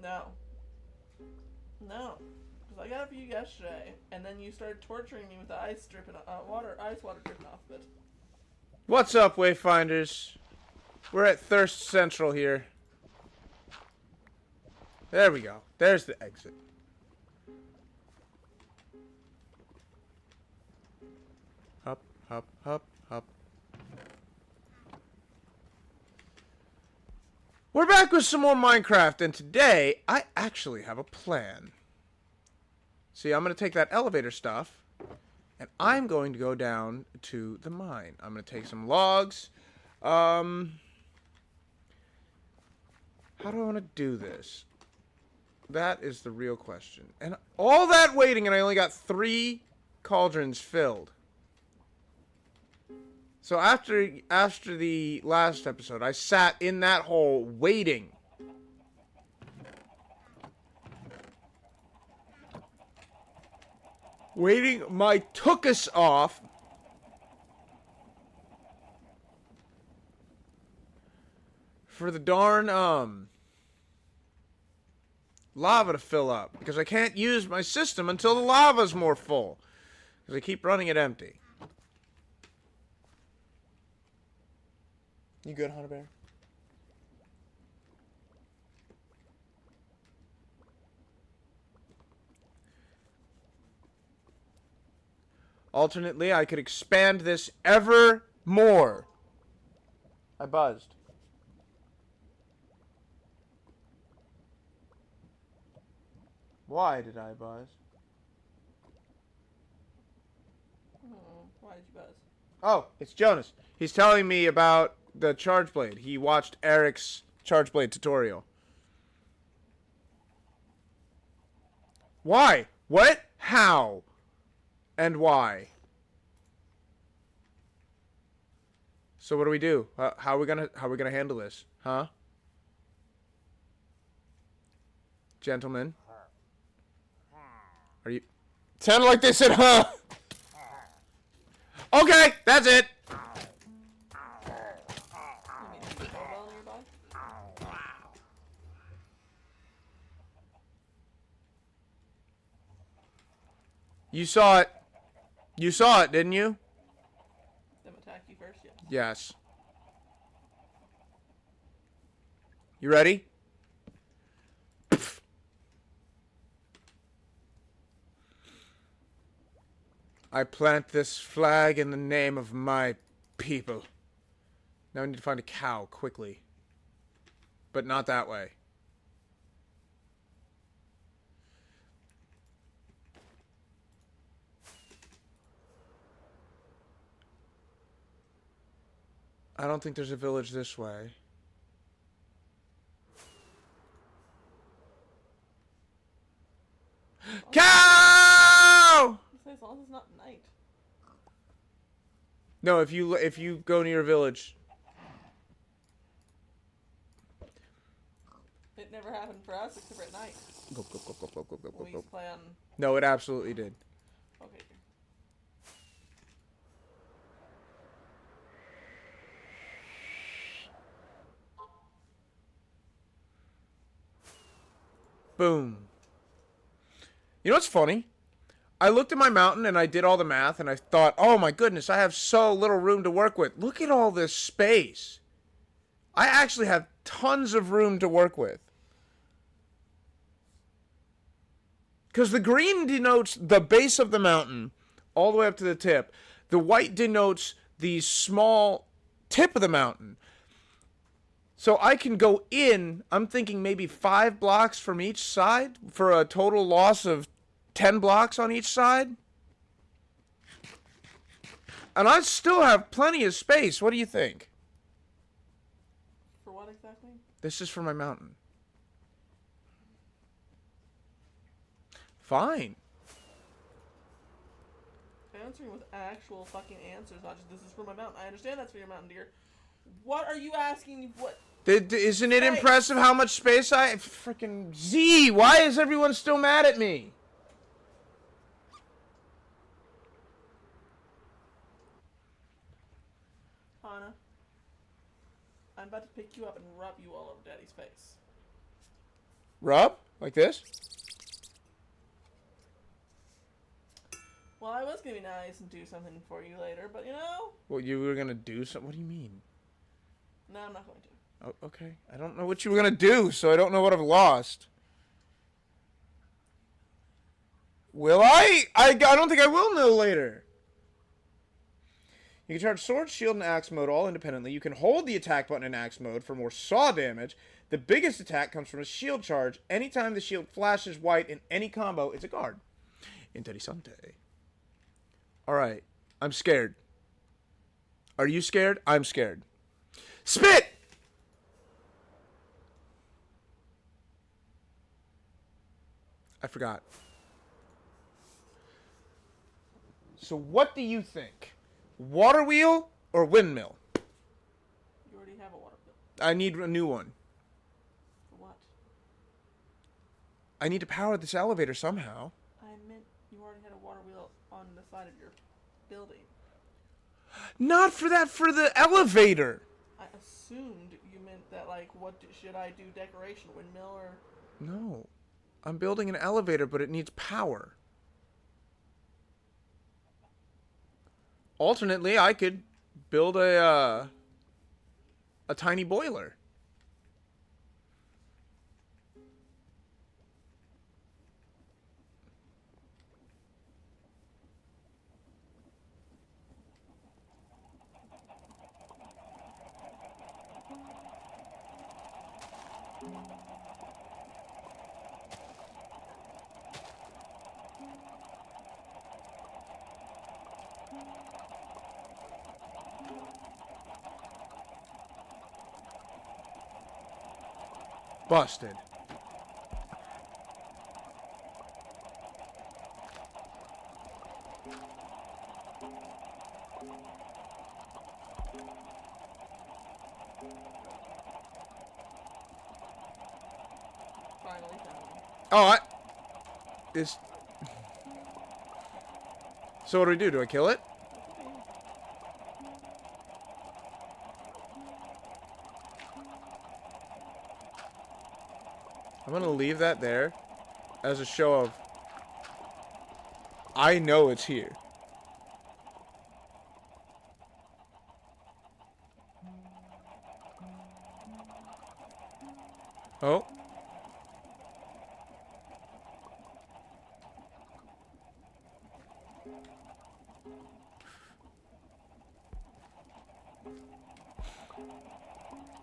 No. No. Because I got it for you yesterday, and then you started torturing me with the ice dripping, ice water dripping off of it. What's up, Wayfinders? We're at Thirst Central here. There we go. There's the exit. Hop, hop, hop, hop. We're back with some more Minecraft, and today I actually have a plan. See, I'm going to take that elevator stuff, and I'm going to go down to the mine. I'm going to take some logs. How do I want to do this? That is the real question. And all that waiting, and I only got 3 cauldrons filled. So after the last episode, I sat in that hole waiting. Waiting my tookus off for the darn lava to fill up, because I can't use my system until the lava's more full, because I keep running it empty. You good, Hunter Bear? Alternately, I could expand this ever more. I buzzed. Why did I buzz? Why did you buzz? Oh, it's Jonas. He's telling me about the Charge Blade. He watched Eric's Charge Blade tutorial. Why? What? How? And why? So what do we do? How are we gonna handle this? Huh? Gentlemen. Are you... Sounded like they said, huh? Okay, that's it. You saw it. You saw it, didn't you? Them attack you first, yes. Yes. You ready? I plant this flag in the name of my people. Now I need to find a cow quickly. But not that way. I don't think there's a village this way. Cow! As long as it's not night. No, if you go near a village. It never happened for us except for at night. Go, go, go, go, go, go, go, go, We go. used to play on... No, it absolutely did. Okay. Boom. You know what's funny? I looked at my mountain and I did all the math and I thought, oh my goodness, I have so little room to work with. Look at all this space. I actually have tons of room to work with. Because the green denotes the base of the mountain all the way up to the tip. The white denotes the small tip of the mountain. So I can go in, I'm thinking maybe 5 blocks from each side for a total loss of 10 blocks on each side. And I still have plenty of space. What do you think? For what exactly? This is for my mountain. Fine. Answering with actual fucking answers, not just this is for my mountain. I understand that's for your mountain, dear. What are you asking? What? Isn't it impressive how much space I... Freaking Z, why is everyone still mad at me? Hana, I'm about to pick you up and rub you all over Daddy's face. Rub? Like this? Well, I was gonna be nice and do something for you later, but you know. Well, you were gonna do something? What do you mean? No, I'm not going to. Oh, okay. I don't know what you were gonna do, so I don't know what I've lost. Will I? I don't think I will know later. You can charge sword, shield, and axe mode all independently. You can hold the attack button in axe mode for more saw damage. The biggest attack comes from a shield charge. Anytime the shield flashes white in any combo, it's a guard. Interessante. Alright. I'm scared. Are you scared? I'm scared. Spit! I forgot. So what do you think? Water wheel or windmill? You already have a water bill. I need a new one. For what? I need to power this elevator somehow. I meant you already had a water wheel on the side of your building. Not for that, for the elevator. I assumed you meant that, like, what should I do? Decoration, windmill, or... No. I'm building an elevator, but it needs power. Alternately, I could build a tiny boiler. Busted. Finally found one. Oh, this. So what do we do? Do I kill it? I'm gonna leave that there as a show of I know it's here. Oh.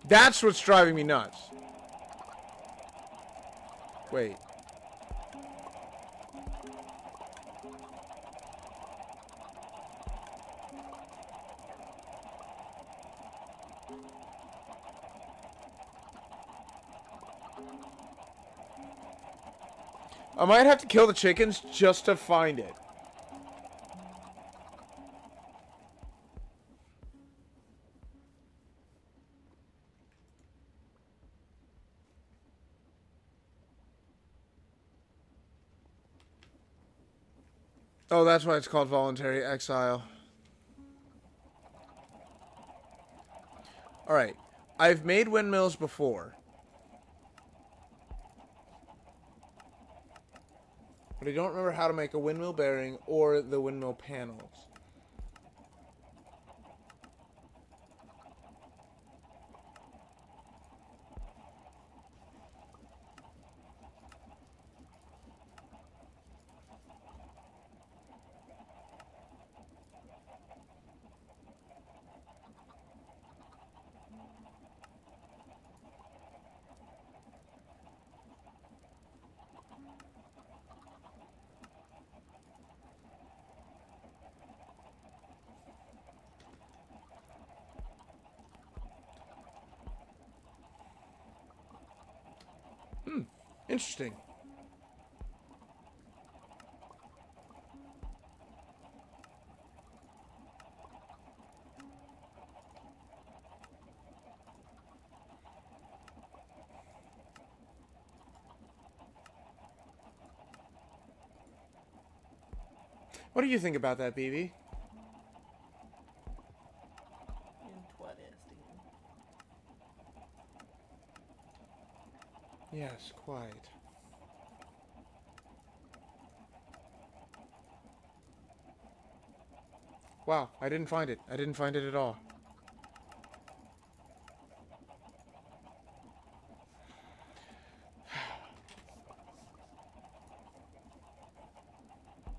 That's what's driving me nuts. Wait. I might have to kill the chickens just to find it. Oh, that's why it's called voluntary exile. Alright. I've made windmills before. But I don't remember how to make a windmill bearing or the windmill panels. Interesting. What do you think about that, BB? Interesting. Yes, quite. Wow, I didn't find it. I didn't find it at all.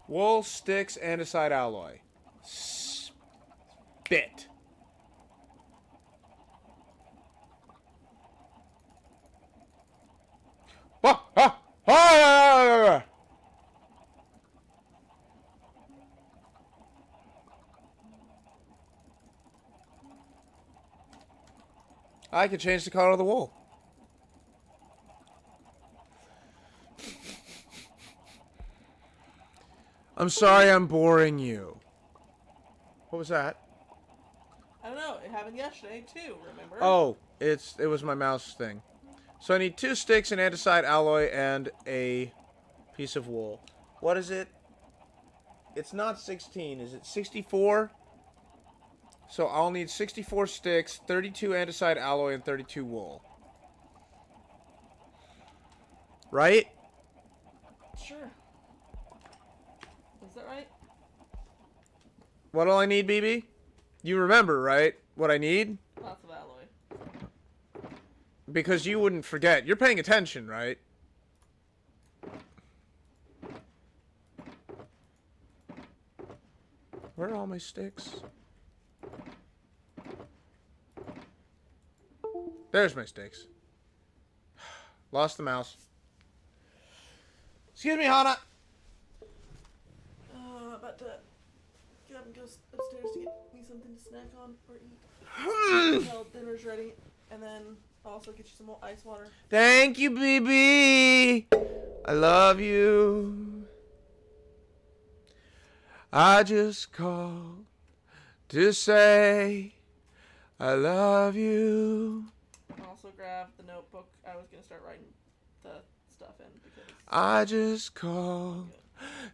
Wool, sticks, andesite alloy. Spit. Ah, ah, ah! I can change the color of the wool. I'm sorry I'm boring you. What was that? I don't know. It happened yesterday too. Remember? Oh, it was my mouse thing. So I need 2 sticks, an andesite alloy, and a piece of wool. What is it? It's not 16. Is it 64? So I'll need 64 sticks, 32 andesite alloy, and 32 wool. Right? Sure. Is that right? What do I need, BB? You remember, right? What I need? Lots of alloy. Because you wouldn't forget. You're paying attention, right? Where are all my sticks? There's my sticks. Lost the mouse. Excuse me, Hana. About to get up and go upstairs to get me something to snack on or eat until dinner's ready, and then I'll also get you some more ice water. Thank you, BB. I love you. I just called to say I love you. I'll also grab the notebook I was going to start writing the stuff in because I just called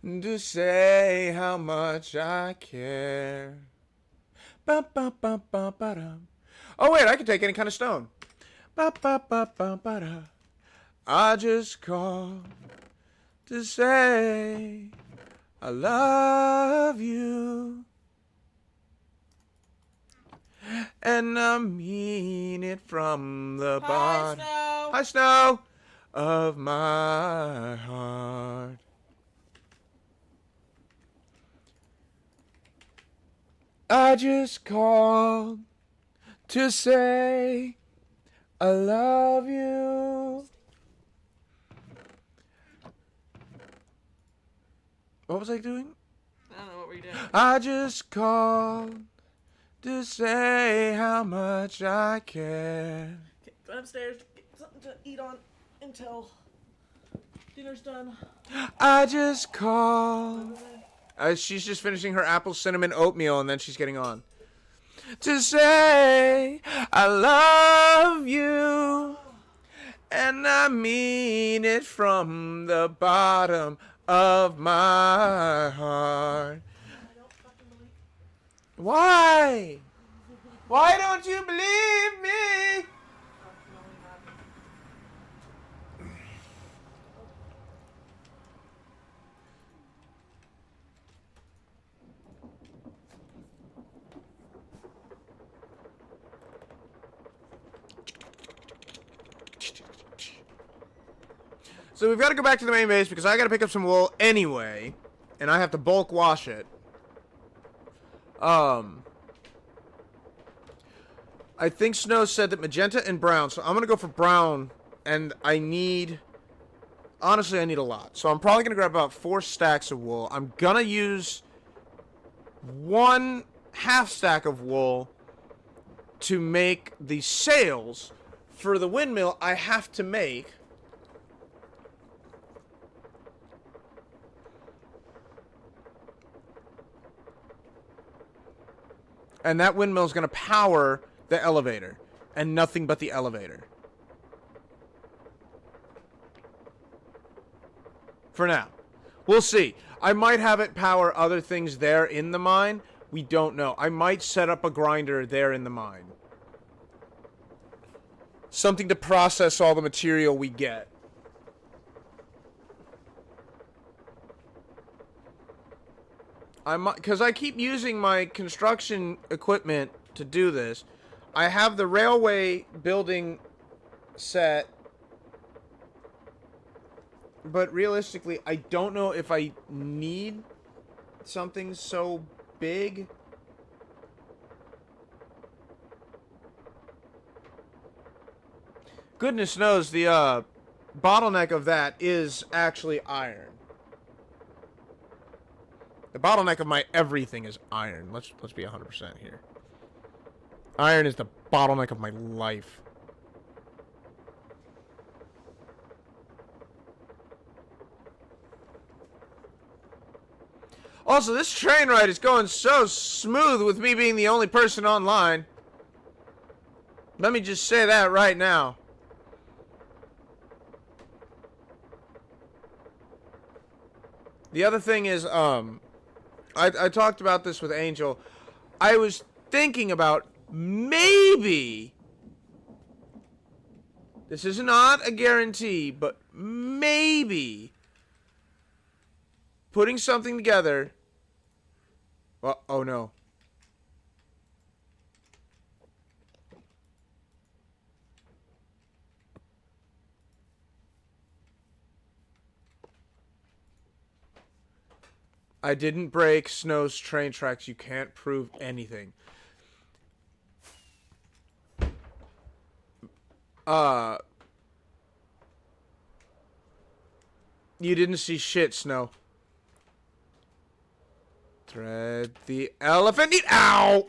to say how much I care. Ba, ba, ba, ba, ba, da. Oh wait, I can take any kind of stone. Ba, ba, ba, ba, ba, da. I just called to say I love you. And I mean it from the bottom. Snow! Hi, Snow! Of my heart. I just called to say I love you. What was I doing? I don't know, what were you doing? I just called to say how much I care. Okay, going upstairs to get something to eat on until dinner's done. I just called. She's just finishing her apple cinnamon oatmeal and then she's getting on. To say I love you. And I mean it from the bottom of my heart. I don't fucking believe. Why? Why don't you believe me? So we've got to go back to the main base because I got to pick up some wool anyway, and I have to bulk wash it. I think Snow said that magenta and brown, so I'm gonna go for brown, and I need, honestly, I need a lot. So I'm probably gonna grab about 4 stacks of wool. I'm gonna use 1 half stack of wool to make the sails for the windmill I have to make. And that windmill is going to power the elevator. And nothing but the elevator. For now. We'll see. I might have it power other things there in the mine. We don't know. I might set up a grinder there in the mine. something to process all the material we get. Because I keep using my construction equipment to do this. I have the railway building set, but realistically, I don't know if I need something so big. Goodness knows the bottleneck of that is actually iron. The bottleneck of my everything is iron. Let's be 100% here. Iron is the bottleneck of my life. Also, this train ride is going so smooth with me being the only person online. Let me just say that right now. The other thing is, I talked about this with Angel. I was thinking about maybe, this is not a guarantee, but maybe putting something together. Well, oh no. I didn't break Snow's train tracks. You can't prove anything. You didn't see shit, Snow. Thread the elephant. Ow!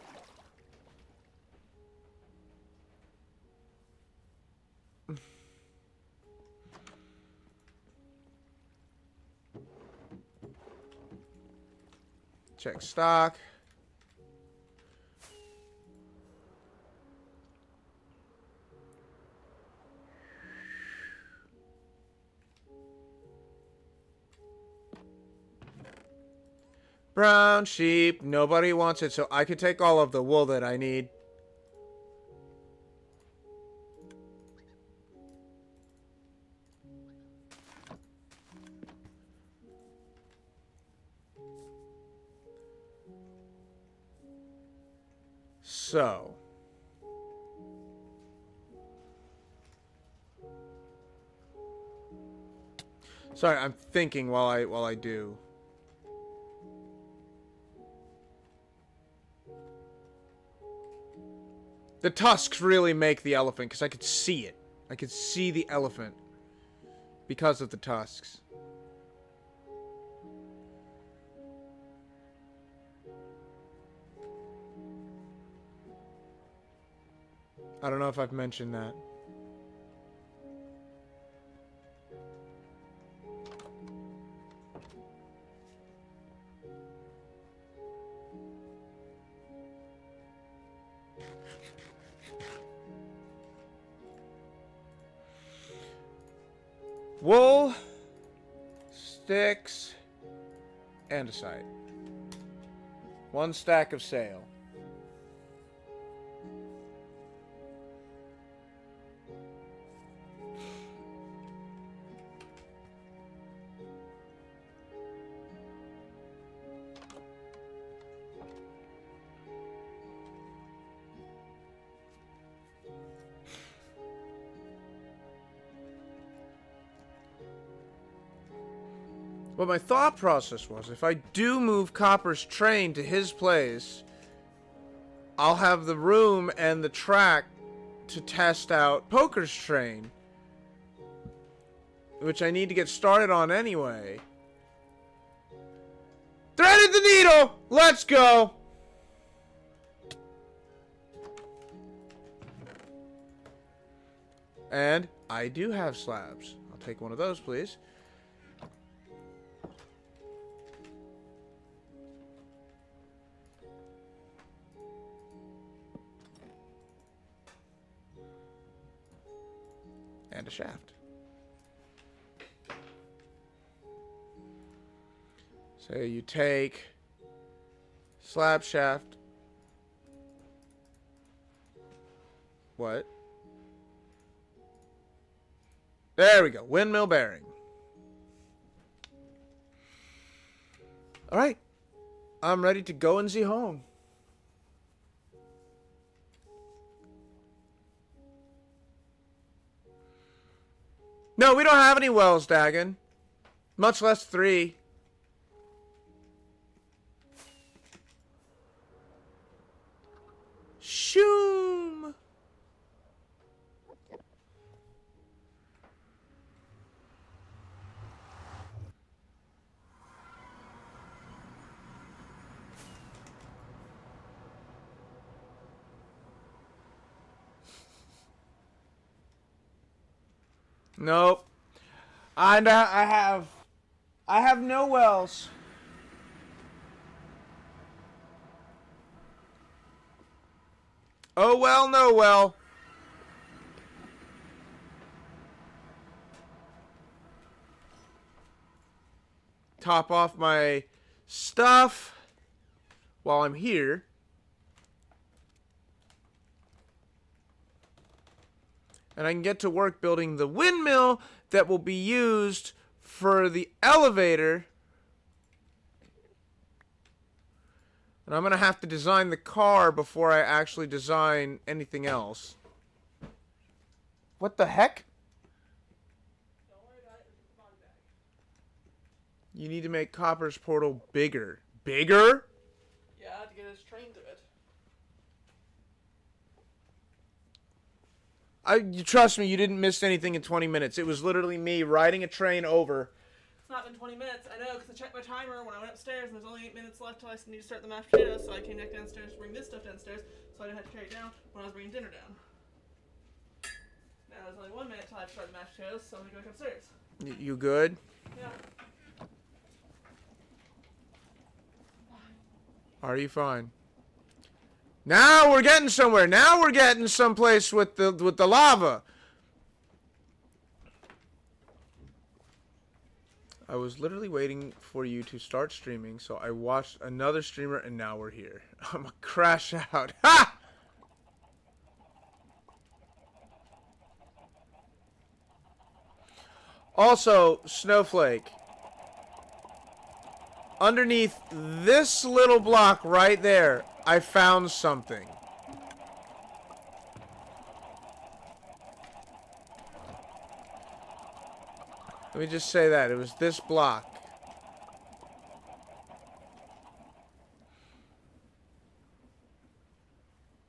Check stock. Brown sheep. Nobody wants it, so I could take all of the wool that I need. So. Sorry, I'm thinking while I do. The tusks really make the elephant, because I could see it. I could see the elephant because of the tusks. I don't know if I've mentioned that. Wool, sticks, and a site. 1 stack of sail. What my thought process was, if I do move Copper's train to his place, I'll have the room and the track to test out Poker's train, which I need to get started on anyway. Threaded the needle! Let's go! And I do have slabs. I'll take one of those, please. And a shaft. So you take slab shaft. What? There we go. Windmill bearing. All right. I'm ready to go and see home. No, we don't have any wells, Dagon. Much less 3. Shoom. Nope. I have no wells. Oh well, no well. Top off my stuff while I'm here. And I can get to work building the windmill that will be used for the elevator. And I'm going to have to design the car before I actually design anything else. What the heck? Don't worry about it, it's a bug bag. You need to make Copper's portal bigger. Bigger? Yeah, to get his train to it. You trust me, you didn't miss anything in 20 minutes. It was literally me riding a train over. It's not been 20 minutes, I know, because I checked my timer when I went upstairs, and there's only 8 minutes left till I need to start the mashed potatoes, so I came back downstairs to bring this stuff downstairs, so I didn't have to carry it down when I was bringing dinner down. Now there's only 1 minute till I have to start the mashed potatoes, so I'm gonna go back upstairs. You good? Yeah. Are you fine? Now we're getting somewhere. Now we're getting someplace with the lava. I was literally waiting for you to start streaming, so I watched another streamer, and now we're here. I'm gonna crash out. Ha! Also, Snowflake. Underneath this little block right there, I found something. Let me just say that. It was this block.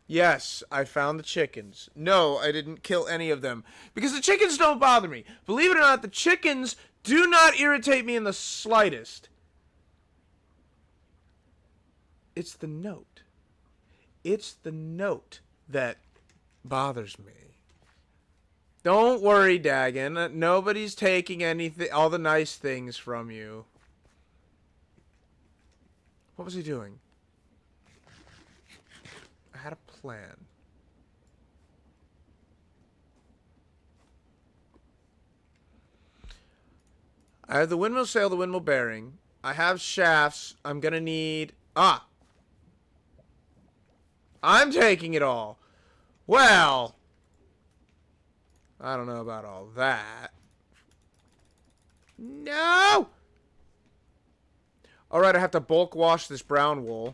Yes, I found the chickens. No, I didn't kill any of them. Because the chickens don't bother me. Believe it or not, the chickens do not irritate me in the slightest. It's the note. It's the note that bothers me. Don't worry, Dagon. Nobody's taking anything, all the nice things from you. What was he doing? I had a plan. I have the windmill sail, the windmill bearing. I have shafts. I'm gonna need... Ah! I'm taking it all. Well... I don't know about all that. No! Alright, I have to bulk wash this brown wool.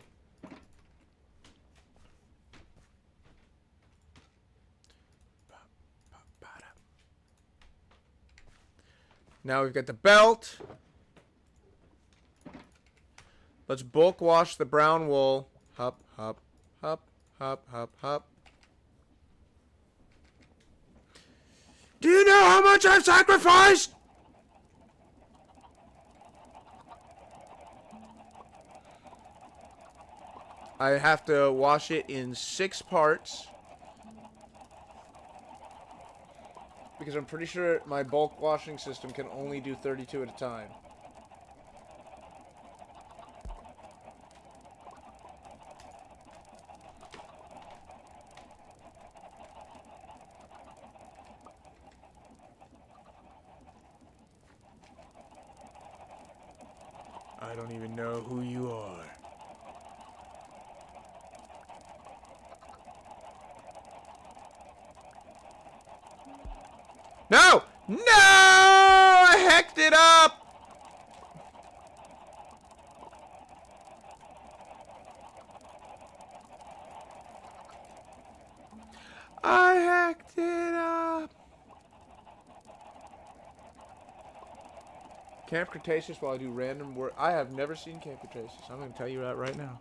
Now we've got the belt. Let's bulk wash the brown wool. Hup, hup, hup, hup, hup, hup. Do you know how much I've sacrificed? I have to wash it in 6 parts. Because I'm pretty sure my bulk washing system can only do 32 at a time. I don't even know who you are. No! No! I hecked it up! I hacked it up! Camp Cretaceous while I do random work. I have never seen Camp Cretaceous. I'm going to tell you that right now.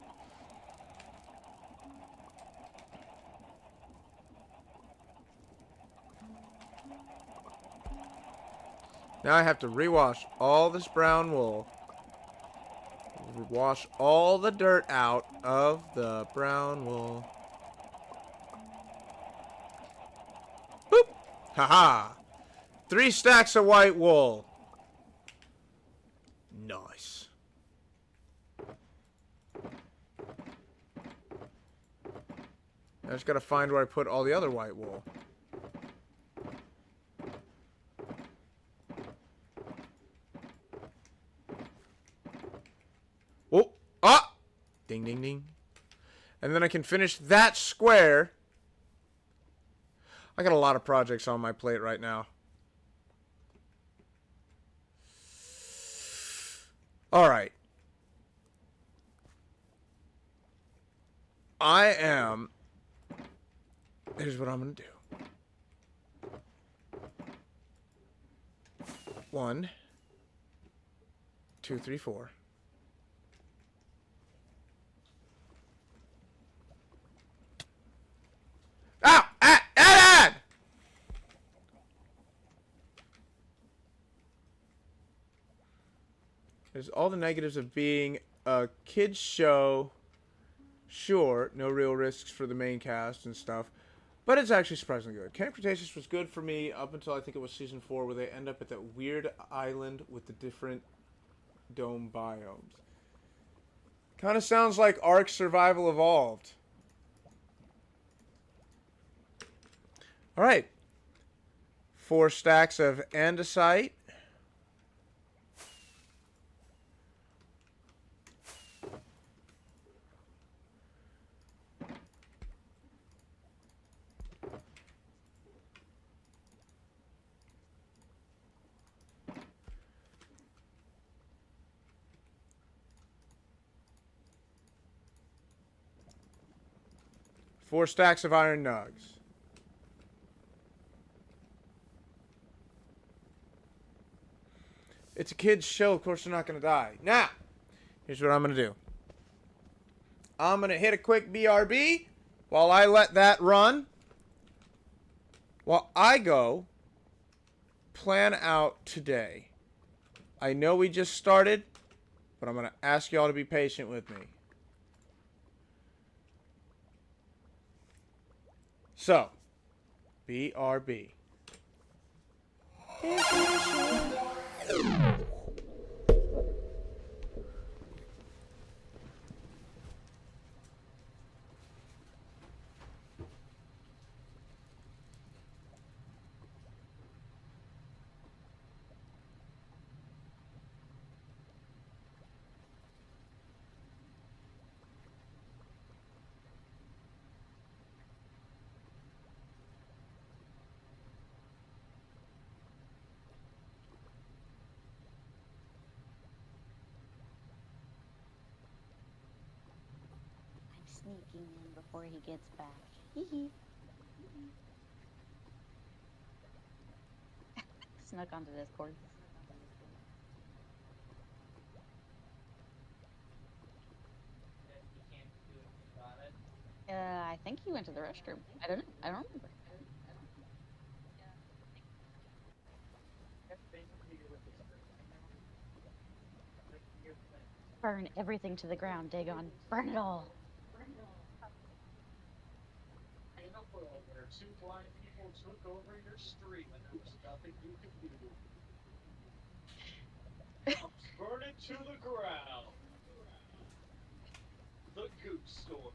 Now I have to rewash all this brown wool. Wash all the dirt out of the brown wool. Boop! Haha! 3 stacks of white wool. Nice. I just gotta find where I put all the other white wool. Oh! Ah! Ding, ding, ding. And then I can finish that square. I got a lot of projects on my plate right now. Alright. Here's what I'm gonna do. 1, 2, 3, 4. Ow! Add! There's all the negatives of being a kid's show. Sure, no real risks for the main cast and stuff. But it's actually surprisingly good. Camp Cretaceous was good for me up until I think it was season 4, where they end up at that weird island with the different dome biomes. Kind of sounds like Ark Survival Evolved. Alright. 4 stacks of andesite. Four stacks of iron nugs. It's a kid's show. Of course they're not going to die. Now, here's what I'm going to do. I'm going to hit a quick BRB while I let that run. While I go plan out today. I know we just started, but I'm going to ask y'all to be patient with me. So, BRB. Sneaking in before he gets back. Hee Snuck onto Discord. I think he went to the restroom. I don't know. I don't remember. Burn everything to the ground, Dagon. Burn it all. Two blind people took over your stream and there was nothing you could do. Burn it to the ground. The goose store.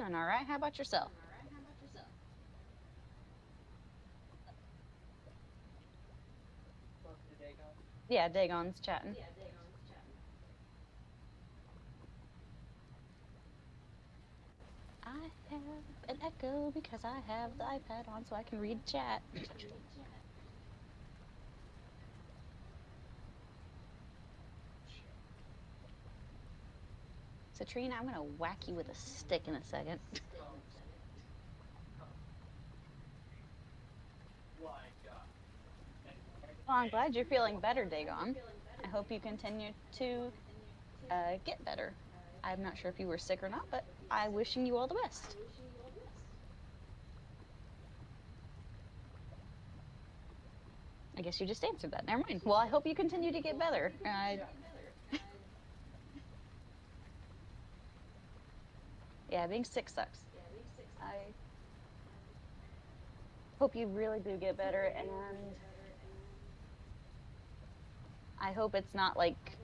doing all right. How about yourself? Talking to Dagon. Yeah, Dagon's chatting. I have an echo because I have the iPad on so I can read chat. Citrine, I'm gonna whack you with a stick in a second. Well, I'm glad you're feeling better, Dagon. I hope you continue to get better. I'm not sure if you were sick or not, but I'm wishing you all the best. I guess you just answered that. Never mind. Well, I hope you continue to get better. Yeah, being sick sucks. I hope you really do get better, and I hope it's not like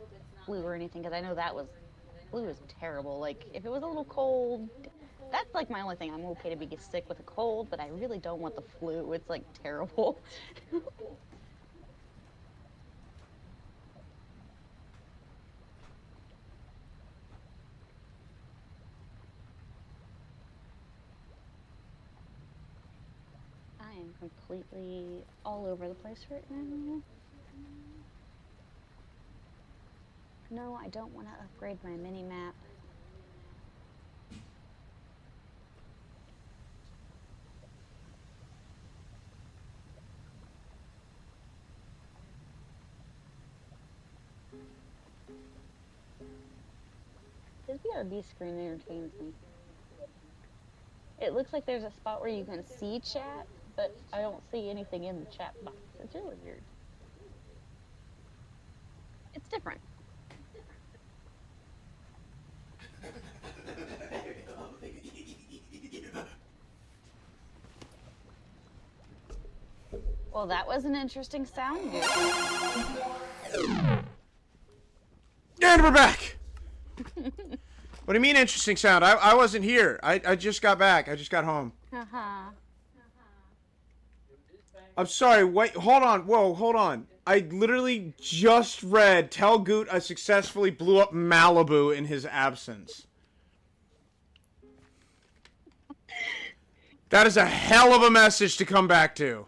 flu or anything, because I know flu is terrible. Like, if it was a little cold, that's like my only thing. I'm okay to be sick with a cold, but I really don't want the flu. It's like terrible. I am completely all over the place right now. No, I don't want to upgrade my mini-map. This BRB screen entertains me. It looks like there's a spot where you can see chat, but I don't see anything in the chat box. It's really weird. It's different. Well, that was an interesting sound. And we're back! What do you mean interesting sound? I wasn't here. I just got back. I just got home. Uh-huh. I'm sorry, wait, hold on. Whoa, hold on. I literally just read, tell Goot I successfully blew up Malibu in his absence. That is a hell of a message to come back to.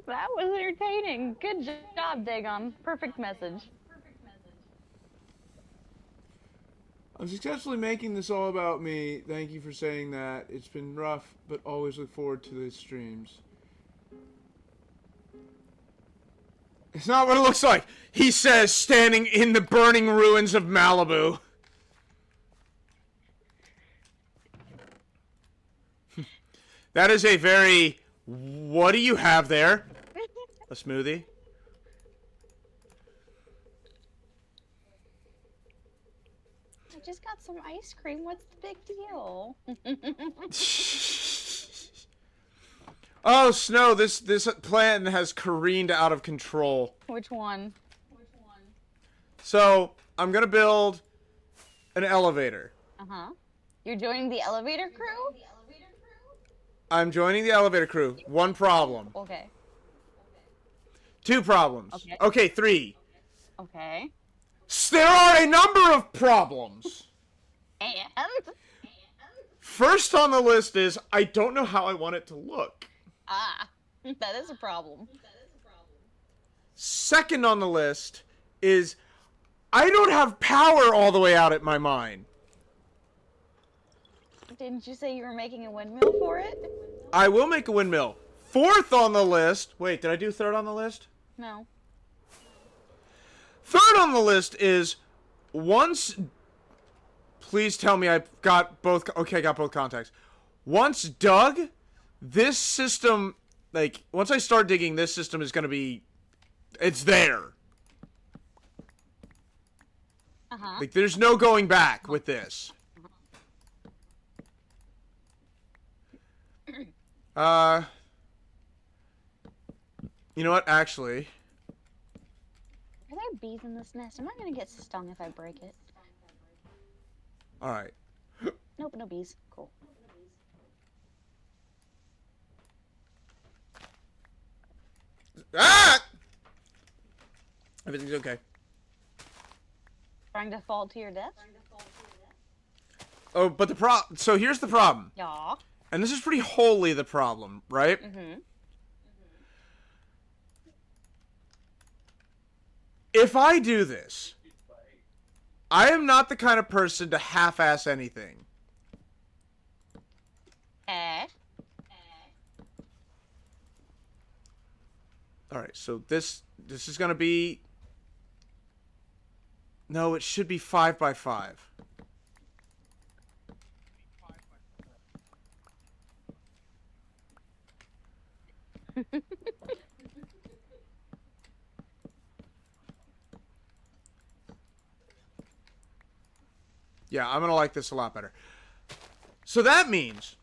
That was entertaining. Good job, Dagon. Perfect message. I'm successfully making this all about me. Thank you for saying that. It's been rough, but always look forward to the streams. It's not what it looks like. He says, standing in the burning ruins of Malibu. That is a very... What do you have there? A smoothie? I just got some ice cream. What's the big deal? Oh, Snow, this plan has careened out of control. Which one? So, I'm gonna build an elevator. Uh-huh. You're joining the elevator crew? I'm joining the elevator crew. One problem. Okay. Two problems. Okay. Okay, three. Okay. There are a number of problems. And? First on the list is, I don't know how I want it to look. Ah, that is a problem. Second on the list is, I don't have power all the way out at my mine. Didn't you say you were making a windmill for it? I will make a windmill. Fourth on the list... Wait, did I do third on the list? No. Third on the list is, once... Please tell me I got both... Okay, I got both contacts. Once dug, this system... Like, once I start digging, this system is going to be... It's there. Uh-huh. Like, there's no going back with this. You know what? Actually, Are there bees in this nest? Am I gonna get stung if I break it? all right. Nope, no bees. Cool. Ah! Everything's okay. Trying to fall to your death? Oh, but so here's the problem. Yaw. And this is pretty wholly the problem, right? Mm-hmm. If I do this, I am not the kind of person to half-ass anything. All right, so this is gonna be. No, it should be 5 by 5. Yeah, I'm gonna like this a lot better. So that means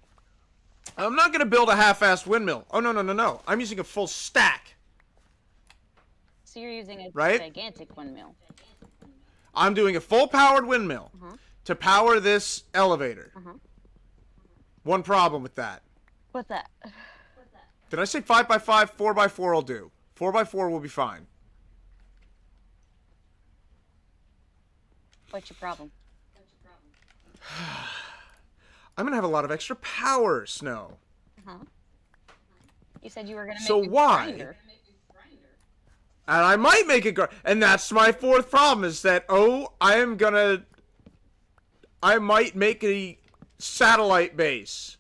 I'm not gonna build a half-assed windmill. Oh no no no no! I'm using a full stack. So you're using a Right? gigantic windmill. I'm doing a full-powered windmill to power this elevator. One problem with that. What's that? Did I say 5 by 5? 4 by 4 will do. 4 by 4 will be fine. What's your problem? I'm gonna have a lot of extra power, Snow. You said you were gonna make So a why? grinder. And I might make it and that's my fourth problem is that I might make a satellite base.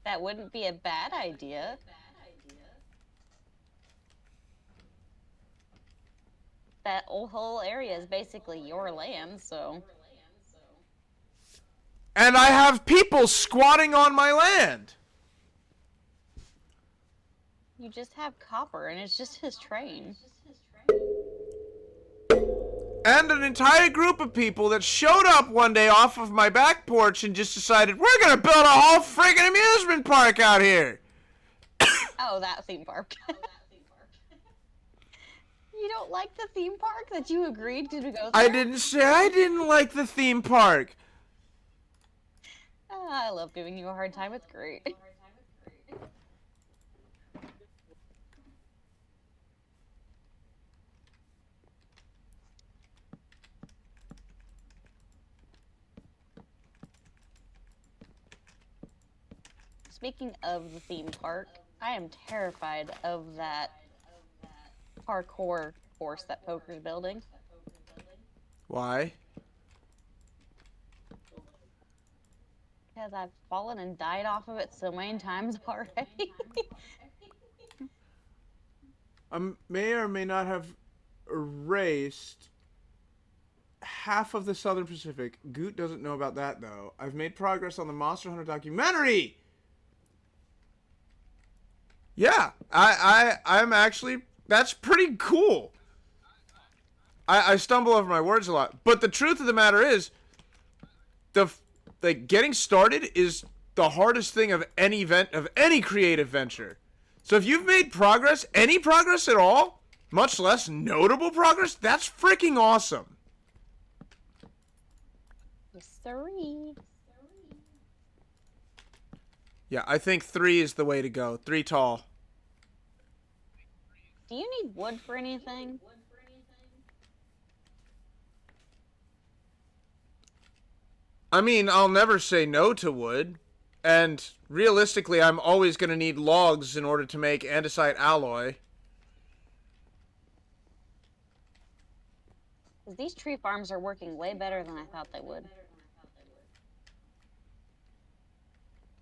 That wouldn't be a bad idea. That whole area is basically your land, so... And I have people squatting on my land. You just have Copper, and it's just his train. And an entire group of people that showed up one day off of my back porch and just decided, we're gonna build a whole friggin' amusement park out here. Oh, that theme park. You don't like the theme park that you agreed to go there? I didn't say I didn't like the theme park. I love giving you a hard time. It's great. Speaking of the theme park, I am terrified of that parkour course that Poker's building. Why? Because I've fallen and died off of it so many times already. I may or may not have erased half of the Southern Pacific. Goot doesn't know about that, though. I've made progress on the Monster Hunter documentary! Yeah, I'm actually... That's pretty cool. I stumble over my words a lot. But the truth of the matter is, getting started is the hardest thing of any creative venture. So if you've made progress, any progress at all, much less notable progress, that's freaking awesome. Yes, sirree. Yeah, I think 3 is the way to go. 3 tall. Do you need wood for anything? I mean, I'll never say no to wood. And realistically, I'm always going to need logs in order to make andesite alloy. These tree farms are working way better than I thought they would.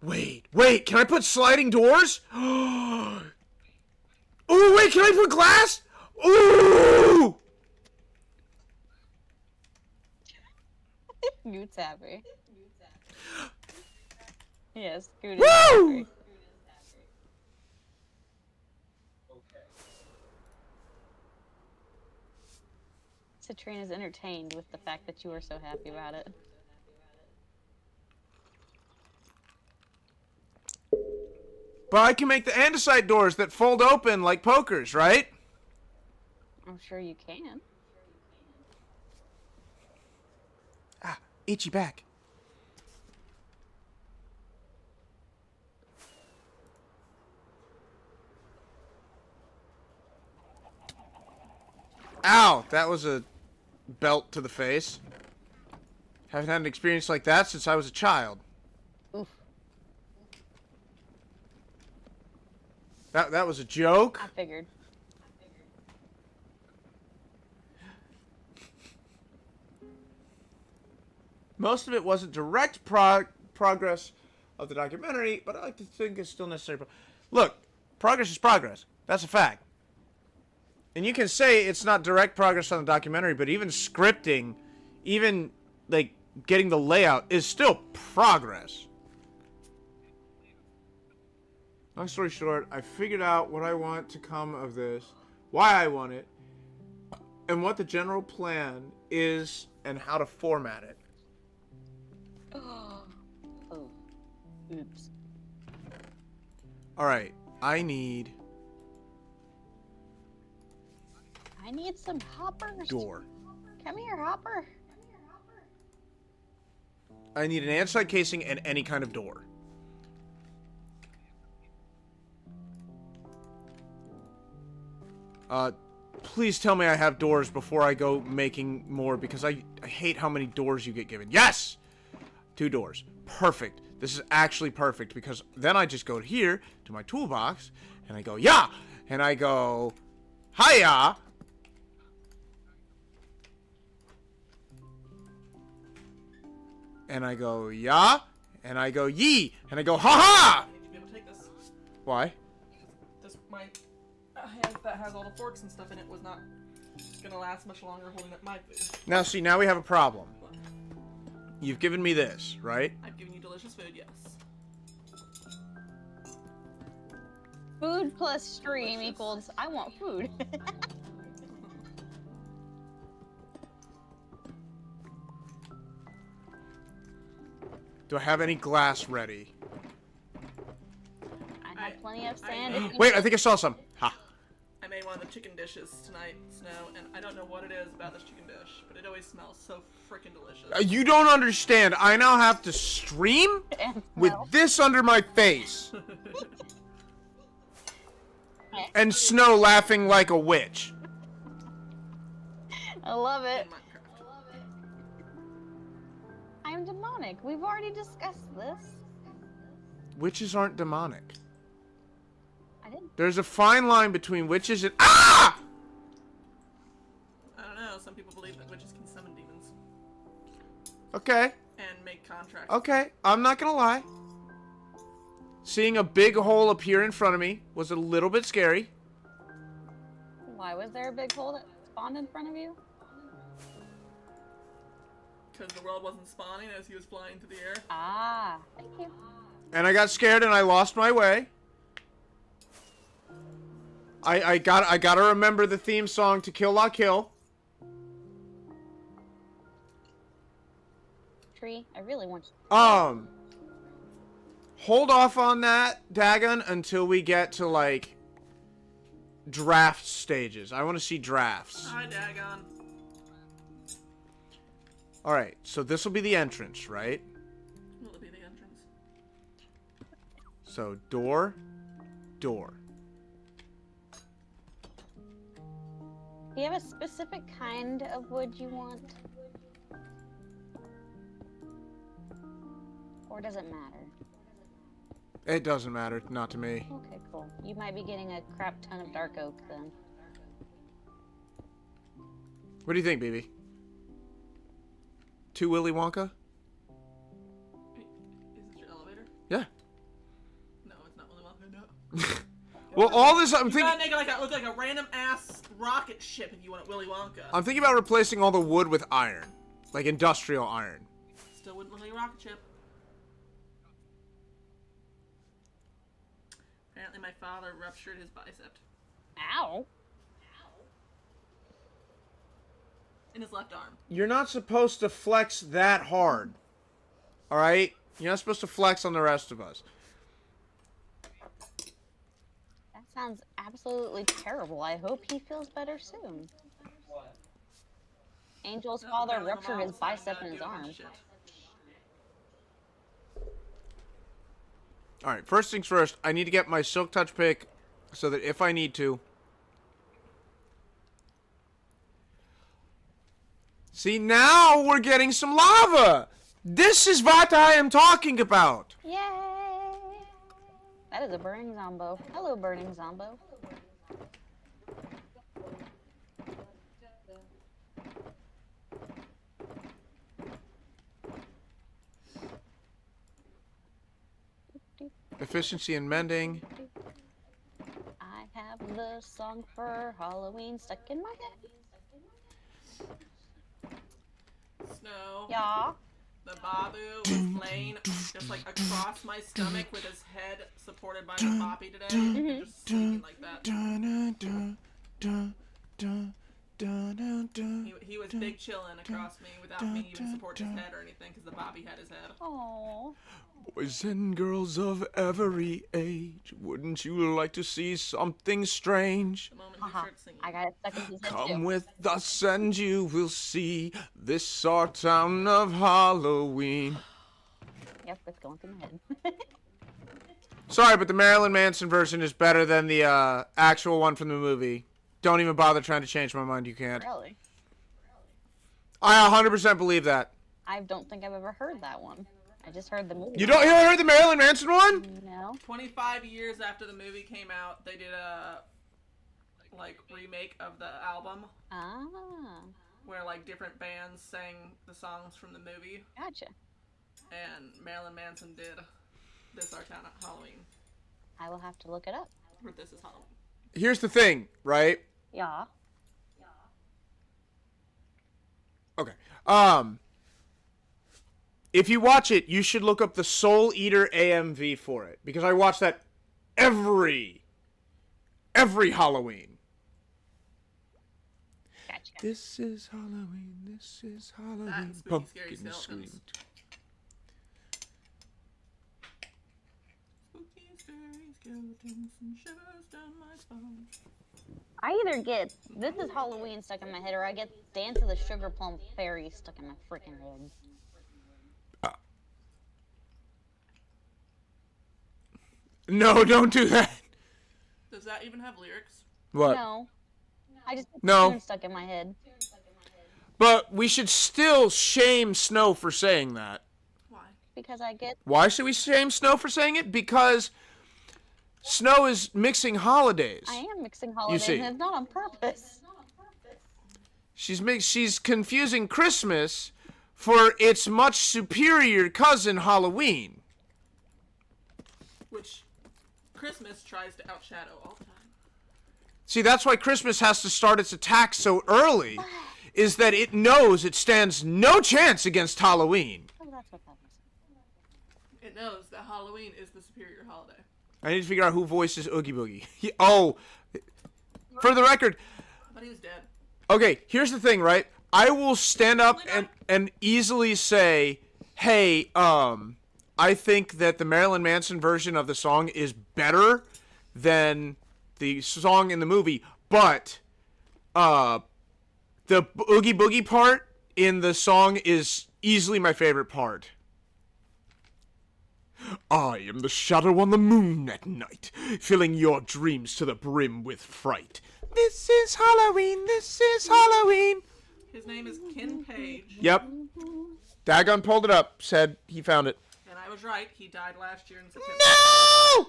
Wait, can I put sliding doors? Oh, wait, can I put glass? Ooh! Goot's happy. Yes, Goot is Woo! happy. Citrine is entertained with the fact that you are so happy about it. But I can make the andesite doors that fold open like pokers, right? I'm sure you can. Ah, itchy back. Ow! That was a belt to the face. Haven't had an experience like that since I was a child. Oof. That was a joke. I figured. Most of it wasn't direct progress of the documentary, but I like to think it's still necessary. Look, progress is progress. That's a fact. And you can say it's not direct progress on the documentary, but even scripting, even, like, getting the layout is still progress. Long story short, I figured out what I want to come of this, why I want it, and what the general plan is, and how to format it. Oh. Oops. Alright, I need some hoppers. door. Come here, hopper. I need an andesite casing and any kind of door. Please tell me I have doors before I go making more, because I hate how many doors you get given. Yes! 2 doors. Perfect. This is actually perfect, because then I just go here to my toolbox, and I go, yeah! And I go, hiya! And I go, yeah! And I go, yee! And I go, ha-ha! I need to be able to take this. Why? This my hand that has all the forks and stuff in it was not gonna last much longer holding up my food. Now, see, now we have a problem. You've given me this, right? I've given you delicious food, yes. Food plus stream equals I want food. Do I have any glass ready? I have plenty of sand. if you Wait, need- I think I saw some. Ha! I made one of the chicken dishes tonight, Snow, and I don't know what it is about this chicken dish, but it always smells so freaking delicious. You don't understand. I now have to stream and with smell. this under my face. And Snow laughing like a witch. I love In it. Minecraft. I'm demonic. We've already discussed this. Witches aren't demonic. I didn't. There's a fine line between witches and... Ah! I don't know, some people believe that witches can summon demons Okay. and make contracts. Okay. I'm not gonna lie. Seeing a big hole appear in front of me was a little bit scary. Why was there a big hole that spawned in front of you? Because the world wasn't spawning as he was flying through the air. Ah, thank you. And I got scared and I lost my way. I gotta remember the theme song to Kill La Kill. Tree, I really want you. Hold off on that, Dagon, until we get to, like, draft stages. I want to see drafts. Hi, Dagon. Alright, so this will be the entrance, right? Will it be the entrance? So, door, door. Do you have a specific kind of wood you want? Or does it matter? It doesn't matter, not to me. Okay, cool. You might be getting a crap ton of dark oak then. What do you think, BB? 2 Willy Wonka? Wait, is this your elevator? Yeah. No, it's not Willy Wonka, no. Well, all this, I'm You gotta thinking... make it look like a random ass rocket ship if you want it Willy Wonka. I'm thinking about replacing all the wood with iron. Like industrial iron. Still wouldn't look like a rocket ship. Apparently my father ruptured his bicep. Ow! In his left arm. You're not supposed to flex that hard. Alright? You're not supposed to flex on the rest of us. Sounds absolutely terrible. I hope he feels better soon. What? Angel's No, father apparently my ruptured mom his decided bicep to and his do a bunch arm. of shit. All right, first things first, I need to get my Silk Touch pick so that if I need to. See, now we're getting some lava. This is what I am talking about. Yay! That is a burning zombo. Hello, burning zombo. Efficiency in mending. I have the song for Halloween stuck in my head. Snow. Yeah. The Babu was laying just like across my stomach with his head supported by the poppy today. And just sleeping like that. He was big chilling across me without me even supporting his head or anything because the Bobby had his head. Aww. Boys and girls of every age, wouldn't you like to see something strange? The moment he Uh-huh. started singing. I got it stuck in his head Come too. with us and you will see this our town of Halloween. Yep, it's going through my head. Sorry, but the Marilyn Manson version is better than the actual one from the movie. Don't even bother trying to change my mind, you can't. Really? I 100% believe that. I don't think I've ever heard that one. I just heard the movie. You don't hear the Marilyn Manson one? No. 25 years after the movie came out, they did a remake of the album Ah, where like different bands sang the songs from the movie, gotcha. and Marilyn Manson did This Our Town at Halloween. I will have to look it up. Or This Is Halloween. Here's the thing, right? Yeah. Okay. If you watch it, you should look up the Soul Eater AMV for it, because I watch that every Halloween. Gotcha. This is Halloween. This is Halloween. and Spooky Scary Pumpkin Skeletons. scream. Spooky, scary skeletons and shivers down my spine. I either get This Is Halloween stuck in my head, or I get Dance of the Sugar Plum Fairy stuck in my freaking head. No, don't do that. Does that even have lyrics? What? No. I just get No. the tune stuck in my head. But we should still shame Snow for saying that. Why? Because I get Why should we shame Snow for saying it? Because Snow is mixing holidays. I am mixing holidays, see. and it's not on purpose. She's confusing Christmas for its much superior cousin Halloween. Which Christmas tries to outshadow all the time. See, that's why Christmas has to start its attack so early, is that it knows it stands no chance against Halloween. Oh, that's what that was. It knows that Halloween is the superior holiday. I need to figure out who voices Oogie Boogie. Oh, for the record, I thought he was dead. okay, here's the thing, right? I will stand up and easily say, hey, I think that the Marilyn Manson version of the song is better than the song in the movie, but the Oogie Boogie part in the song is easily my favorite part. I am the shadow on the moon at night, filling your dreams to the brim with fright. This is Halloween, this is Halloween. His name is Ken Page, Yep. Dagon pulled it up, said he found it. and I was right. He died last year in September. No!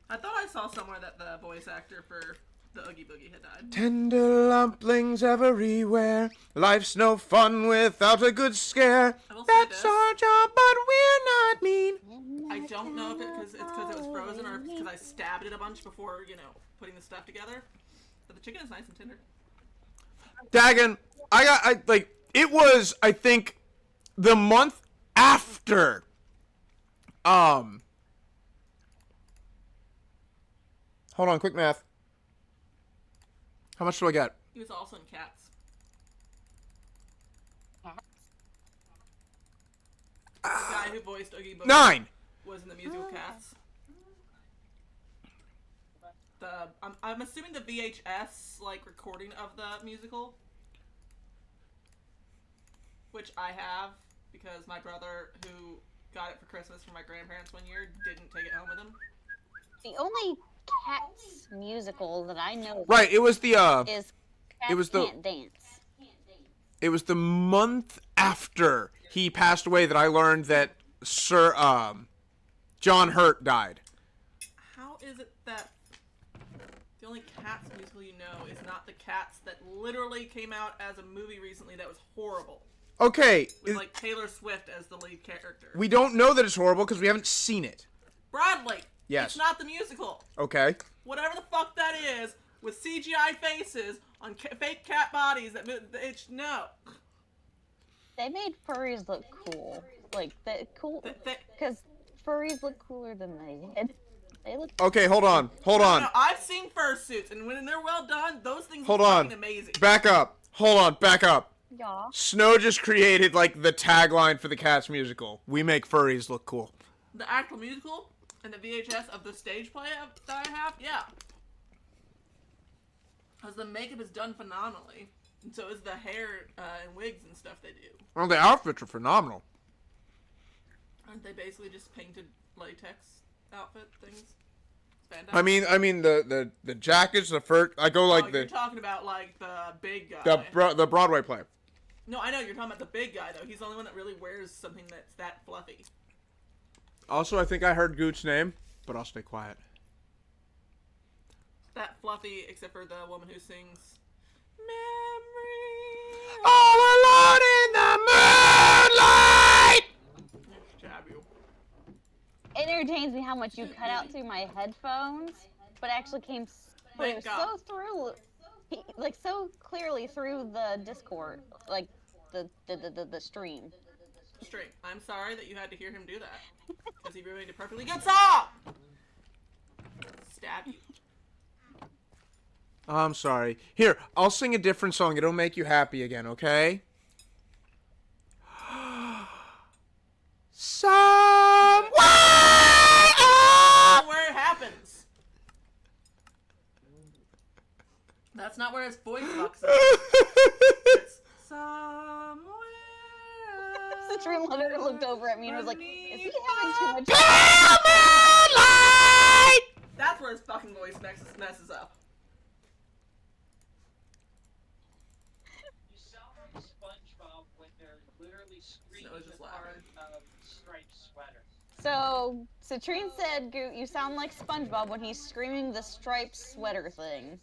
I thought I saw somewhere that the voice actor for the Oogie Boogie had died. Tender lumplings everywhere. Life's no fun without a good scare. I will say That's this. our job, but we're not mean. I don't know if it's because it was frozen or because I stabbed it a bunch before, putting the stuff together. But the chicken is nice and tender. Dagon, it was, I think, the month after, hold on, quick math. How much do I get? He was also in Cats. The guy who voiced Oogie Boogie. 9. was in the musical Cats. I'm assuming the VHS like recording of the musical, which I have because my brother, who got it for Christmas from my grandparents one year, didn't take it home with him. The only Cats musical that I know Right, it was the is Cats it was the- Can't Dance. it was the month after he passed away that I learned that Sir John Hurt died. How is it that the only Cats musical you know is not the Cats that literally came out as a movie recently that was horrible? Okay, With like Taylor Swift as the lead character. we don't know that it's horrible because we haven't seen it. Bradley! Yes. It's not the musical. Okay. Whatever the fuck that is, with CGI faces on fake cat bodies that move. No. They made furries look cool. Like, cool. Because furries look cooler than they did. They look. Okay, hold on. No, I've seen fursuits, and when they're well done, those things Hold are on. fucking amazing. Back up. Hold on, back up. Yeah. Snow just created like the tagline for the Cats musical. We make furries look cool. The actual musical and the VHS of the stage play that I have, yeah. Because the makeup is done phenomenally. And so is the hair and wigs and stuff they do. Well, the outfits are phenomenal. Aren't they basically just painted latex outfit things? Spandex? I mean the jackets, the fur. I go like you're the talking about like the big guy. the Broadway play. No, I know you're talking about the big guy though. He's the only one that really wears something that's that fluffy. Also, I think I heard Goot's name, but I'll stay quiet. That fluffy, except for the woman who sings Memory. All alone in the moonlight. Jab you. It entertains me how much you cut out through my headphones, but actually came Thank God. like so clearly through the Discord, like the stream. Stream. I'm sorry that you had to hear him do that. Because he ruined a perfectly good song! Stab you. I'm sorry. Here, I'll sing a different song. It'll make you happy again, okay? Somewhere. That's not where it happens. That's not where his voice fucks up. It's somewhere. The stream leader looked over at me and was like, "Is he having too much?" That's where his fucking voice messes up. You sound like SpongeBob when they're literally screaming No, it's just the part laughing. of striped sweater. So Citrine said, "Goot, you sound like SpongeBob when he's screaming the striped sweater thing."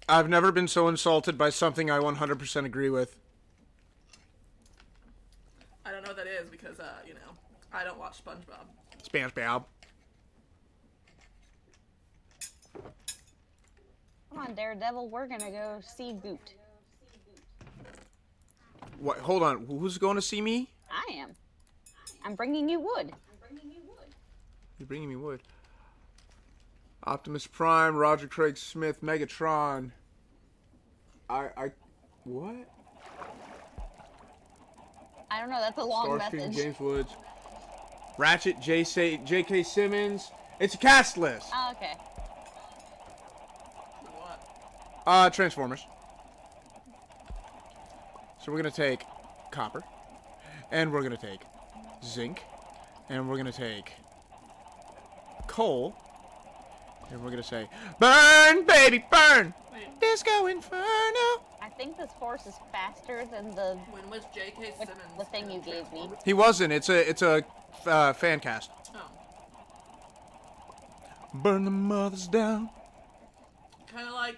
I've never been so insulted by something I 100% agree with. I don't know what that is because, you know, I don't watch SpongeBob. SpongeBob. Come on, Daredevil, we're gonna go see Goot. What? Hold on. Who's going to see me? I am. I'm bringing you wood. You're bringing me wood. Optimus Prime, Roger Craig Smith, Megatron. What? I don't know. That's a long Starscream, message. James Woods. Ratchet, J.K. Simmons. It's a cast list. Oh, okay. What? Transformers. So we're gonna take copper, and we're gonna take zinc, and we're gonna take coal, and we're gonna say, burn, baby, burn! Wait, Disco Inferno! I think this horse is faster than the when was J.K. Simmons? the thing you gave me. He wasn't. It's a fan cast. Oh. Burn the mothers down. Kind of like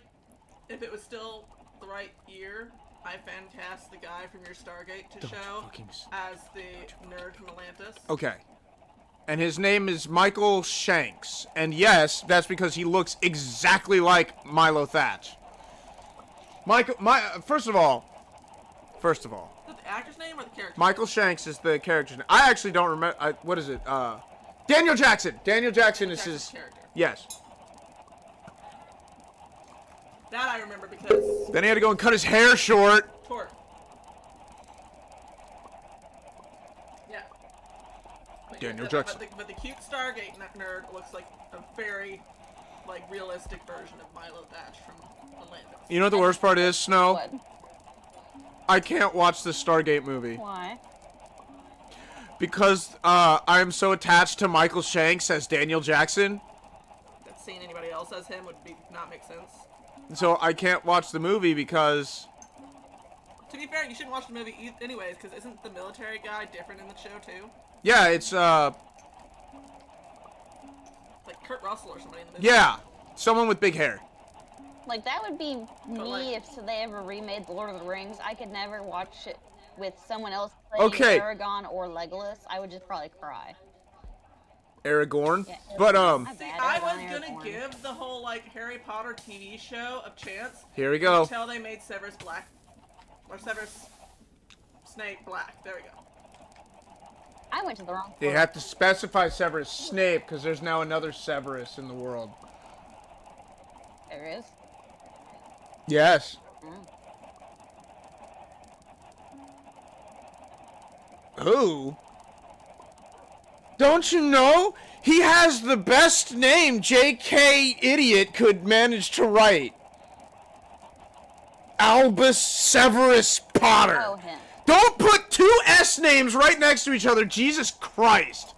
if it was still the right year, I fan cast the guy from your Stargate to Don't show fucking s- as the nerd from Atlantis. Okay. And his name is Michael Shanks. And yes, that's because he looks exactly like Milo Thatch. First of all, Is that the actor's name or the character? Michael Shanks is the character's name. I actually don't remember. What is it? Daniel Jackson. Daniel Jackson is Jackson's his. character. Yes. That I remember because Then he had to go and cut his hair short. Torque. But Daniel yeah, Jackson. But the cute Stargate nerd looks like a very, like, realistic version of Milo Thatch from Atlantis. You know what the worst part is, Snow? What? I can't watch the Stargate movie. Why? Because I'm so attached to Michael Shanks as Daniel Jackson. That seeing anybody else as him would not make sense. So I can't watch the movie because... To be fair, you shouldn't watch the movie anyways, because isn't the military guy different in the show too? Yeah, it's, Like Kurt Russell or somebody in the movie. yeah, someone with big hair. Like, that would be me like- if they ever remade The Lord of the Rings. I could never watch it with someone else playing Okay. Aragorn or Legolas. I would just probably cry. Aragorn. Yeah, But, My See, bad, I was Aragorn, gonna Aragorn. give the whole, like, Harry Potter TV show a chance here we go. until they made Severus Black. Or Severus Snape Black. There we go. I went to the wrong They floor. have to specify Severus Snape because there's now another Severus in the world. There is. Yes. Mm. Who? Don't you know? He has the best name J.K. Idiot could manage to write. Albus Severus Potter. Oh, him. Don't put two S names right next to each other. Jesus Christ.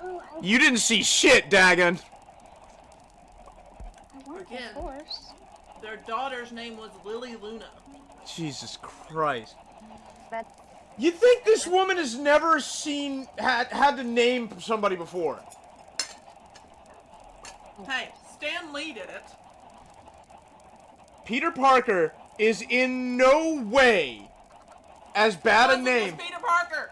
Oh, You didn't see shit, Dagon. I want Again. the horse. Their daughter's name was Lily Luna. Jesus Christ. That's You think this woman has never had to name somebody before? Hey, Stan Lee did it. Peter Parker is in no way as bad a Wasn't name. this Peter Parker.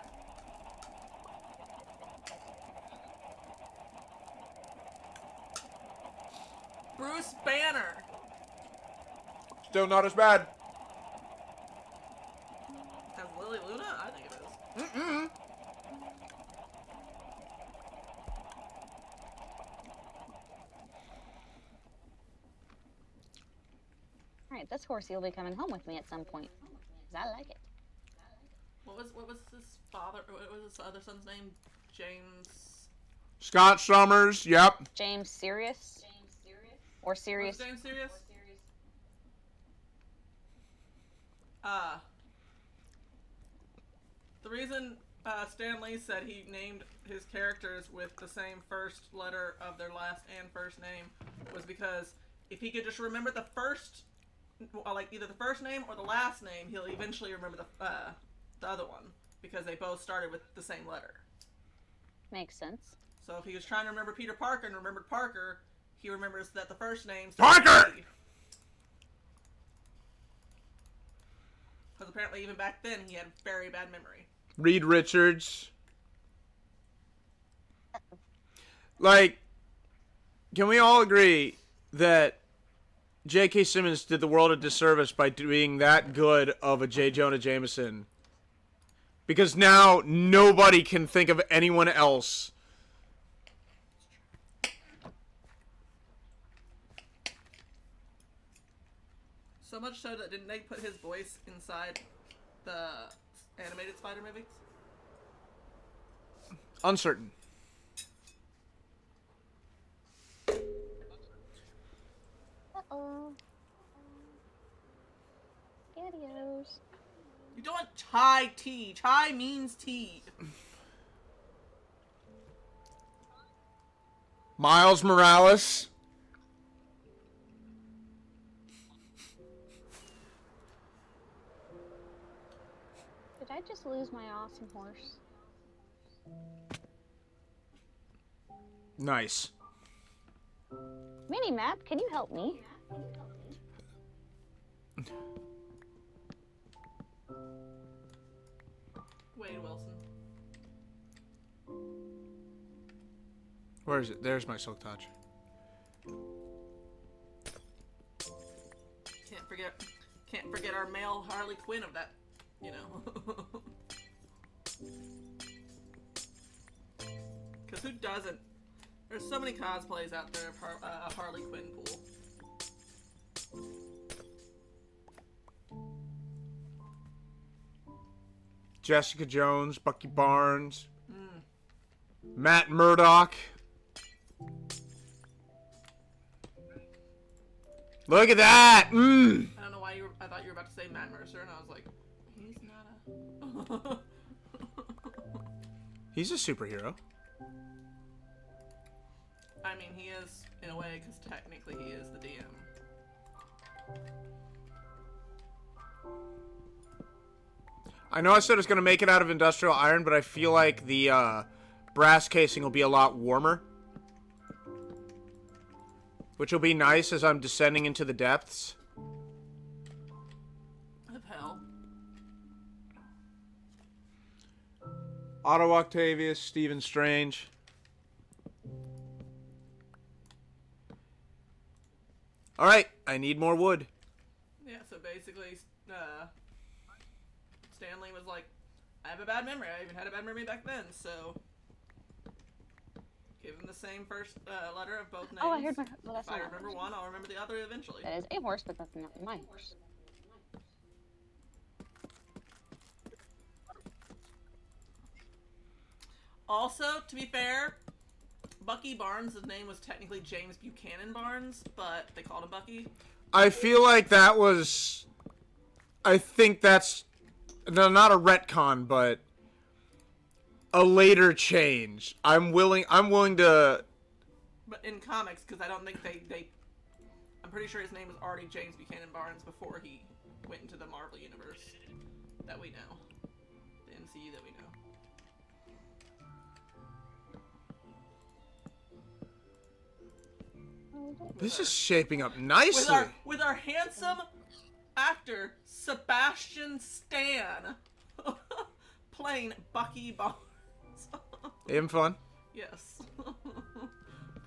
Bruce Banner. Still not as bad. As Lily Luna? I think it is. Mm-mm. Alright, this horsey will be coming home with me at some point. 'Cause I like it. What was his father? What was his other son's name? James. Scott Summers, yep. James Sirius? Or Was Sirius? James serious? The reason Stan Lee said he named his characters with the same first letter of their last and first name was because if he could just remember the first, like either the first name or the last name, he'll eventually remember the other one because they both started with the same letter. Makes sense. So if he was trying to remember Peter Parker and remembered Parker, he remembers that the first name Parker! Because apparently even back then he had very bad memory. Reed Richards. Like, can we all agree that J.K. Simmons did the world a disservice by doing that good of a J. Jonah Jameson? Because now nobody can think of anyone else. So much so that didn't they put his voice inside the animated Spider movies? Uncertain. Uh-oh. Spaghettios. You don't want chai tea. Chai means tea. Miles Morales. Did I just lose my awesome horse? Nice. Mini map, can you help me? Wade Wilson. Where is it? There's my Silk Touch. Can't forget our male Harley Quinn of that, you know. Because who doesn't? There's so many cosplays out there of a Harley Quinn pool. Jessica Jones, Bucky Barnes. Matt Murdock. Look at that! Mmm! I don't know why I thought you were about to say Matt Mercer, and I was like, he's not a... He's a superhero. I mean, he is, in a way, because technically he is the DM. I know I said it's going to make it out of industrial iron, but I feel like the brass casing will be a lot warmer. Which will be nice as I'm descending into the depths. Of hell. Otto Octavius, Stephen Strange. Alright, I need more wood. Yeah, so basically, Stanley was like, I have a bad memory. I even had a bad memory back then, so... Give him the same first letter of both names. Oh, I heard my. Well, that's If I not remember one, I'll remember the other eventually. That is a horse, but that's not my horse. Also, to be fair, Bucky Barnes' name was technically James Buchanan Barnes, but they called him Bucky. I feel like that was... I think that's... No, not a retcon, but... a later change. I'm willing to... But in comics, because I don't think they... I'm pretty sure his name was already James Buchanan Barnes before he went into the Marvel Universe that we know. The MCU that we know. This is shaping up nicely. With our handsome actor, Sebastian Stan, playing Bucky Barnes. Having fun? Yes.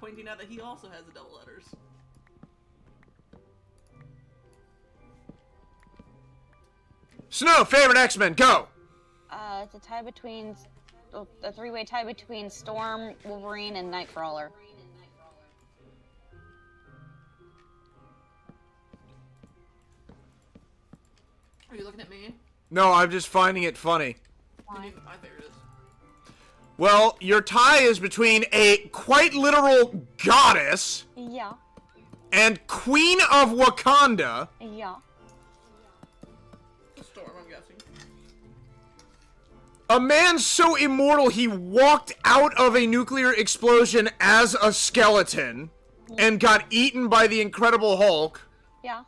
Pointing out that he also has the double letters. Snow, favorite X-Men, go! It's a tie between a three-way tie between Storm, Wolverine, and Nightcrawler. Are you looking at me? No, I'm just finding it funny. Why? My favorite is. Well, your tie is between a quite literal goddess Yeah. and Queen of Wakanda. Yeah. Storm, I'm guessing. A man so immortal he walked out of a nuclear explosion as a skeleton and got eaten by the Incredible Hulk. Yeah.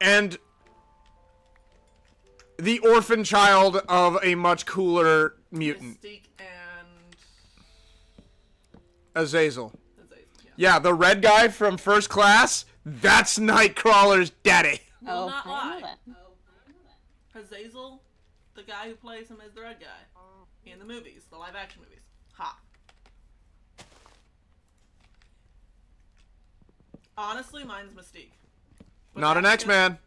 And the orphan child of a much cooler mutant, Mystique and Azazel. yeah. Yeah, the red guy from First Class, that's Nightcrawler's daddy. Will Oh, not I lie. didn't know that. Azazel, the guy who plays him as the red guy in the movies, the live action movies. Hot. Honestly, mine's Mystique. But Not an that's because X-Man.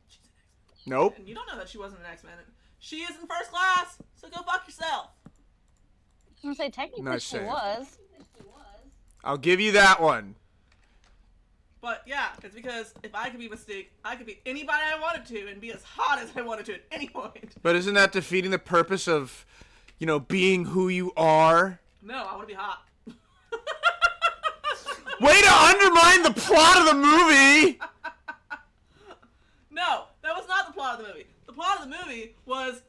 she's an X-Man. Nope. And you don't know that she wasn't an X-Man. She is in First Class, so go fuck yourself. I was gonna say technically Nice she save. was. I'll give you that one. But yeah, it's because if I could be Mystique, I could be anybody I wanted to and be as hot as I wanted to at any point. But isn't that defeating the purpose of, you know, being who you are? No, I want to be hot. Way to undermine the plot of the movie! No, that was not the plot of the movie. The plot of the movie was,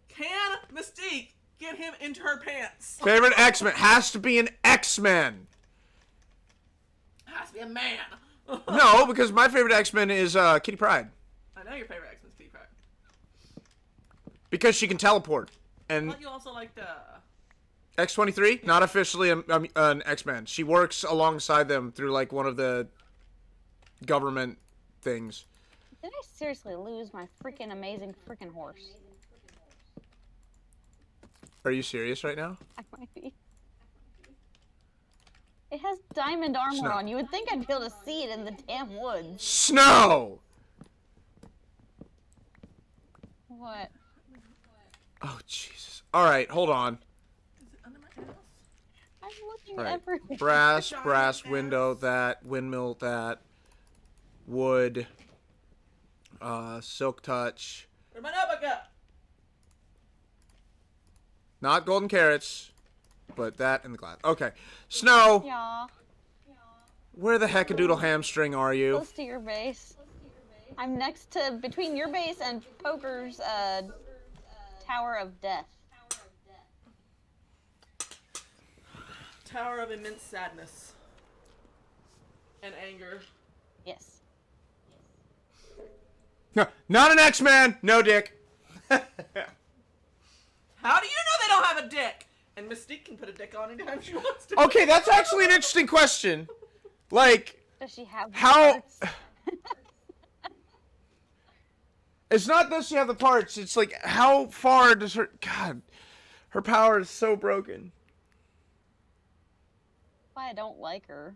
can Mystique get him into her pants? Favorite X-Men has to be an X-Men. Has to be a man. No, because my favorite X-Men is Kitty Pryde. I know your favorite X-Men's Kitty Pryde. Because she can teleport. I And thought you also liked, X-23, not officially an X-Men. She works alongside them through, like, one of the government things. Did I seriously lose my freaking amazing freaking horse? Are you serious right now? I might be. It has diamond armor Snow. on. You would think I'd be able to see it in the damn woods. Snow! What? Oh, Jesus. All right, hold on. is it under my house? I'm looking All right. everywhere. Brass window, that, windmill, that, wood, silk touch. Where'd my notebook go? Not golden carrots, but that and the glass. Okay. Snow, Yeah. where the heck-a-doodle hamstring are you? Close to your base. I'm next to between your base and Poker's Tower of Death. Tower of immense sadness and anger. Yes. Not an X-Man! No dick. How do you know they don't have a dick? And Mystique can put a dick on anytime she wants to. Okay, that's actually an interesting question. Like, Does she have the how... parts? It's not does she have the parts, it's like, how far does her... God, her power is so broken. Why I don't like her.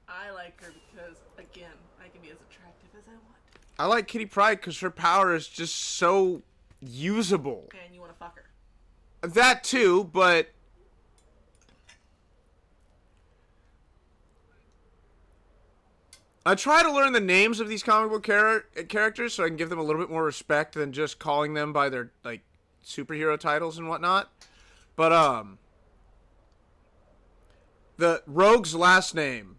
I like her because, again, I can be as attractive as I want. I like Kitty Pryde because her power is just so usable. And you want to fuck her. That too, but... I try to learn the names of these comic book characters so I can give them a little bit more respect than just calling them by their, like, superhero titles and whatnot. But, the Rogue's last name,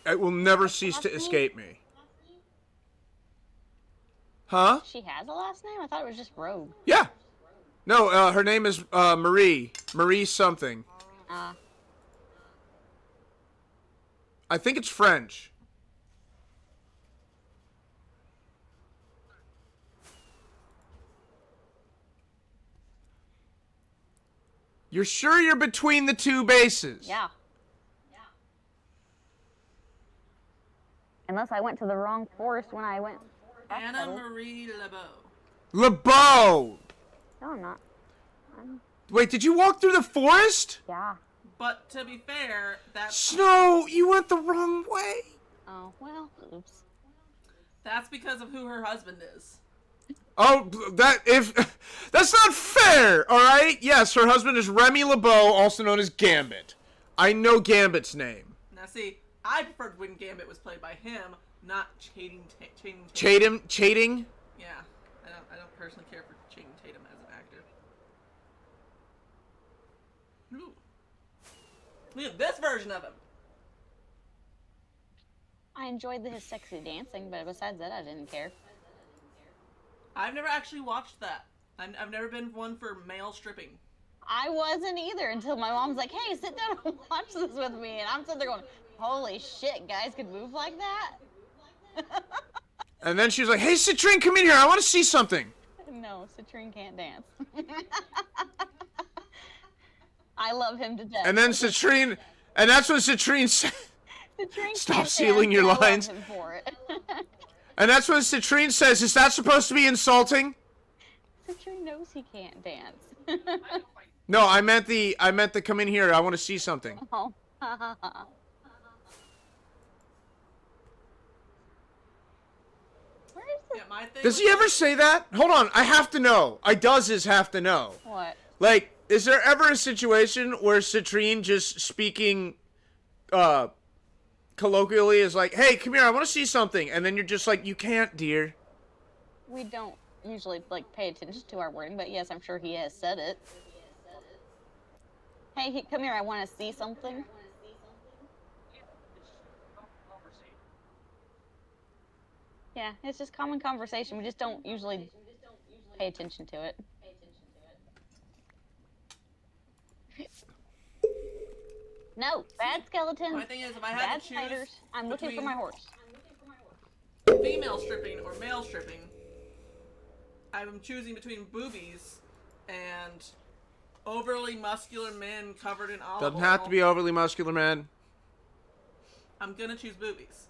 I will never cease to escape me. Huh? She has a last name? I thought it was just Rogue. Yeah. No, her name is, Marie. Marie something. I think it's French. You're sure you're between the two bases? Yeah. Unless I went to the wrong forest when I went. Anna Marie Lebeau. LeBeau! No, I'm not. Wait, did you walk through the forest? Yeah. But to be fair, Snow, you went the wrong way. Oh, well, oops. that's because of who her husband is. Oh, that's not fair, all right? Yes, her husband is Remy LeBeau, also known as Gambit. I know Gambit's name. Now see, I preferred when Gambit was played by him, not Channing Tatum. Chating? Yeah, I don't personally care for Channing Tatum as an actor. Ooh. Look at this version of him. I enjoyed his sexy dancing, but besides that, I didn't care. I've never actually watched that. I've never been one for male stripping. I wasn't either until my mom's like, hey, sit down and watch this with me. And I'm sitting there going, holy shit, guys could move like that? And then she was like, hey, Citrine, come in here. I want to see something. No, Citrine can't dance. I love him to death. And then Citrine, and that's what Citrine said. Citrine Stop can't sealing dance, your and I lines. love him for it. And that's what Citrine says. Is that supposed to be insulting? Citrine knows he can't dance. No, I meant the come in here. I want to see something. Oh. Where is Yeah, my thing. Does he ever say that? Hold on, I have to know. I does is have to know. what? Like, is there ever a situation where Citrine just speaking, colloquially is like, hey, come here, I want to see something. And then you're just like, you can't, dear. We don't usually like pay attention to our wording, but yes, I'm sure he has said it. Hey, come here, I want to see something. Yeah, it's just common conversation. We just don't usually pay attention to it. No, bad skeletons, My thing is, if I had bad to choose spiders. I'm looking for my horse. female stripping or male stripping, I'm choosing between boobies and overly muscular men covered in olive Doesn't have oil. to be overly muscular, man. I'm gonna choose boobies.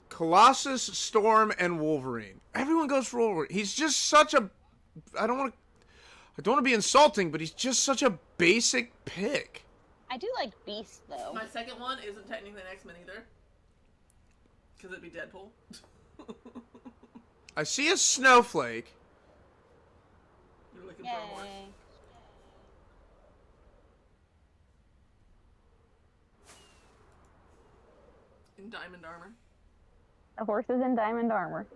Colossus, Storm, and Wolverine. Everyone goes for Wolverine. He's just such a... I don't want to be insulting, but he's just such a basic pick. I do like Beast though. My second one isn't technically an X-Men either, because it'd be Deadpool. I see a snowflake. You're looking for a horse. Yay. In diamond armor. The horse is in diamond armor.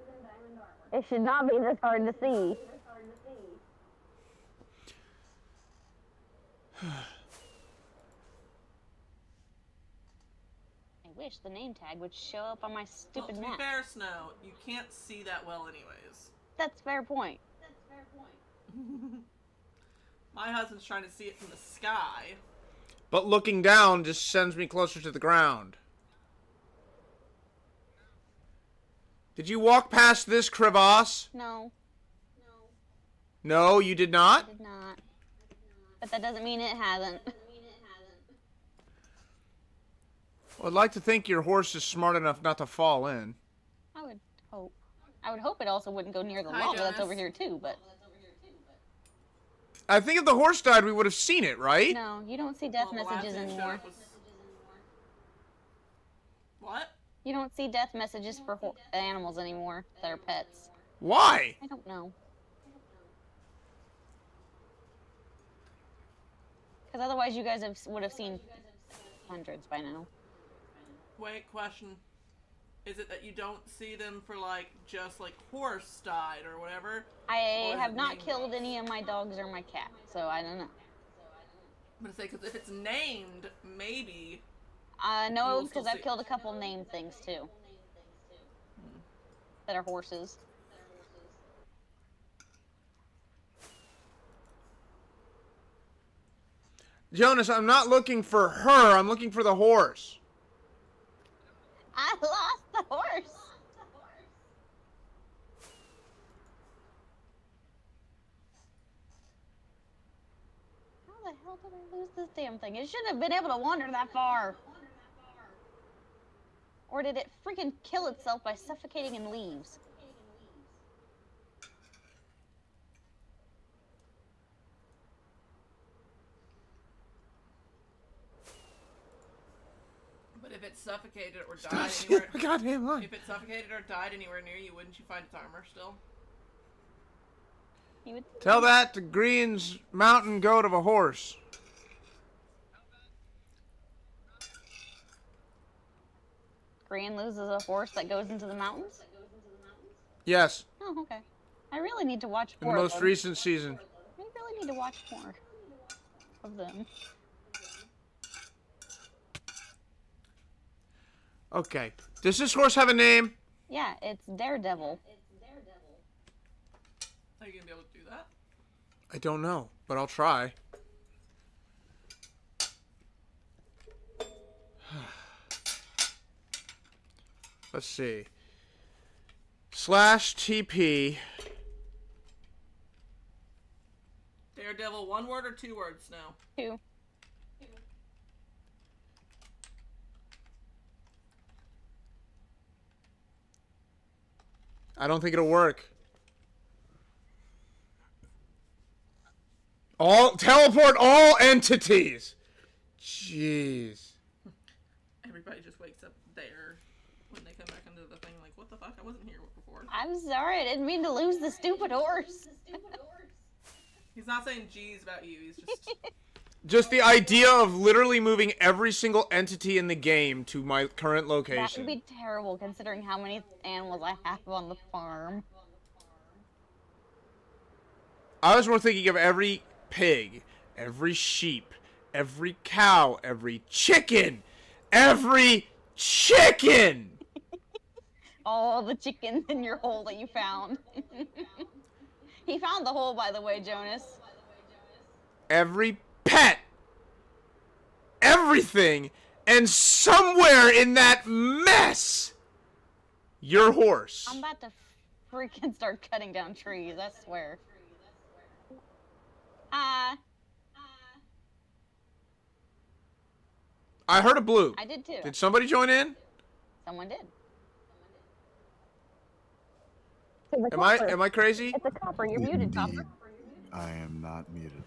It should not be this hard to see. I wish the name tag would show up on my Well, stupid to be map. fair, Snow, you can't see that well anyways. That's a fair point. My husband's trying to see it from the sky. But looking down just sends me closer to the ground. Did you walk past this crevasse? No, No, you did I not? did not. But that doesn't mean it hasn't. Well, I'd like to think your horse is smart enough not to fall in. I would hope. I would hope it also wouldn't go near the Hi, lava that's Jonas. over here too, but I think if the horse died, we would have seen it, right? no, you don't see death Well, the last messages thing that showed anymore. up was... What? You don't see death messages for animals anymore that are pets. Why? I don't know. Because otherwise you guys would have seen hundreds by now. Wait, question. Is it that you don't see them for, like, just, like, horse died or whatever? I Or is have it not named killed off? any of my dogs or my cat, so I don't know. I'm gonna say, because if it's named, maybe... No, will still because I've see- killed a couple named things too. That are horses. Jonas, I'm not looking for her. I'm looking for the horse. I lost the horse! How the hell did I lose this damn thing? It shouldn't have been able to wander that far. Or did it freaking kill itself by suffocating in leaves? But if it suffocated or Stop died seeing anywhere... my goddamn life. If it suffocated or died anywhere near you, wouldn't you find its armor still? You would Tell that to Green's mountain goat of a horse. Green loses a horse that goes into the mountains? Yes, Oh, okay. I really need to watch in more the of most them. recent season. I really need to watch more of them. Okay. Does this horse have a name? Yeah, it's Daredevil. Are you gonna be able to do that? I don't know, but I'll try. Let's see. /TP. Daredevil, one word or two words now? 2. I don't think it'll work. Teleport all entities. Jeez. Everybody just wakes up there when they come back into the thing like, what the fuck? I wasn't here before. I'm sorry, I didn't mean to lose the stupid horse. He's not saying G's about you, he's just... Just the idea of literally moving every single entity in the game to my current That location. would be terrible considering how many animals I have on the farm. I was more thinking of every pig, every sheep, every cow, every chicken! Every chicken! All the chickens in your hole that you found. He found the hole, by the way, Jonas. Every pet! Everything! And somewhere in that mess, your horse. I'm about to freaking start cutting down trees, I swear. I heard a blue. I did too. Did somebody join in? Someone did. Am I crazy? It's a copper. You're muted, copper. Indeed, I am not muted.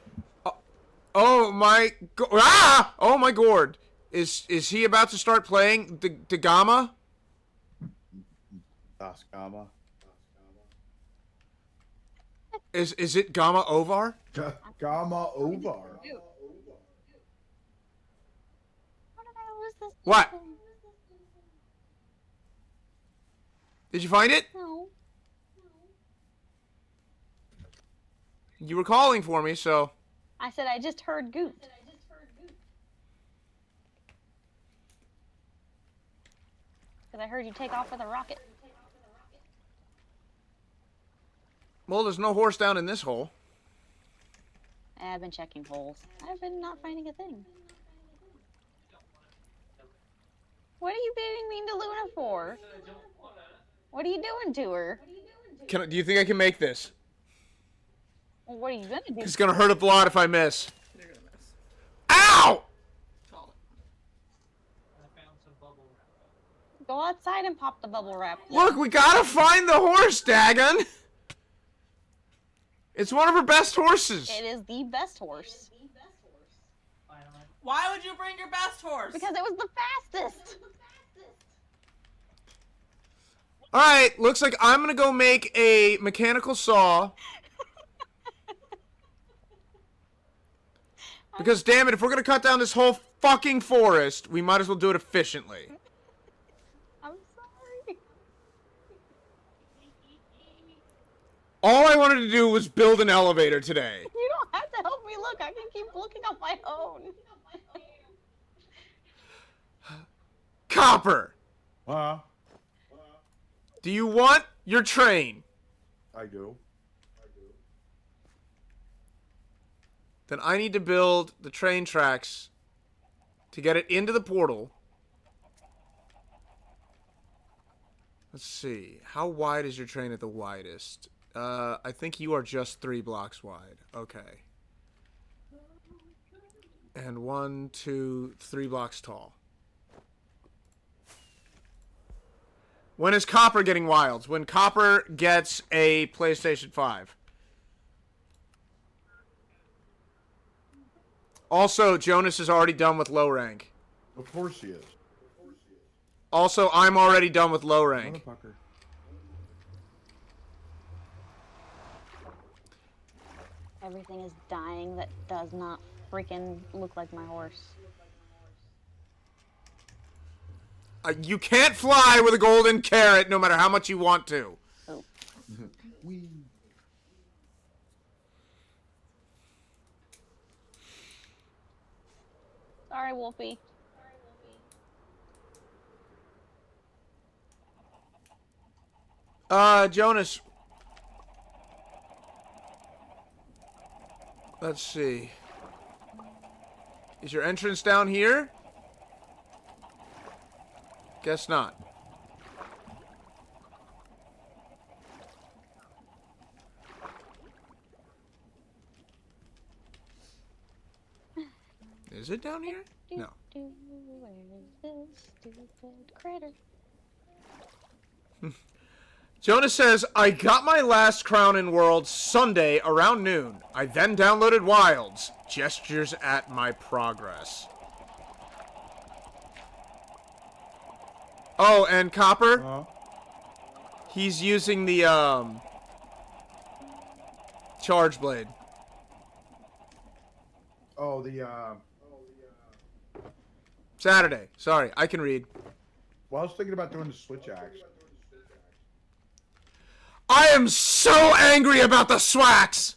Oh my ah! Oh my gourd. Is he about to start playing the Gamma? Das Gamma. Is it Gamma Ovar? Gamma Ovar. How did I lose this? What? thing? Did you find it? No. You were calling for me, so... I said I just heard Goot. Because I heard you take off with a rocket. Well, there's no horse down in this hole. I've been checking holes. I've been not finding a thing. What are you being mean to Luna for? What are you doing to her? Do you think I can make this? Well, what are you gonna do? It's gonna hurt a lot if I miss. You're gonna miss. Ow! Call I found some bubble wrap. Go outside and pop the bubble wrap. Look, we gotta find the horse, Dagon! It's one of her best horses. It is the best horse. Finally. Why would you bring your best horse? Because it was the fastest. Alright, looks like I'm gonna go make a mechanical saw. Because, damn it, if we're gonna cut down this whole fucking forest, we might as well do it efficiently. I'm sorry. All I wanted to do was build an elevator today. You don't have to help me look. I can keep looking on my own. Copper, Huh? do you want your train? I do. Then I need to build the train tracks to get it into the portal. Let's see. How wide is your train at the widest? I think you are just 3 blocks wide. Okay. And 1, 2, 3 blocks tall. When is Copper getting wilds? When Copper gets a PlayStation 5. Also, Jonas is already done with low rank. Of course he is. Also, I'm already done with low rank. Motherfucker. Everything is dying that does not freaking look like my horse. You can't fly with a golden carrot no matter how much you want to. Oh. Wee. Sorry, Wolfie. Jonas. Let's see. Is your entrance down here? Guess not. Is it down here? No. Where is this stupid critter? Jonas says, I got my last crown in World Sunday around noon. I then downloaded Wilds. Gestures at my progress. Oh, and Copper, Huh? he's using the, Charge Blade. Oh, the, Saturday. Sorry, I can read. well, I was thinking about doing the switch axe. I am so angry about the Swax!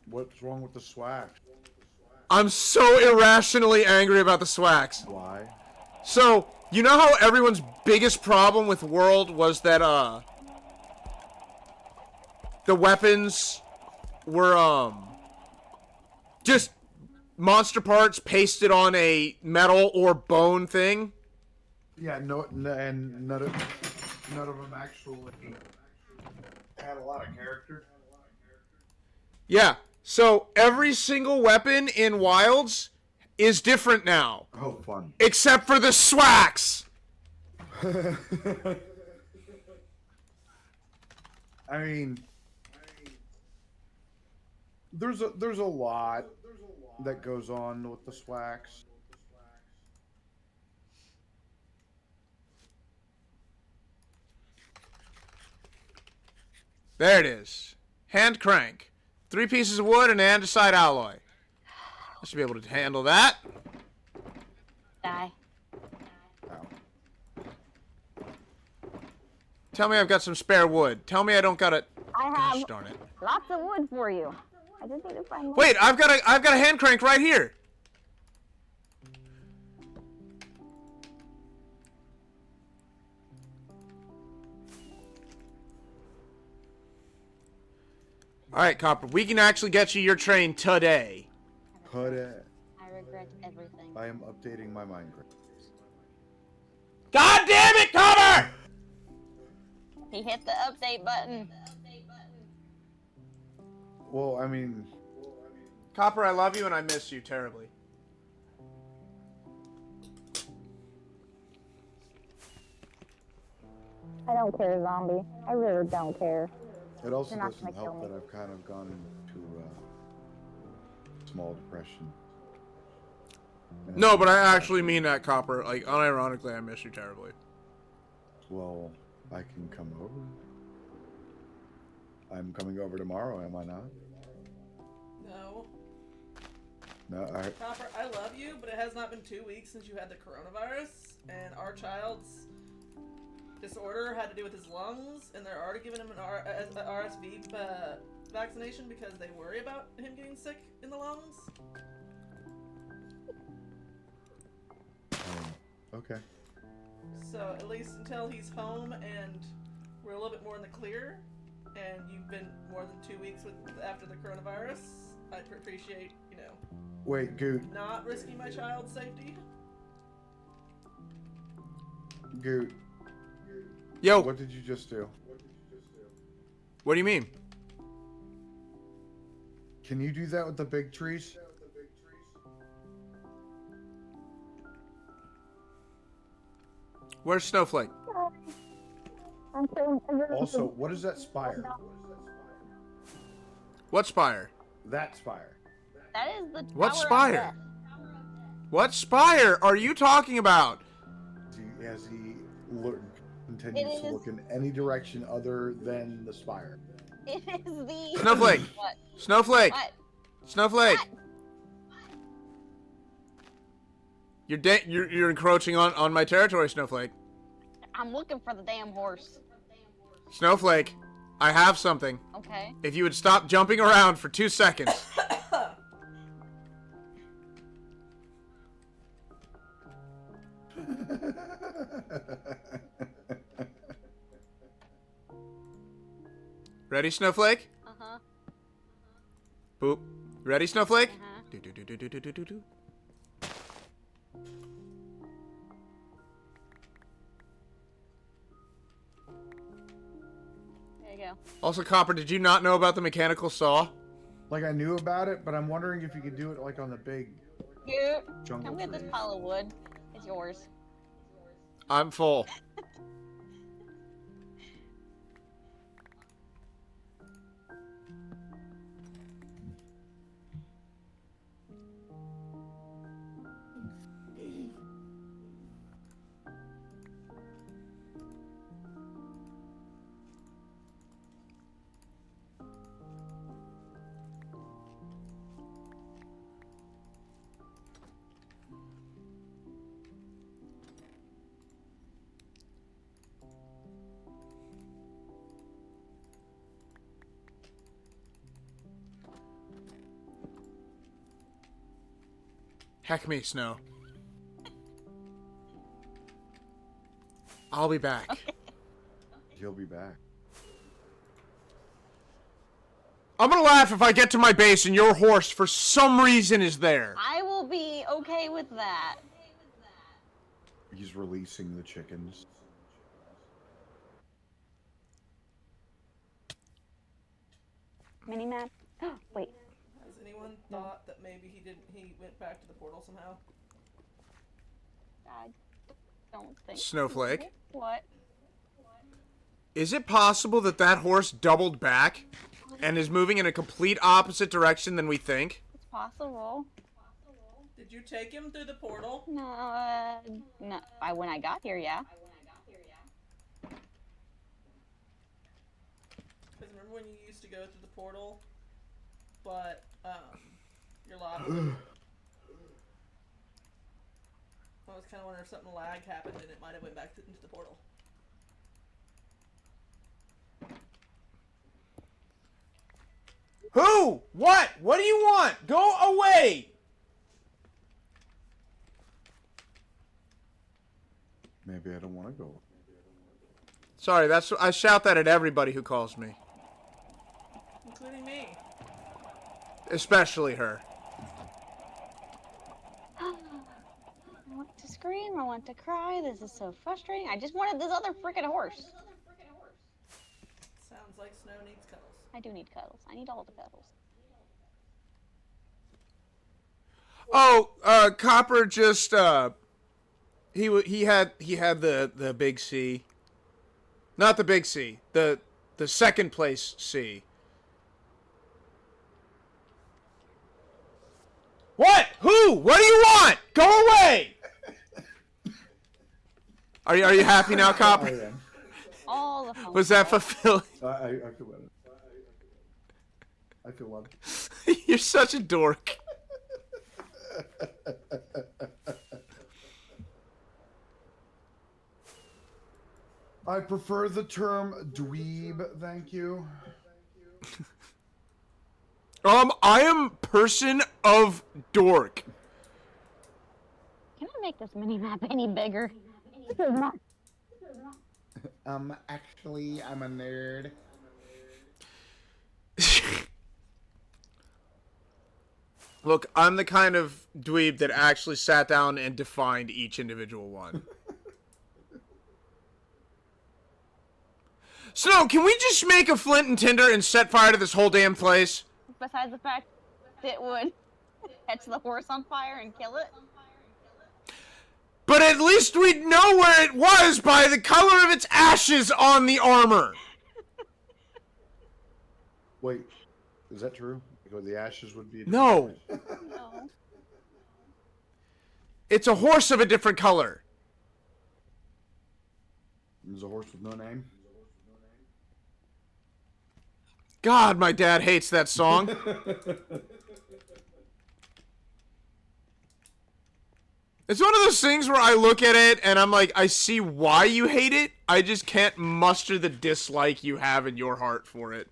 What's wrong with the swag? I'm so irrationally angry about the Swax. Why? So, you know how everyone's biggest problem with World was that, the weapons were, just monster parts pasted on a metal or bone thing? Yeah, no, and none of them actually had a lot of character. Yeah, so every single weapon in Wilds is different now. Oh, fun. Except for the Swax! I mean, there's a lot that goes on with the swags. There it is. Hand crank. 3 pieces of wood and andesite alloy. I should be able to handle that. Die. Ow. Tell me I've got some spare wood. Tell me I don't got it. I Gosh have darn it. lots of wood for you. I just need to find more. Wait, I've got a hand crank right here. All right, Copper. We can actually get you your train today. Put it. I regret everything. I am updating my Minecraft. God damn it, Copper! He hit the update button. Well, I mean, Copper, I love you and I miss you terribly. I don't care, zombie. I really don't care. it also You're not doesn't gonna help kill that me. I've kind of gone into small depression. And No, but I actually mean that, Copper. Like, unironically, I miss you terribly. Well, I can come over. I'm coming over tomorrow, am I not? No. No, I. Copper, I love you, but it has not been 2 weeks since you had the coronavirus, and our child's disorder had to do with his lungs, and they're already giving him an RSV vaccination because they worry about him getting sick in the lungs. Okay. So at least until he's home and we're a little bit more in the clear, and you've been more than 2 weeks after the coronavirus, I'd appreciate, Wait, Goot. not risking my child's safety. Goot. Yo, What did you just do? what do you mean? Can you do that with the big trees? Where's Snowflake? I'm killing everyone. Also, what is that spire? What spire? That spire. That is the What Tower of spire? Death. What spire are you talking about? As he continues to It look is- in any direction other than the spire. It is the Snowflake. What? Snowflake. What? Snowflake. What? You're encroaching on my territory, Snowflake. I'm looking for the damn horse. Snowflake, I have something. Okay. If you would stop jumping around for 2 seconds. Ready, Snowflake? Uh-huh. Boop. Ready, Snowflake? Uh-huh. Do do do do do do do do. There you go. Also, Copper, did you not know about the mechanical saw? Like I knew about it, but I'm wondering if you could do it like on the big Here. jungle Come get this trees. pile of wood. It's yours. I'm full. Heck me, Snow. I'll be back. He'll be back. I'm gonna laugh if I get to my base and your horse, for some reason, is there. I will be okay with that. He's releasing the chickens. Mini map. Wait. Has anyone thought that maybe he went back to the portal somehow? I don't think. Snowflake. What? Is it possible that that horse doubled back and is moving in a complete opposite direction than we think? It's possible. Did you take him through the portal? No, no. When I got here, yeah. Because remember when you used to go through the portal, but your lobby. I was kind of wondering if something lag happened and it might have went back into the portal. Who? What? What do you want? Go away! Maybe I don't want to go. Sorry, I shout that at everybody who calls me. Including me. Especially her. I want to scream. I want to cry. This is so frustrating. I just wanted this other freaking horse. Sounds like Snow needs cuddles. I do need cuddles. I need all the cuddles. Oh, Copper just he had the big C. Not the big C. The second place C. What? Who? What do you want? Go away! Are you happy now, I Copper? am. All the phone Was that calls. fulfilling? I feel better. I feel better. You're such a dork. I prefer the term dweeb, thank you. I am person of dork. Can I make this mini map any bigger? This is not. Actually, I'm a nerd. Look, I'm the kind of dweeb that actually sat down and defined each individual one. Snow, can we just make a flint and tinder and set fire to this whole damn place? Besides the fact that it would catch the horse on fire and kill it. But at least we'd know where it was by the color of its ashes on the armor. Wait, is that true? Because the ashes would be. No. No. It's a horse of a different color. There's a horse with no name. God, my dad hates that song. It's one of those things where I look at it and I'm like, I see why you hate it. I just can't muster the dislike you have in your heart for it.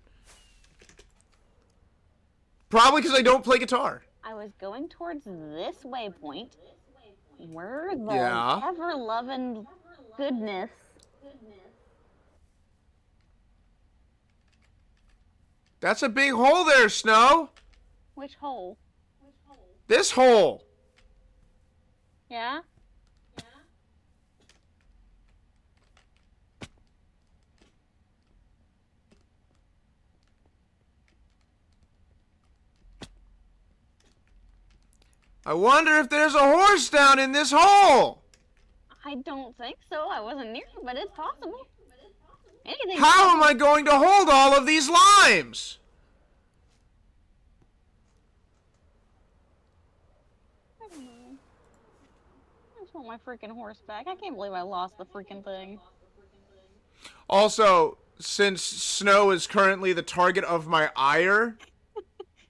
Probably because I don't play guitar. I was going towards this waypoint where the Yeah. ever-loving goodness. That's a big hole there, Snow. Which hole? This hole. Yeah? I wonder if there's a horse down in this hole. I don't think so. I wasn't near it, but it's possible. Anything. How am I going to hold all of these limes? I don't know. I just want my freaking horse back. I can't believe I lost the freaking thing. Also, since Snow is currently the target of my ire,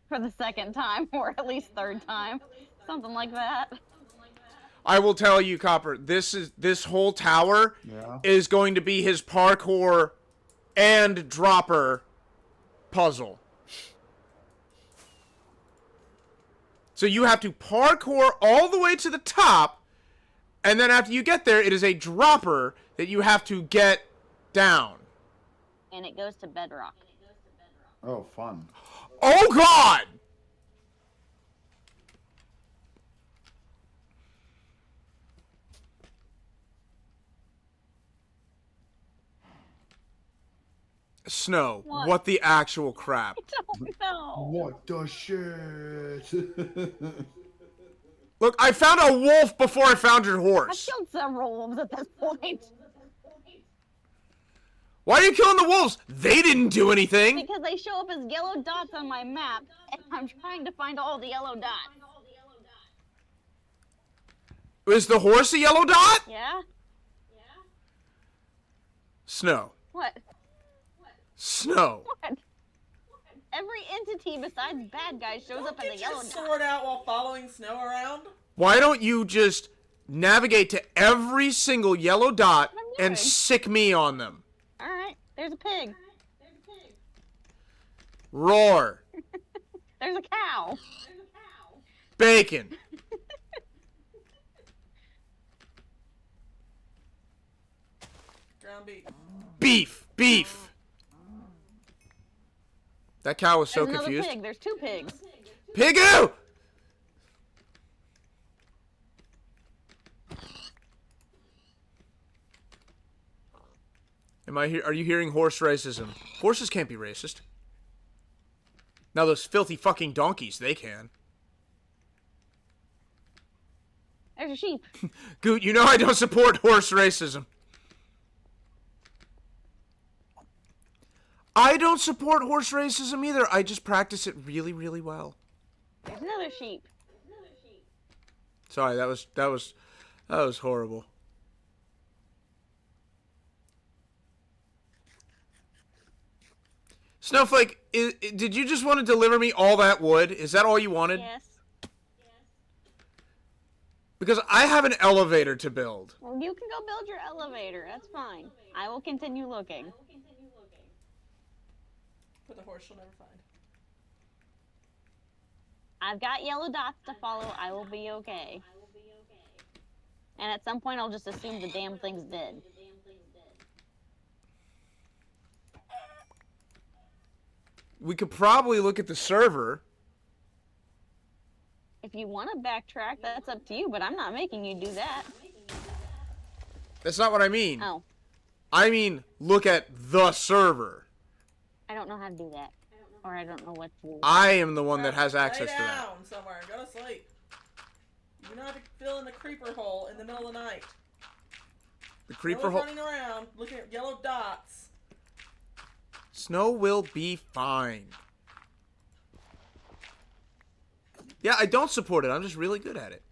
For the second time, or at least third time. Something like that. I will tell you, Copper, this whole tower Yeah. is going to be his parkour and dropper puzzle. So you have to parkour all the way to the top, and then after you get there, it is a dropper that you have to get down. And it goes to bedrock. Oh, fun. Oh, God! Snow, What? what the actual crap? I don't know. What the shit? Look, I found a wolf before I found your I've horse. killed several wolves at this point. Why are you killing the wolves? They didn't do anything. Because they show up as yellow dots on my map, and I'm trying to find all the yellow dots. Is the horse a yellow dot? Yeah? Snow. What? Snow. What? Every entity besides bad guys shows up as a Get yellow your dot. sword out while following Snow around. Why don't you just navigate to every single yellow dot I'm and doing. sick me on them? Alright, there's a pig. Roar. There's a cow. Bacon. Ground beef. Beef. That cow was so There's another confused. pig. There's 2 pigs. Pigoo! Are you hearing horse racism? Horses can't be racist. Now those filthy fucking donkeys, they can. There's a sheep. Goot, you know I don't support horse racism. I don't support horse racism either. I just practice it really, really well. There's another sheep. Sorry, that was horrible. Snowflake, did you just want to deliver me all that wood? Is that all you wanted? Yes. Because I have an elevator to build. Well, you can go build your elevator. That's fine. I will continue looking. But the horse she'll never find. I've got yellow dots to follow. I will be okay. And at some point, I'll just assume the damn thing's dead. We could probably look at the server. If you want to backtrack, that's up to you, but I'm not making you do that. That's not what I mean. Oh, I mean, look at the server. I don't know how to do that. Or I don't know what to do. I am the one that has access Lay to that. down somewhere. Go to sleep. You do not have to fill in the creeper hole in the middle of the night. The creeper No hole. one's running around looking at yellow dots. Snow will be fine. Yeah, I don't support it. I'm just really good at it.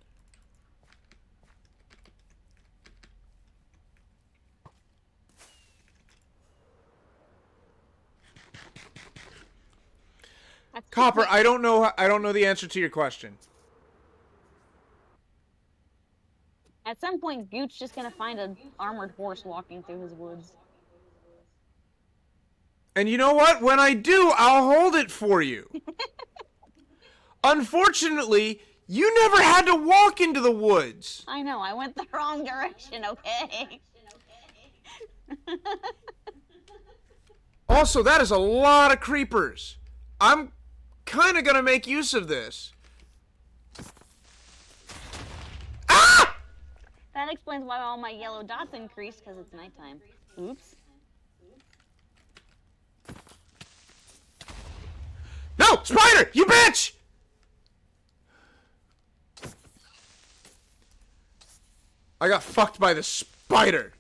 That's Copper, I don't know the answer to your question. At some point, Gooch's just gonna find an armored horse walking through his woods. And you know what? When I do, I'll hold it for you. Unfortunately, you never had to walk into the woods. I know, I went the wrong direction, okay? Also, that is a lot of creepers. I'm kind of going to make use of this. Ah! That explains why all my yellow dots increased, because it's nighttime. Oops. No! Spider! You bitch! I got fucked by the spider.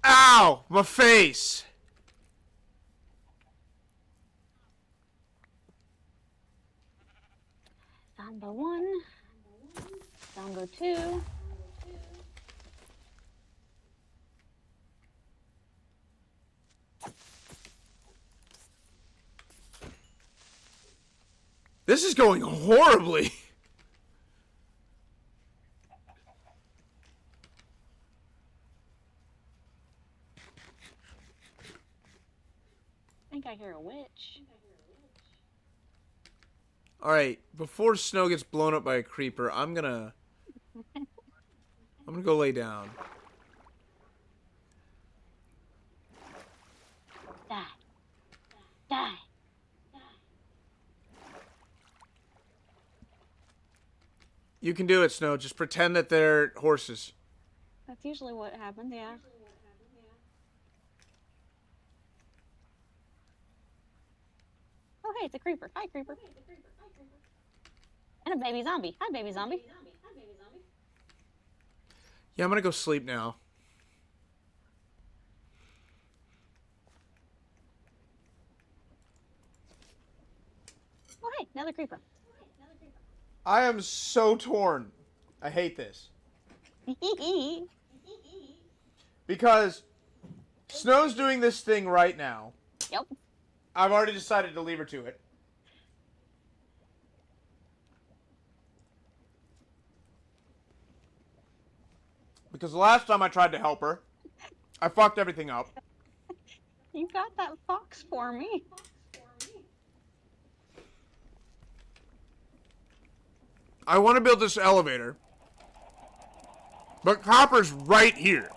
Ow! My face! Zombo 1. Zombo 2. This is going horribly. I think I hear a witch. Alright, before Snow gets blown up by a creeper, I'm gonna go lay down. Die. Die. You can do it, Snow. Just pretend that they're horses. That's usually what happens, yeah. Oh, hey, it's a creeper. Hi, creeper. And a baby zombie. Hi, baby zombie. Yeah, I'm gonna go sleep now. Oh, hey, another creeper. I am so torn. I hate this. Because Snow's doing this thing right now. Yep. I've already decided to leave her to it. because the last time I tried to help her, I fucked everything up. You got that fox for me. I want to build this elevator, but Copper's right here.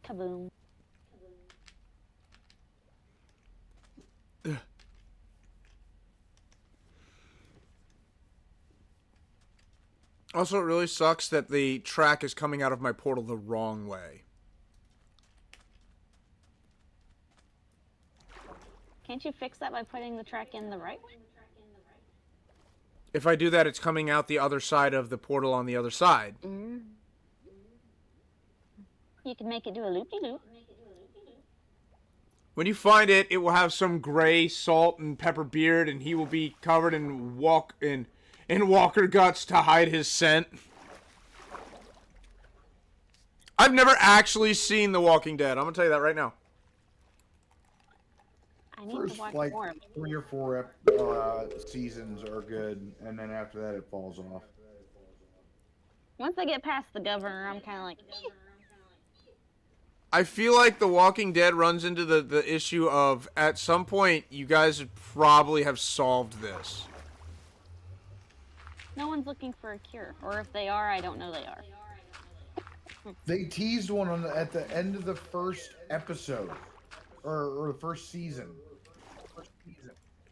Kaboom. Also, it really sucks that the track is coming out of my portal the wrong way. Can't you fix that by putting the track in the right way? If I do that, it's coming out the other side of the portal on the other side. Mm. You can make it do a loop-de-loop. When you find it, it will have some gray salt and pepper beard, and he will be covered in walker guts to hide his scent. I've never actually seen The Walking Dead. I'm gonna tell you that right now. I need First to watch like more. 3 or 4 seasons are good, and then after that it falls off. Once I get past the governor, I'm kind of like, "Eh." I feel like The Walking Dead runs into the issue of, at some point, you guys would probably have solved this. No one's looking for a cure. Or if they are, I don't know they are. They teased one at the end of the first episode, or the first season.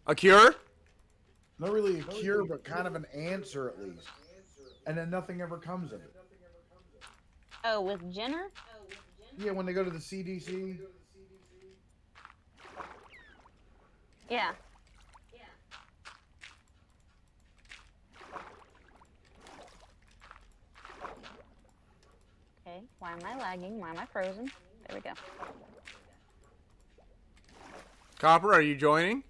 A cure? Not really a cure, but kind of an answer at least. And then nothing ever comes of it. Oh, with Jenner? Yeah, when they go to the CDC. Yeah. Okay, why am I lagging? Why am I frozen? There we go. Copper, are you joining?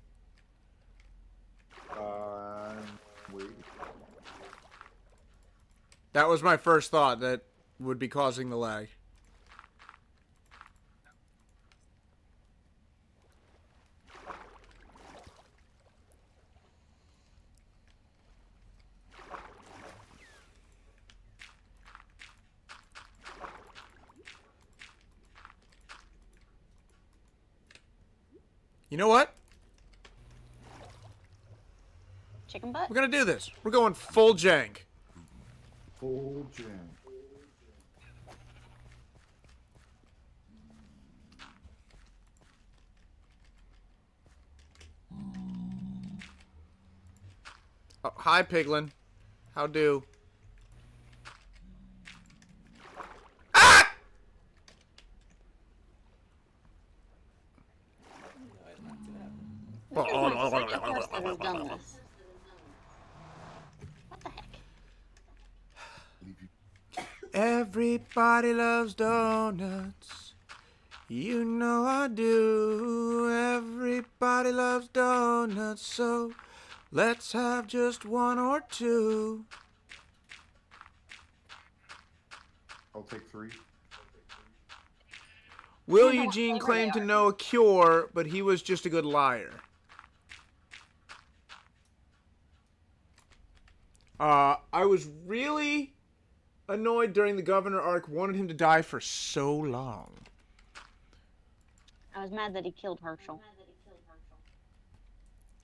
Wait. That was my first thought, that would be causing the lag. You know what? Chicken butt? We're gonna do this. We're going full jank. Full jam. Oh, hi, Piglin. How do? Ah! There's my second person that has done this. What the heck? Everybody loves donuts. You know I do. Everybody loves donuts, so let's have just one or two. I'll take 3. Will Who knows Eugene where claimed they to are? know a cure, but he was just a good liar. I was really annoyed during the governor arc, wanted him to die for so long. I was mad that he killed Herschel.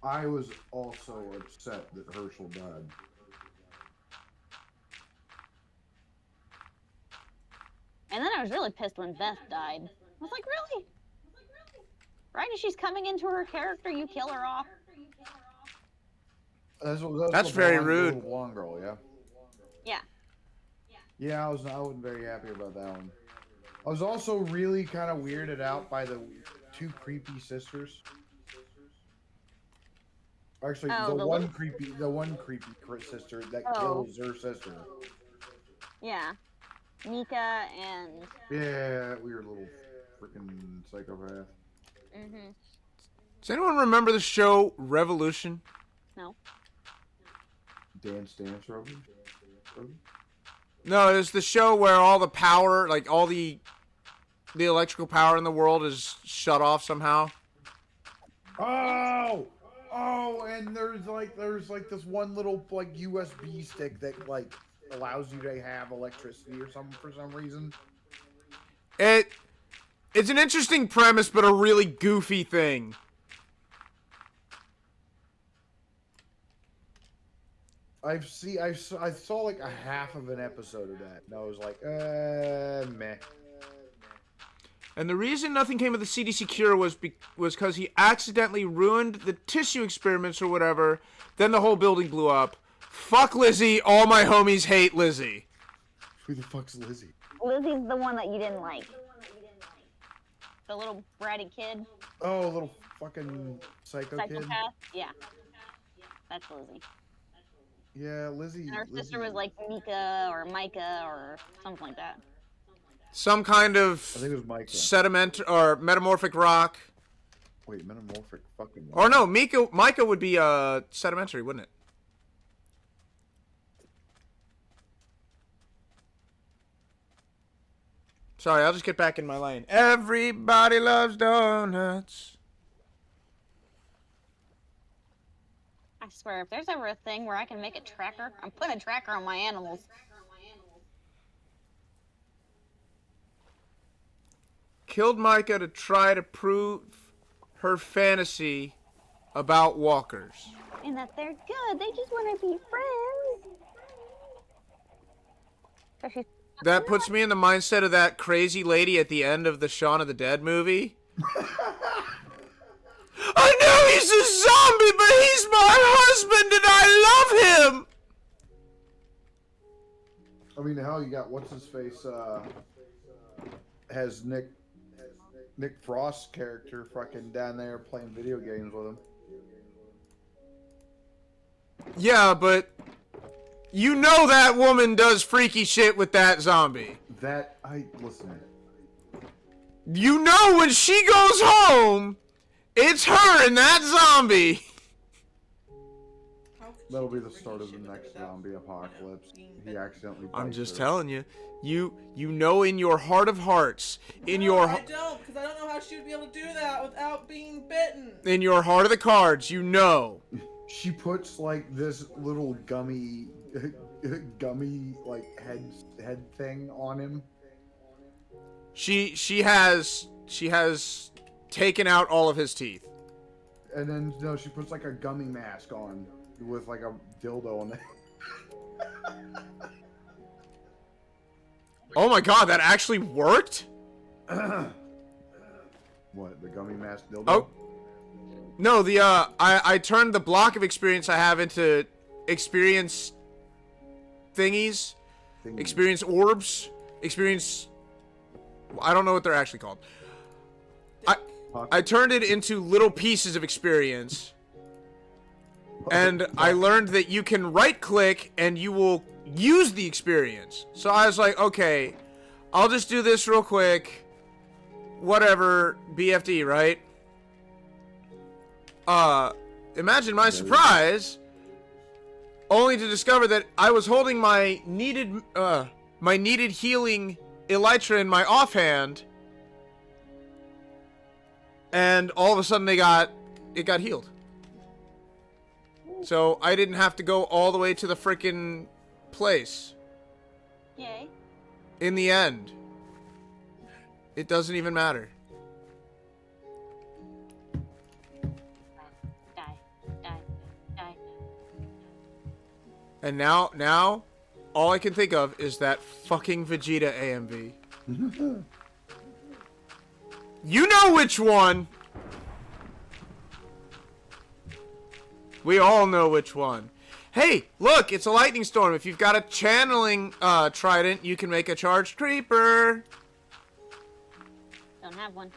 I was also upset that Herschel died. And then I was really pissed when Beth died. I was like, really? Right as she's coming into her character, you kill her off? That's the very blonde- rude. little blonde girl, yeah. Yeah. Yeah, I wasn't very happy about that one. I was also really kind of weirded out by the two creepy sisters? Actually, Oh, the the one little- creepy sister that Oh. kills her sister. Yeah. Mika and. Yeah, weird little freaking psychopath. Mm-hmm. Does anyone remember the show Revolution? No. Dance Robin? No, it's the show where all the power, like all the electrical power in the world is shut off somehow. Oh, and there's like this one little like USB stick that like allows you to have electricity or something for some reason. It's an interesting premise, but a really goofy thing. I saw like a half of an episode of that, and I was like, meh. And the reason nothing came of the CDC cure was because he accidentally ruined the tissue experiments or whatever. Then the whole building blew up. Fuck Lizzie. All my homies hate Lizzie. Who the fuck's Lizzie? Lizzie's the one that you didn't like. The little bratty kid. Oh, little fucking psychopath. Yeah. That's Lizzie. Yeah, Lizzie. And her sister was like Mika or Micah or something like that. Some kind I of think it was Micah. sediment or metamorphic rock. Wait, metamorphic fucking. Or no, Micah would be sedimentary, wouldn't it? Sorry, I'll just get back in my lane. Everybody loves donuts. I swear, if there's ever a thing where I can make a tracker, I'm putting a tracker on my animals. Killed Micah to try to prove her fantasy about walkers. And that they're good. They just want to be friends. But she's That puts me in the mindset of that crazy lady at the end of the Shaun of the Dead movie. I know he's a zombie, but he's my husband and I love him! I mean, hell, you got what's his face? Has Nick Frost's character fucking down there playing video games with him. Yeah, but you know that woman does freaky shit with that zombie. Listen. You know when she goes home, it's her and that zombie. How could That'll she be the do start of freaky the shit next without, zombie apocalypse. being He bitten? accidentally. I'm bites just her. telling you. You know in your heart of hearts, in your I don't, because I don't know how she would be able to do that without being bitten. in your heart of the cards, you know. She puts like this little gummy like head thing on him. She has taken out all of his teeth. And then no, she puts like a gummy mask on with like a dildo on it. Oh my god, that actually worked? What, the gummy mask dildo? Oh. No, the I turned the block of experience I have into experience thingies, experience orbs, experience I don't know what they're actually called. I turned it into little pieces of experience. And I learned that you can right click and you will use the experience. So I was like, okay, I'll just do this real quick. Whatever, BFD, right? Imagine my surprise only to discover that I was holding my needed healing elytra in my offhand, and all of a sudden it got healed. So I didn't have to go all the way to the frickin' place. Yay. In the end, it doesn't even matter. Die. And now, all I can think of is that fucking Vegeta AMV. You know which one! We all know which one. Hey, look, it's a lightning storm. If you've got a channeling trident, you can make a charged creeper. Don't have one.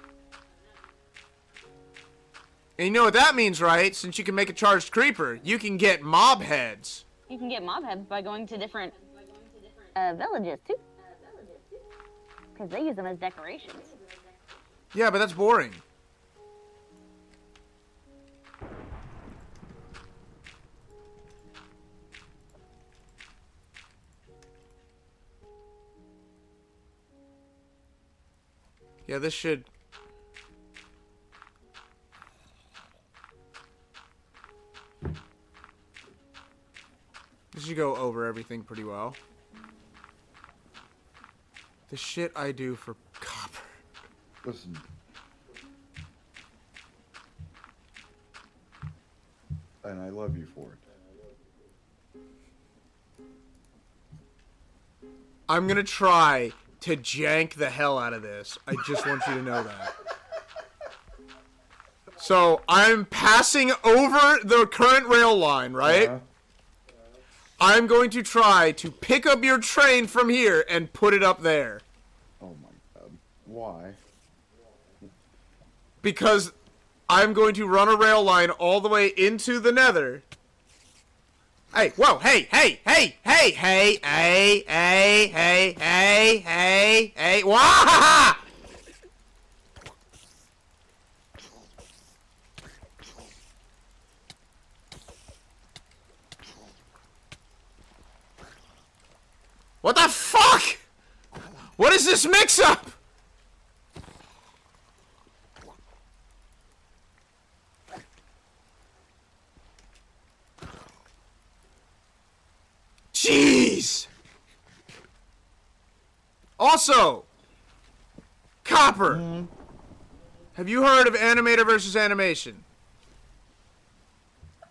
And you know what that means, right? Since you can make a charged creeper, you can get mob heads. You can get mob heads by going to different villages too, because they use them as decorations. Yeah, but that's boring. Yeah, this should... This should go over everything pretty well. The shit I do for copper. Listen. And I love you for it. I'm gonna try to jank the hell out of this. I just want you to know that. So, I'm passing over the current rail line, right? I'm going to try to pick up your train from here and put it up there. Oh my god. Why? Because I'm going to run a rail line all the way into the nether. Hey, whoa, hey, hey, hey, hey, hey, hey, hey, hey, hey, hey, hey, wah! What the fuck? What is this mix-up? Jeez! Also, Copper, have you heard of Animator versus Animation?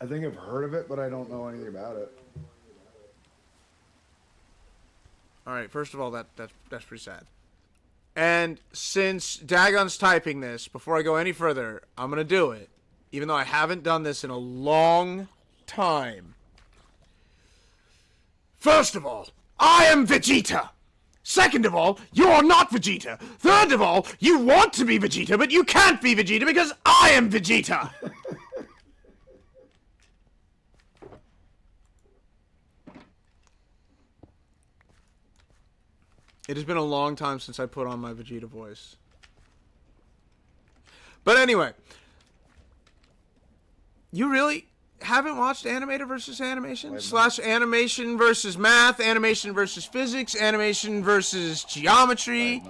I think I've heard of it, but I don't know anything about it. Alright, first of all, that's pretty sad. And since Dagon's typing this, before I go any further, I'm gonna do it. Even though I haven't done this in a long time. First of all, I am Vegeta! Second of all, you're not Vegeta! Third of all, you want to be Vegeta, but you can't be Vegeta because I am Vegeta! It has been a long time since I put on my Vegeta voice. But anyway. You really haven't watched Animator versus Animation? Slash Animation versus Math, Animation versus Physics, Animation versus Geometry,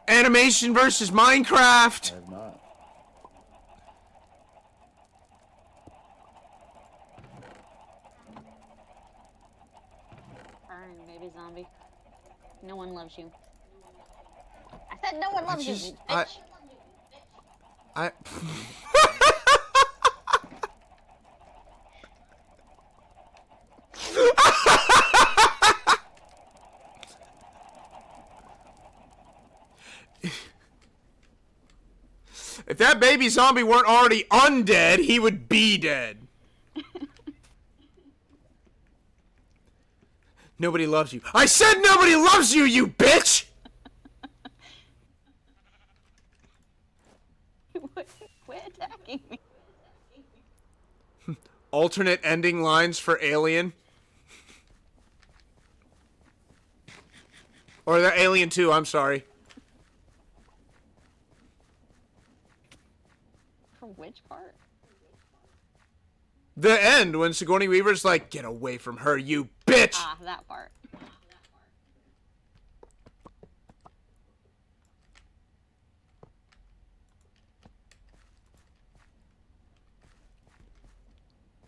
Animation versus Minecraft. I have not. Burn, baby zombie. No one loves you. I said no one loves you, bitch. I If that baby zombie weren't already undead, he would be dead. Nobody loves you. I said nobody loves you, you bitch! Quit attacking me. Alternate ending lines for Alien. Or the Alien 2, I'm sorry. For which part? The end, when Sigourney Weaver's like, get away from her, you bitch! Ah, that part.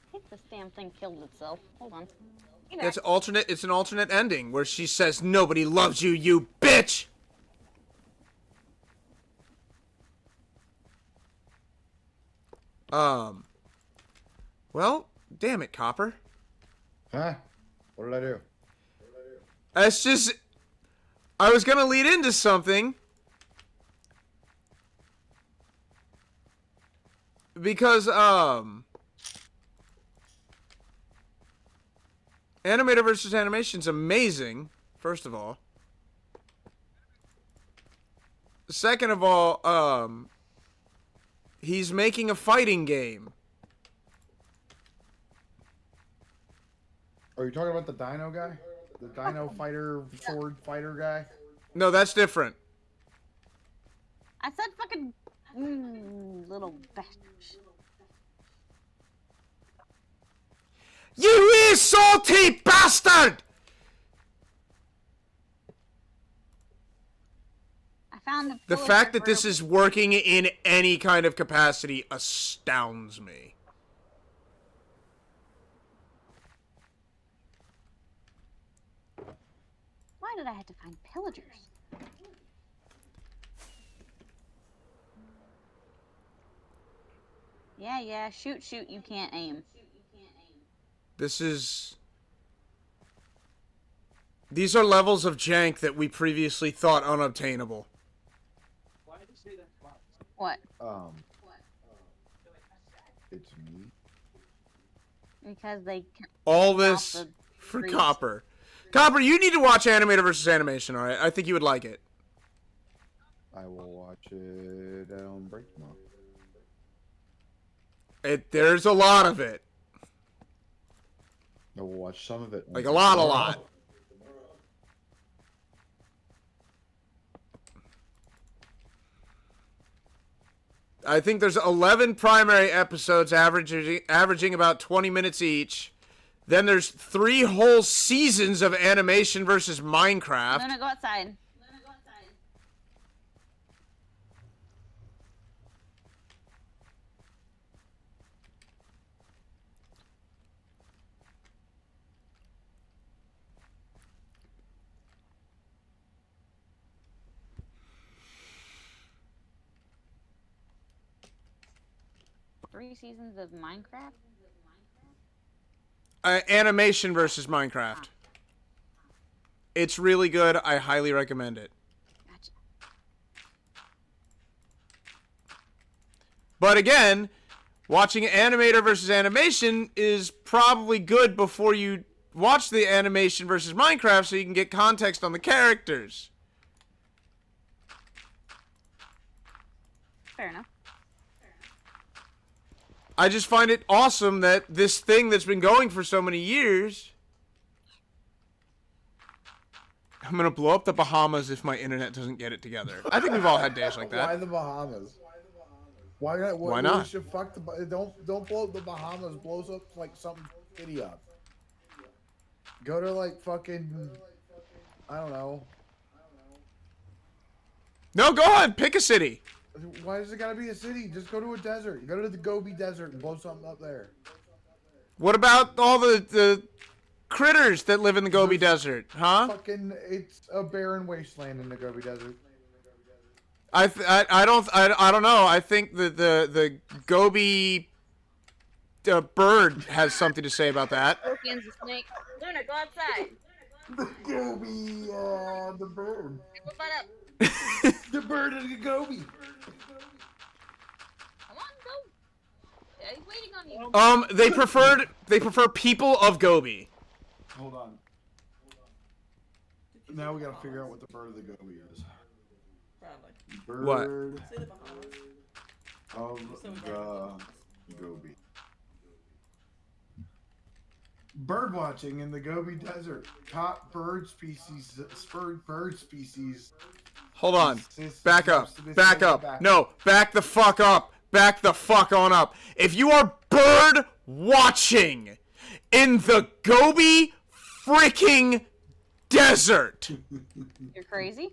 I think this damn thing killed itself. Hold on. Hey, It's an alternate ending where she says, nobody loves you, you bitch! Well, damn it, Copper. Huh? What did I do? It's just, I was gonna lead into something. Because, Animator versus Animation's amazing, first of all. Second of all, He's making a fighting game. Are you talking about the Dino guy? The Dino fighter, sword fighter guy? No, that's different. I said fucking little bastards. You salty bastard! I found The fact that this is working in any kind of capacity astounds me. Why did I have to find pillagers? Yeah, shoot, you can't aim. This is... These are levels of jank that we previously thought unobtainable. Why did you say that? Wow. What? It's me. Because they... All this the for trees. Copper. Copper, you need to watch Animator versus Animation, alright? I think you would like it. I will watch it on break tomorrow. There's a lot of it. I will watch some of it. Like a lot. I think there's 11 primary episodes averaging about 20 minutes each. Then there's 3 whole seasons of Animation versus Minecraft. Luna, go outside. Three seasons of Minecraft? Animation versus Minecraft. It's really good. I highly recommend it. Gotcha. But again, watching Animator versus Animation is probably good before you watch the Animation versus Minecraft so you can get context on the characters. Fair enough. I just find it awesome that this thing that's been going for so many years... I'm gonna blow up the Bahamas if my internet doesn't get it together. I think we've all had days like Why that. the Bahamas? Why not? Why not? Should fuck don't blow up the Bahamas. Blows up like something shitty up. Go to like fucking, I don't know. No, go on, pick a city. Why does it gotta be a city? Just go to a desert. You go to the Gobi Desert and blow something up there. What about all the critters that live in the Gobi Desert, huh? Fucking, it's a barren wasteland in the Gobi Desert. I don't know. I think the Gobi bird has something to say about that. Scorpion's a snake. Luna, go outside. The Gobi, the bird. Whip that up. The bird of the Gobi. Come on, go. He's waiting on you. They prefer people of Gobi. Hold on. Now we gotta figure out what the bird of the Gobi is. Bradley. Bird Say the Bahamas. of So we the got Gobi. Bird watching in the Gobi Desert. Top bird species. Spurred bird species. Hold on. Back up. Back up. No, back the fuck up. Back the fuck on up. If you are bird watching in the Gobi freaking desert, You're crazy?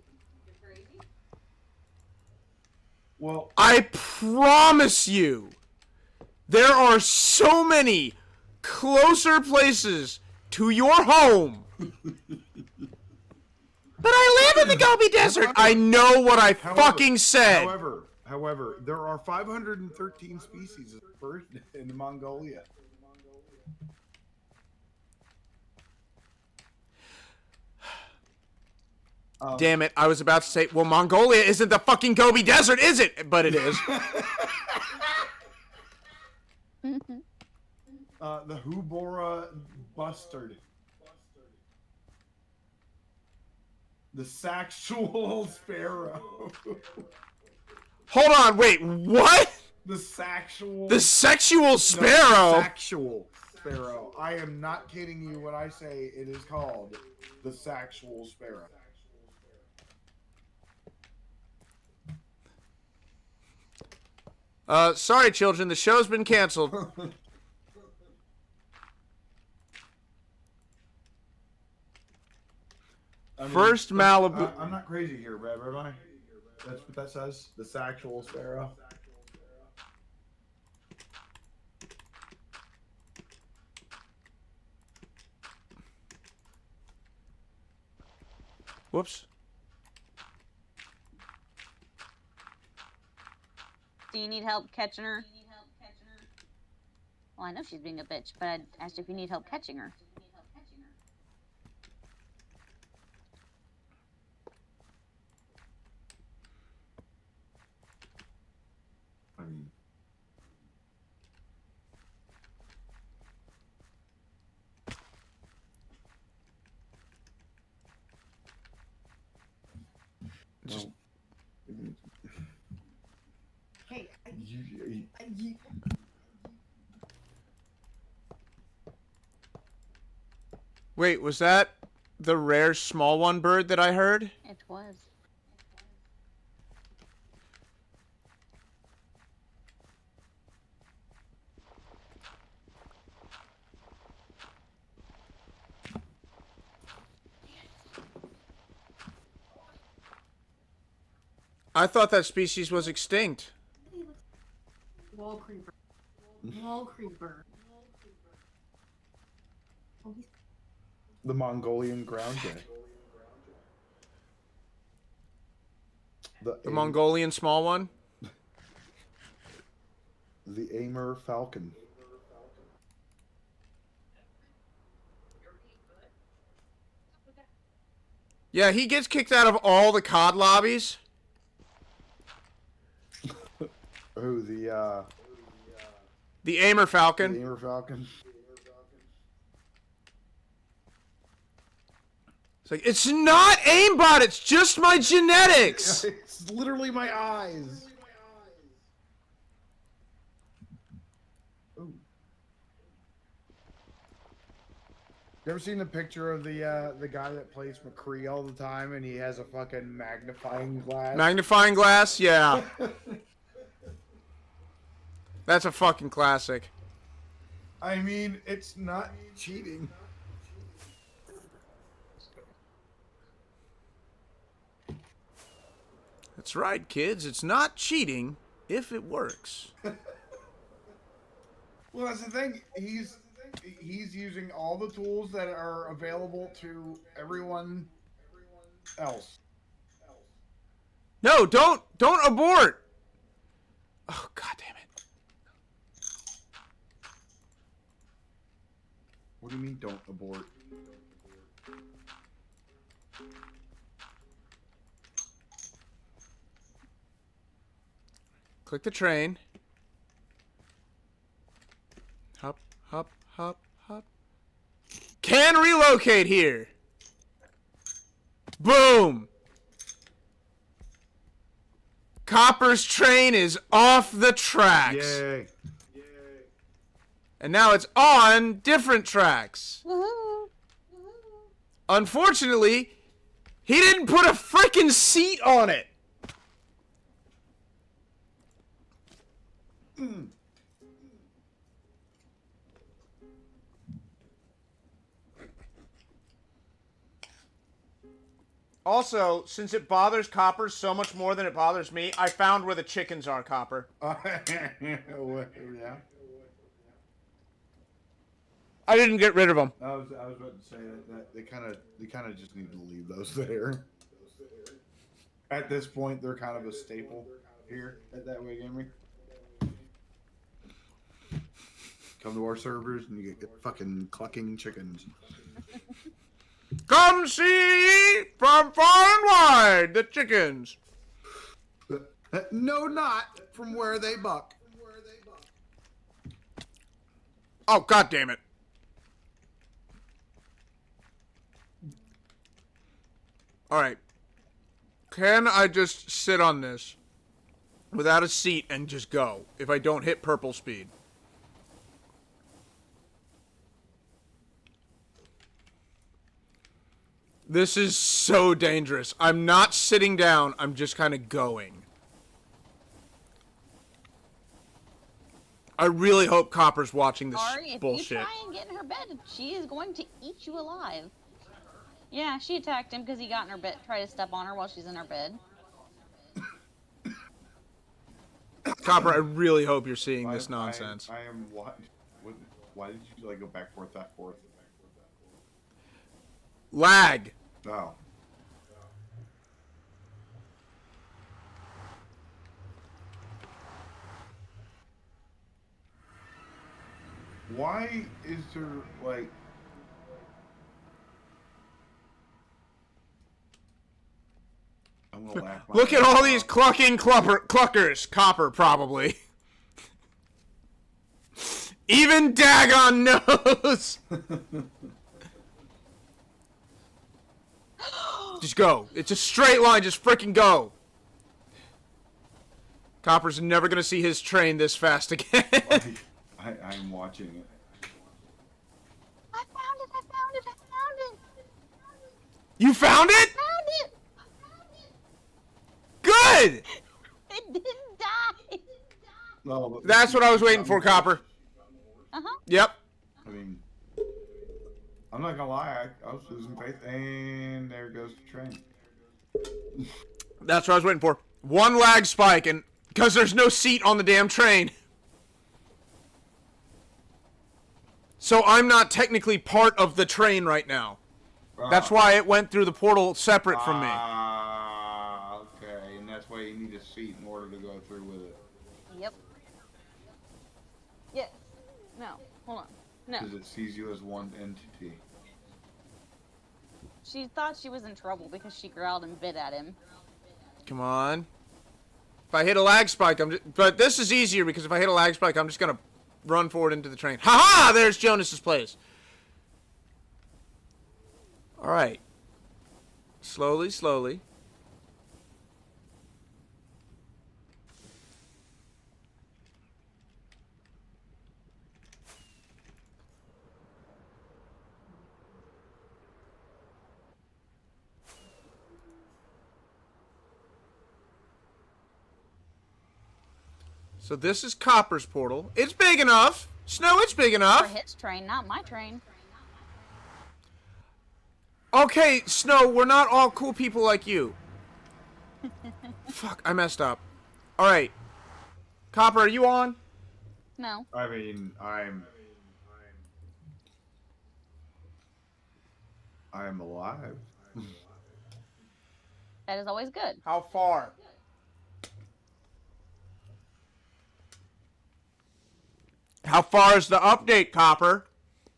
Well, I promise you, there are so many closer places to your home. But I live in the Gobi Desert. I know what I fucking said. However, there are 513 species of birds in Mongolia. Damn it, I was about to say, well, Mongolia isn't the fucking Gobi Desert, is it? But it is. The Hubora bustard. The sexual sparrow. Hold on, wait, what? The sexual. The sexual No, sparrow. sexual sparrow. I am not kidding you when I say it is called the sexual sparrow. Sorry, children. The show's been canceled. I mean, First Malibu. I'm not crazy here, Brad, am I? That's what that says? The sexual sparrow. Whoops. Do you need help catching her? Well, I know she's being a bitch, but I asked if you need help catching her. I mean, Just- well, Hey, you, Wait, was that the rare small one bird that I heard? It was. I thought that species was extinct. wall creeper. Wall creeper. Oh, he's the Mongolian ground jay. The Mongolian small one? The Amur falcon. Yeah, he gets kicked out of all the COD lobbies. Oh, the The Amur Falcon. Amur falcon. It's like, it's not aimbot, it's just my genetics. It's literally my eyes. Ooh. You ever seen the picture of the guy that plays McCree all the time, and he has a fucking magnifying glass? Magnifying glass? Yeah. That's a fucking classic. I mean, it's not cheating. That's right, kids. It's not cheating if it works. Well, that's the thing. He's using all the tools that are available to everyone else. No, don't abort. Oh, god damn it. What do you mean, don't abort? Click the train. Hop, hop, hop, hop. Can relocate here. Boom. Copper's train is off the tracks. Yay. And now it's on different tracks. Woohoo! Unfortunately, he didn't put a frickin' seat on it. Also, since it bothers Copper so much more than it bothers me, I found where the chickens are, Copper. Yeah. I didn't get rid of them. I was about to say that they kind of just need to leave those there. At this point, they're kind of a staple here at That Way Gaming. Come to our servers and you get fucking clucking chickens. Come see from far and wide the chickens. No, not from where they buck. Oh, god damn it. Alright. Can I just sit on this? without a seat and just go if I don't hit purple speed. This is so dangerous. I'm not sitting down. I'm just kind of going. I really hope Copper's watching this Ari, if bullshit. you try and get in her bed, she is going to eat you alive. Yeah, she attacked him because he got in her bed, tried to step on her while she's in her bed. Copper, I really hope you're seeing this nonsense. I am what? Why did you like go back forth that forth? Lag. Oh. Why is there like? I'm gonna laugh. Look at all these clucking cluckers. Copper, probably. Even Dagon knows. Just go. It's a straight line. Just freaking go. Copper's never gonna see his train this fast again. I'm watching it. I found it! I found it! I found it! You found it? Found it! Good. It didn't die! No, That's what I was waiting for, Copper. Uh-huh. Yep. I mean, I'm not gonna lie. I was losing faith, and there goes the train. That's what I was waiting for. One lag spike, and because there's no seat on the damn train. So I'm not technically part of the train right now. That's why it went through the portal separate from me. Okay, and that's why you need a seat in order to go through with it. Yep. Yes. No. Hold on. No. Because it sees you as one entity. She thought she was in trouble because she growled and bit at him. Come on. If I hit a lag spike, but this is easier because if I hit a lag spike, I'm just gonna run forward into the train. Ha-ha! There's Jonas's place. All right. Slowly, slowly. So this is Copper's portal. It's big enough. Snow, it's big For enough. his train, not my train. Okay, Snow, we're not all cool people like you. Fuck, I messed up. All right. Copper, are you on? No. I mean, I'm alive. That is always good. How far? How far is the update, Copper?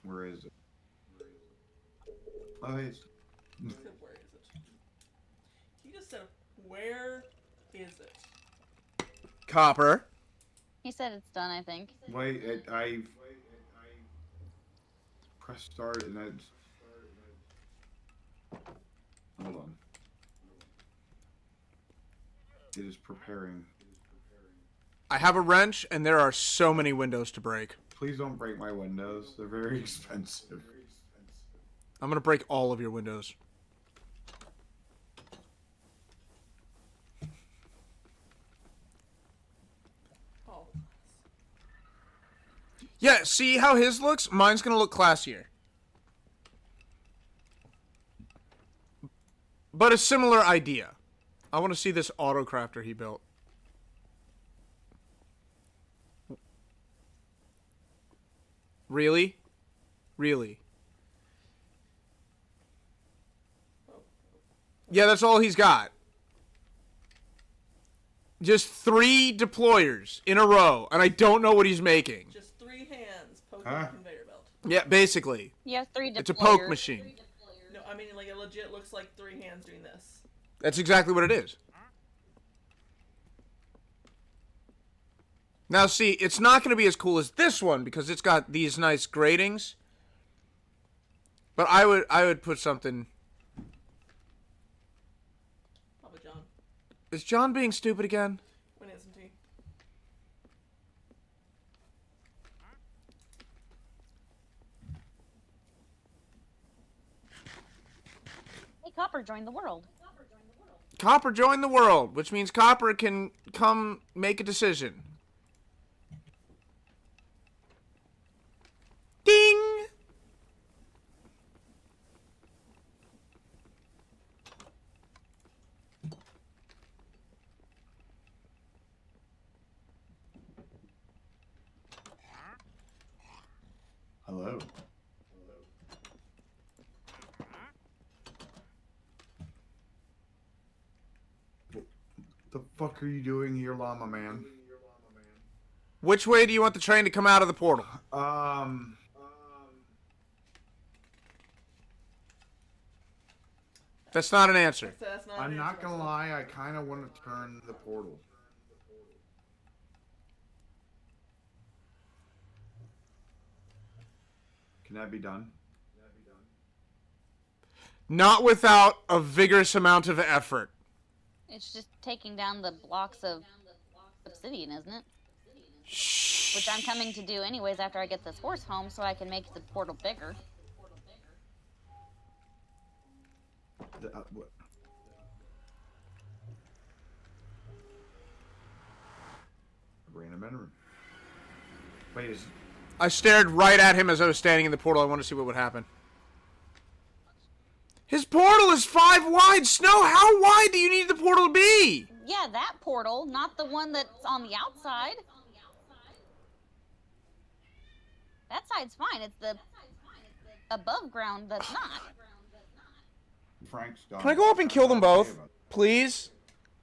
Where is it? Oh, it's, He said, where is it? He just said, where is it? Copper. He said it's done, I think. wait, I pressed start and that's. Hold on. It is preparing. I have a wrench, and there are so many windows to break. Please don't break my windows. They're very expensive. I'm gonna break all of your windows. Oh. Yeah, see how his looks? Mine's gonna look classier. But a similar idea. I want to see this autocrafter he built. Really? Really? Yeah, that's all he's got. Just 3 deployers in a row, and I don't know what he's making. Just 3 hands poking Huh? a conveyor belt. Yeah, basically. You have 3 deployers. It's a poke machine. No, I mean, like, it legit looks like 3 hands doing this. That's exactly what it is. Now, see, it's not going to be as cool as this one because it's got these nice gratings. But I would put something. Papa John. Is John being stupid again? When isn't he? Copper joined the world. Copper joined the world, which means Copper can come make a decision. Ding! Hello. What the fuck are you doing here, llama man? Which way do you want the train to come out of the portal? That's not an answer. That's not I'm an not answer, gonna so- lie, I kind of want to turn the portal. Can that be done? Not without a vigorous amount of effort. It's just taking down the blocks of obsidian, isn't it? Shh. Which I'm coming to do anyways after I get this horse home so I can make the portal bigger. What? Random bedroom. Wait, is I stared right at him as I was standing in the portal. I wanted to see what would happen. His portal is 5 wide. Snow, how wide do you need the portal to be? Yeah, that portal, not the one that's on the outside. That side's fine. It's the above ground that's not. Frank's gone? Can I go up and kill them both? Please?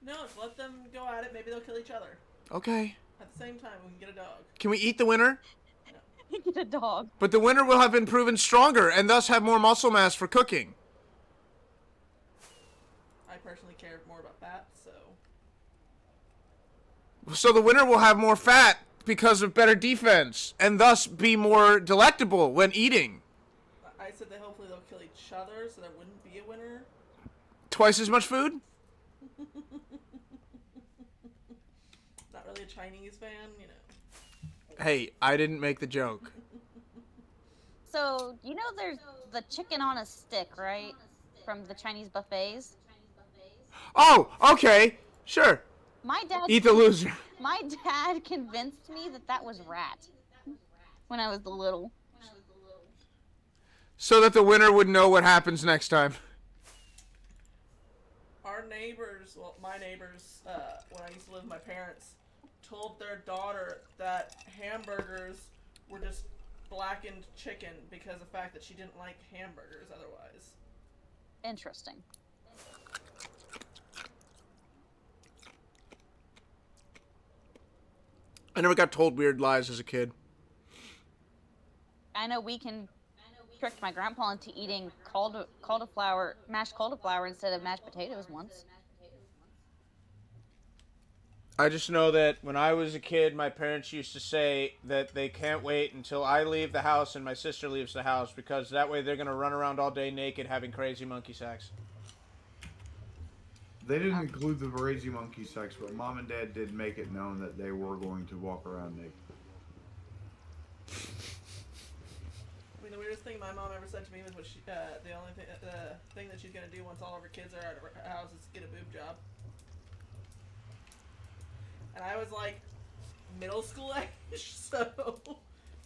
No, just let them go at it. Maybe they'll kill each other. Okay. At the same time, we can get a dog. Can we eat the winner? Get a dog. But the winner will have been proven stronger and thus have more muscle mass for cooking. I personally care more about that, so... So the winner will have more fat because of better defense and thus be more delectable when eating. I said that hopefully they'll kill each other, so there wouldn't be a winner. Twice as much food? Not really a Chinese fan, you know. Hey, I didn't make the joke. So, you know there's the chicken on a stick, right? From the Chinese buffets. Oh, okay. Sure. My dad Eat the loser. My dad convinced me that that was rat when I was little. So that the winner would know what happens next time. Our neighbors, well, my neighbors, when I used to live with my parents, told their daughter that hamburgers were just blackened chicken because of the fact that she didn't like hamburgers otherwise. Interesting. I never got told weird lies as a kid. I know we can tricked my grandpa into eating mashed cauliflower instead of mashed potatoes once. I just know that when I was a kid, my parents used to say that they can't wait until I leave the house and my sister leaves the house because that way they're going to run around all day naked having crazy monkey sex. They didn't include the crazy monkey sex, but mom and dad did make it known that they were going to walk around naked. I mean, the weirdest thing my mom ever said to me was the only thing that she's gonna do once all of her kids are out of her house is get a boob job. And I was like middle school age, so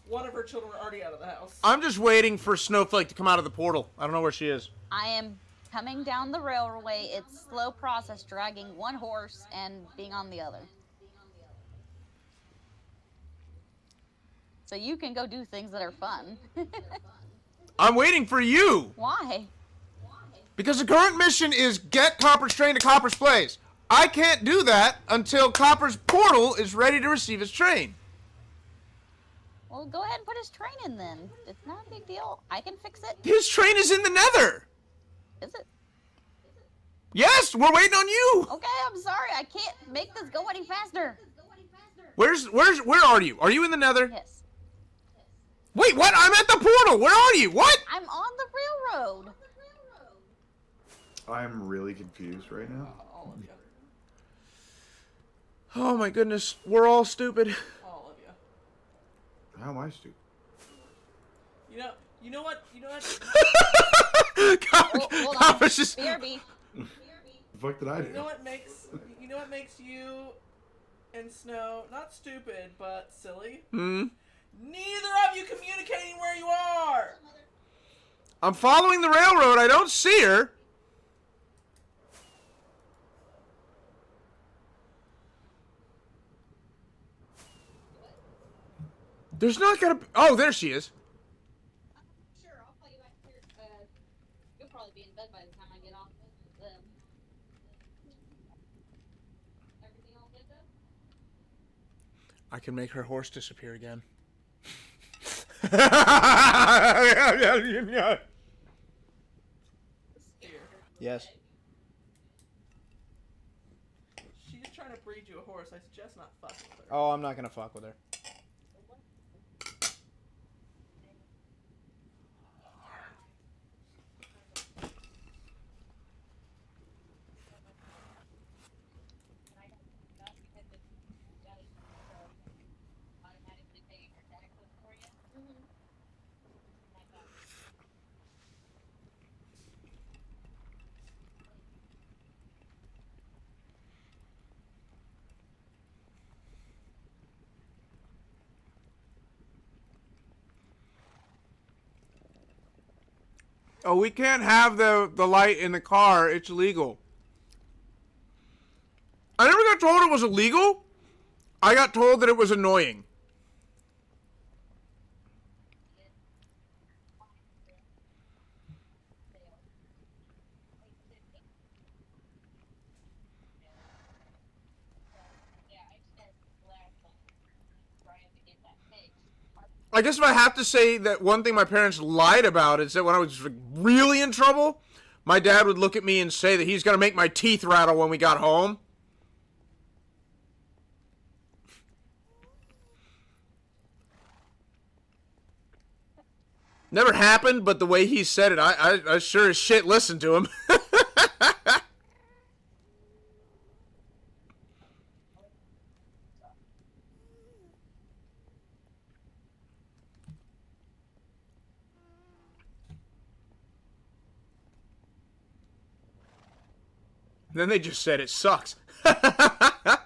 one of her children were already out of the house. I'm just waiting for Snowflake to come out of the portal. I don't know where she is. I am coming down the railway. It's slow process, dragging one horse and being on the other. So you can go do things that are fun. I'm waiting for you! Why? Because the current mission is get Copper's train to Copper's place. I can't do that until Copper's portal is ready to receive his train. Well, go ahead and put his train in then. It's not a big deal. I can fix it. His train is in the nether! Is it? Yes, we're waiting on you! Okay, I'm sorry. I can't make this go any faster. Where are you? Are you in the nether? Yes. Wait, what? I'm at the portal! Where are you? What? I'm on the railroad. I'm really confused right now. All of you. Oh my goodness, we're all stupid. All of you. How am I stupid? You know what? Oh, hold I on. was just. BRB. The fuck did I do? You know what makes you and Snow not stupid but silly? Hmm. Neither of you communicating where you are. I'm following the railroad. I don't see her. There's not gonna be... Oh, there she is. Sure, I'll call you back here. You'll probably be in bed by the time I get off. Everything all good though? I can make her horse disappear again. Here. Yes. She's trying to breed you a horse. I suggest not fucking with her. Oh, I'm not gonna fuck with her. Oh, we can't have the light in the car. It's illegal. I never got told it was illegal. I got told that it was annoying. I guess if I have to say that one thing my parents lied about is that when I was really in trouble, my dad would look at me and say that he's going to make my teeth rattle when we got home. Never happened, but the way he said it, I sure as shit listened to him. Then they just said it sucks. The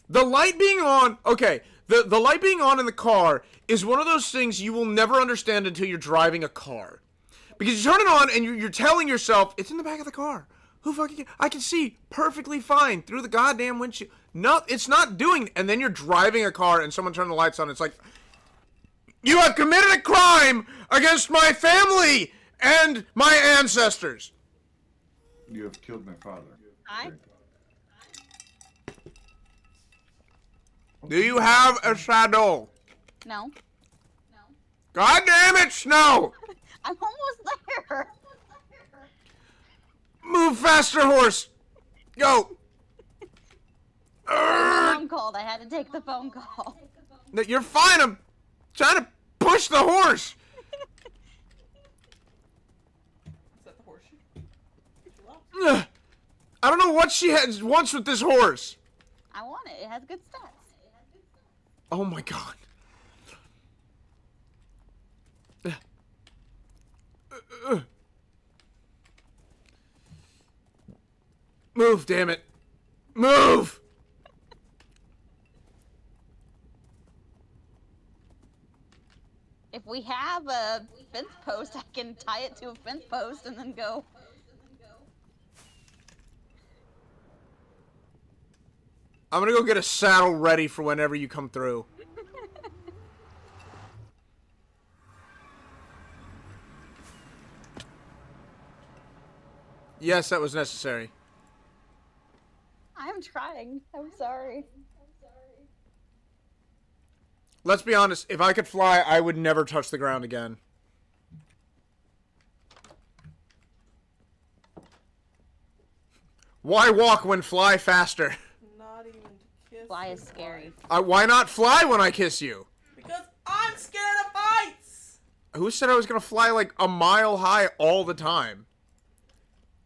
light being on, okay, the light being on in the car is one of those things you will never understand until you're driving a car. Because you turn it on and you're telling yourself, it's in the back of the car. Who fucking cares? I can see perfectly fine through the goddamn windshield. No, it's not doing, and then you're driving a car and someone turned the lights on. It's like, you have committed a crime against my family and my ancestors. You have killed my father. Hi. Do you have a saddle? No. God damn it, Snow! I'm almost there. Move faster, horse! Go! The phone called. I had to take the phone call. You're fine, I'm trying to push the horse! Is that the horse she loves? Ugh. I don't know what she wants with this horse. I want it. It has good stats. Oh my god. Move, damn it. Move! If we have a fence post, I can tie it to a fence post and then go. I'm gonna go get a saddle ready for whenever you come through. Yes, that was necessary. I'm trying. I'm sorry. Let's be honest, if I could fly, I would never touch the ground again. Why walk when fly faster? Not even to kiss. Fly you. is scary. Why not fly when I kiss you? Because I'm scared of heights. Who said I was gonna fly like a mile high all the time?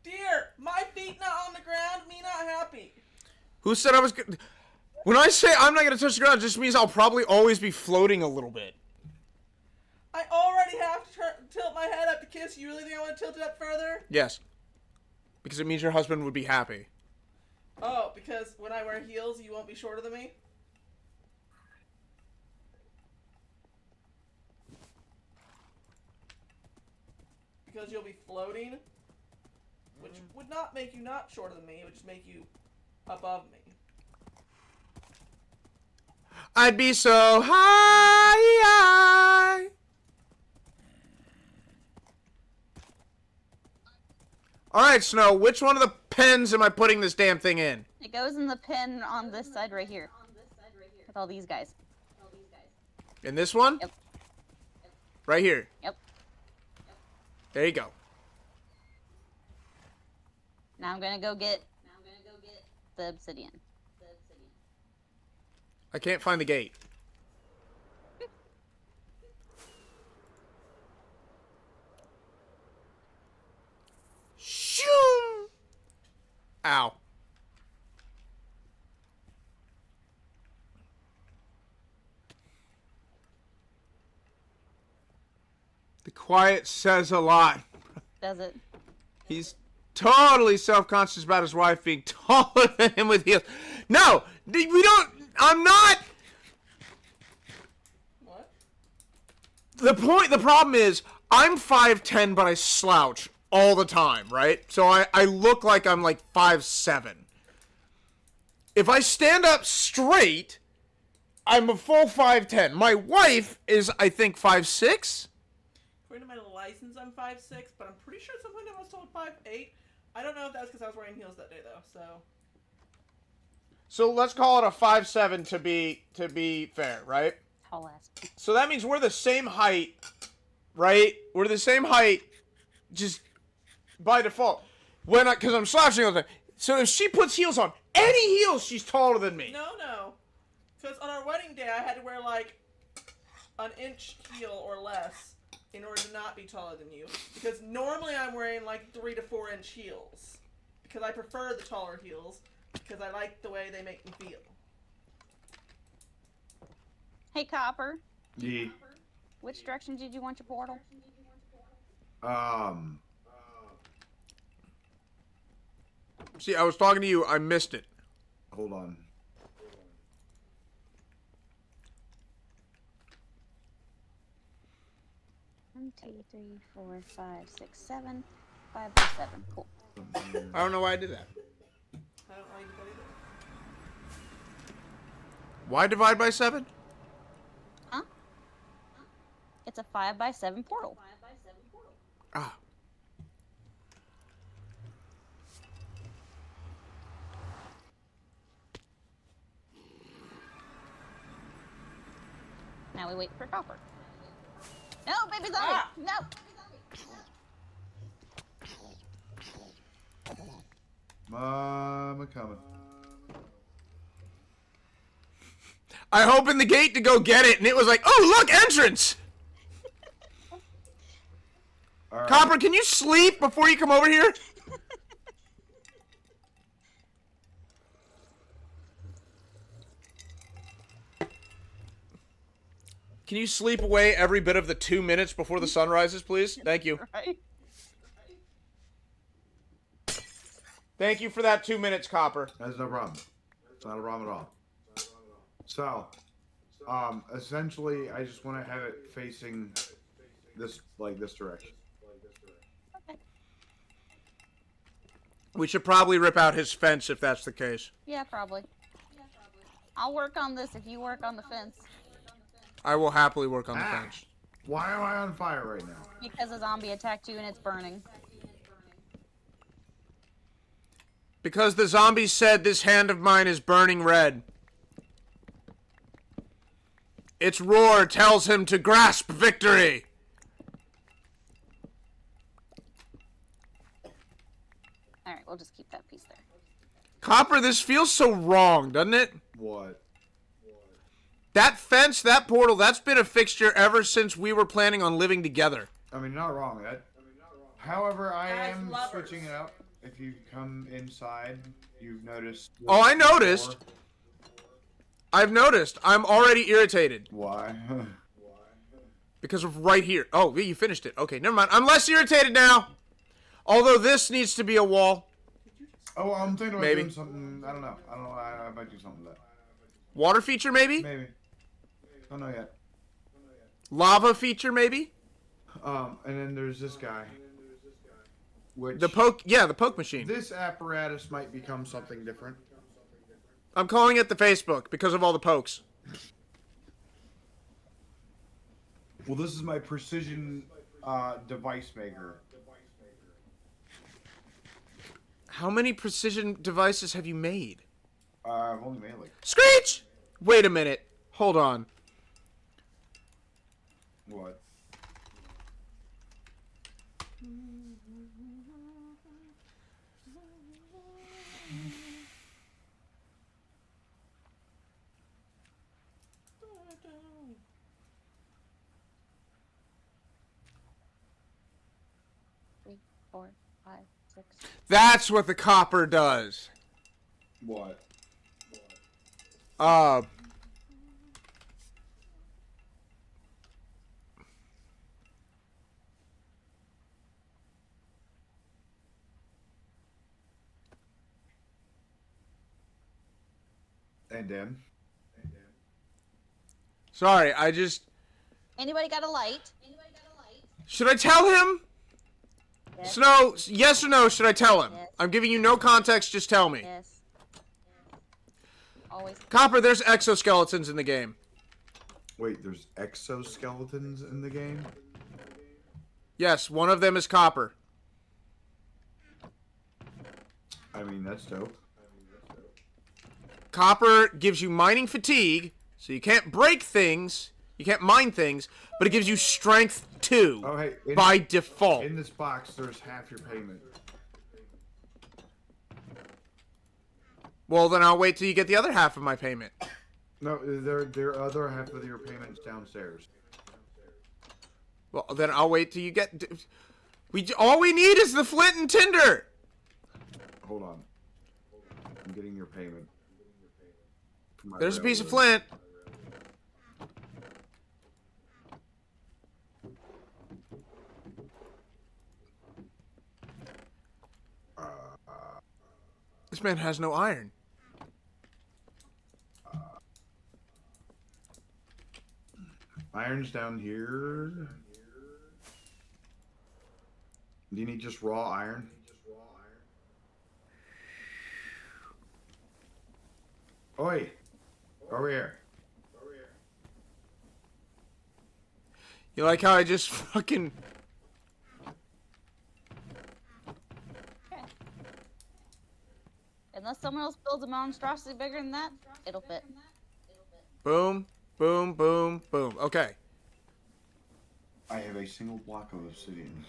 Dear, my feet not on the ground, me not happy. Who said I was gonna... When I say I'm not gonna touch the ground, it just means I'll probably always be floating a little bit. I already have to tilt my head up to kiss you. You really think I want to tilt it up further? Yes. Because it means your husband would be happy. Oh, because when I wear heels, you won't be shorter than me? Because you'll be floating, which would not make you not shorter than me. It would just make you above me. I'd be so high. Alright, Snow, which one of the pens am I putting this damn thing in? It goes in the pen on this side right here. With all these guys. In this one? Yep. Right here. Yep. There you go. Now I'm gonna go get the obsidian. I can't find the gate. Shoo! Ow. The quiet says a lot. Does it? He's totally self-conscious about his wife being taller than him with heels. No! We don't... I'm not... What? The problem is, I'm 5'10", but I slouch all the time, right? So I look like I'm like 5'7". If I stand up straight, I'm a full 5'10". My wife is, I think, 5'6". According to my license, I'm 5'6", but I'm pretty sure at some point I was told 5'8". I don't know if that's because I was wearing heels that day, though, so... So let's call it a 5'7" to be fair, right? Tall ass. So that means we're the same height, right? We're the same height, just by default. Because I'm slouching all the time. So if she puts heels on, any heels, she's taller than me. No. Because on our wedding day, I had to wear, like, an inch heel or less in order to not be taller than you. Because normally I'm wearing, like, 3 to 4 inch heels. Because I prefer the taller heels. Because I like the way they make me feel. Hey, Copper. Yeah. Which direction did you want your portal? See, I was talking to you. I missed it. Hold on. One, 2, 3, 4, 5, 6, 7. 5 by 7. Cool. I don't know why I did that. I don't like that either. Why divide by 7? Huh? It's a 5 by 7 portal. Ah. Now we wait for Copper. No, baby zombie! Ah! No! Mama coming. I opened the gate to go get it, and it was like, oh, look, entrance! All right. Copper, can you sleep before you come over here? Can you sleep away every bit of the 2 minutes before the sun rises, please? Thank you. Right? Thank you for that 2 minutes, Copper. That's no problem. It's not a problem at all. So, essentially, I just want to have it facing this, like this direction. Okay. We should probably rip out his fence if that's the case. Yeah, probably. I'll work on this if you work on the fence. I will happily work on the Ah. fence. Why am I on fire right now? Because a zombie attacked you and it's burning. Because the zombie said this hand of mine is burning red. Its roar tells him to grasp victory. Alright, we'll just keep that piece there. Copper, this feels so wrong, doesn't it? What? That fence, that portal, that's been a fixture ever since we were planning on living together. I mean, not wrong. However, I As am lovers. switching it up. If you come inside, you've noticed. Oh, I noticed. I've noticed. I'm already irritated. Why? Because of right here. Oh, you finished it. Okay, never mind. I'm less irritated now. Although this needs to be a wall. Oh, I'm thinking about Maybe. doing something. I don't know. I might do something with that. Water feature, maybe? Maybe. Don't know yet. Lava feature, maybe? And then there's this guy. Which The poke machine. This apparatus might become something different. I'm calling it the Facebook because of all the pokes. Well, this is my precision device maker. How many precision devices have you made? I've only made like Screech! Wait a minute. Hold on. what? Three, 4, 5, 6. That's what the copper does. What? And then? Sorry, I just... Anybody got a light? Should I tell him? Yes. Snow, yes or no, should I tell him? Yes. I'm giving you no context, just tell me. Yes. Always. Copper, there's exoskeletons in the game. Wait, there's exoskeletons in the game? Yes, one of them is copper. I mean, that's dope. Copper gives you mining fatigue, so you can't break things, you can't mine things, but it gives you strength 2 Oh, hey, by default. in this box, there's half your payment. Well, then I'll wait till you get the other half of my payment. No, there other half of your payments downstairs. Well, then I'll wait till you get... all we need is the flint and tinder! Hold on. I'm getting your payment. for my There's a piece of railroad. flint. This man has no iron. Iron's down here. Do you need just raw iron? Oi! Over here. You like how I just fucking... Unless someone else builds a monstrosity bigger than that, it'll fit. Boom, boom, boom, boom. Okay. I have a single block of obsidian.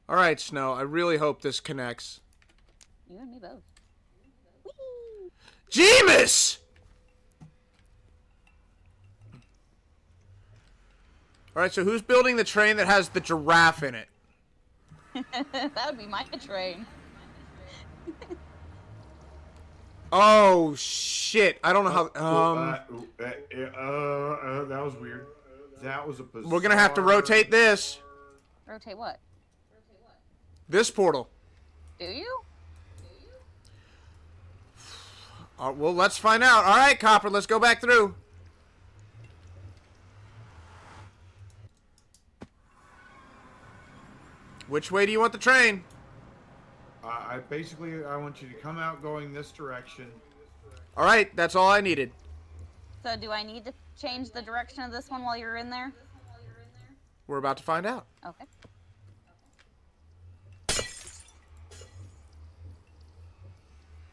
Alright, Snow. I really hope this connects. You and me both. Jeemus! Alright, so who's building the train that has the giraffe in it? That would be my train. Oh, shit. I don't know how... That was weird. That was a bizarre... We're gonna have to rotate this. Rotate what? This portal. Do you? Well, let's find out. Alright, Copper, let's go back through. Which way do you want the train? I want you to come out going this direction. Alright, that's all I needed. So do I need to change the direction of this one while you're in there? We're about to find out. Okay.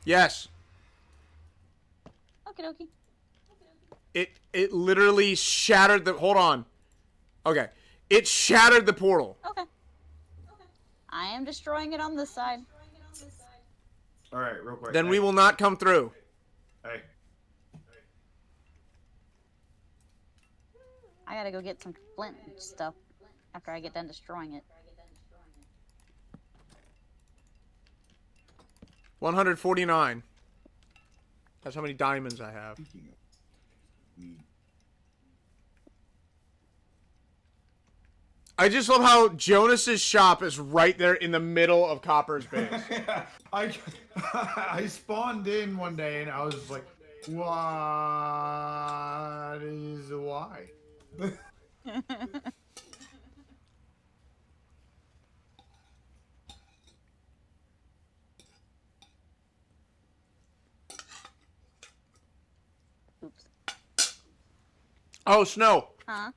Yes. Okie dokie. It literally shattered the... Hold on. Okay. It shattered the portal. Okay. I am destroying it on this side. Alright, real quick. Then we will not come through. Hey. I gotta go get some flint and stuff after I get done destroying it. 149. That's how many diamonds I have. Me. I just love how Jonas's shop is right there in the middle of Copper's base. I I spawned in one day and I was just like, what is why? Oops. Oh, Snow. Huh?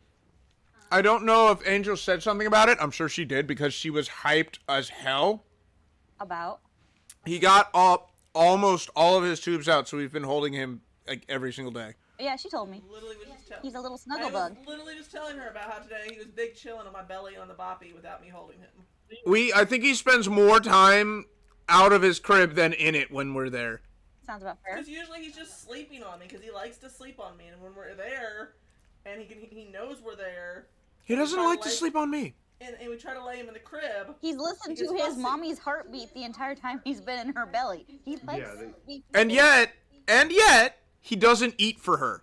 I don't know if Angel said something about it. I'm sure she did because she was hyped as hell. About? He got almost all of his tubes out, so we've been holding him like every single day. Yeah, she told me. Literally was just telling. He's a little I snuggle was bug. literally just telling her about how today he was big chilling on my belly on the boppy without me holding him. I think he spends more time out of his crib than in it when we're there. Sounds about fair. Because usually he's just sleeping on me because he likes to sleep on me, and when we're there, and he knows we're there, He doesn't Try to like to lay- sleep on me. and we try to lay him in the crib. He's listened He to gets his fussy. mommy's heartbeat the entire time he's been in her belly. He likes Yeah, me. And yet, he doesn't eat for her.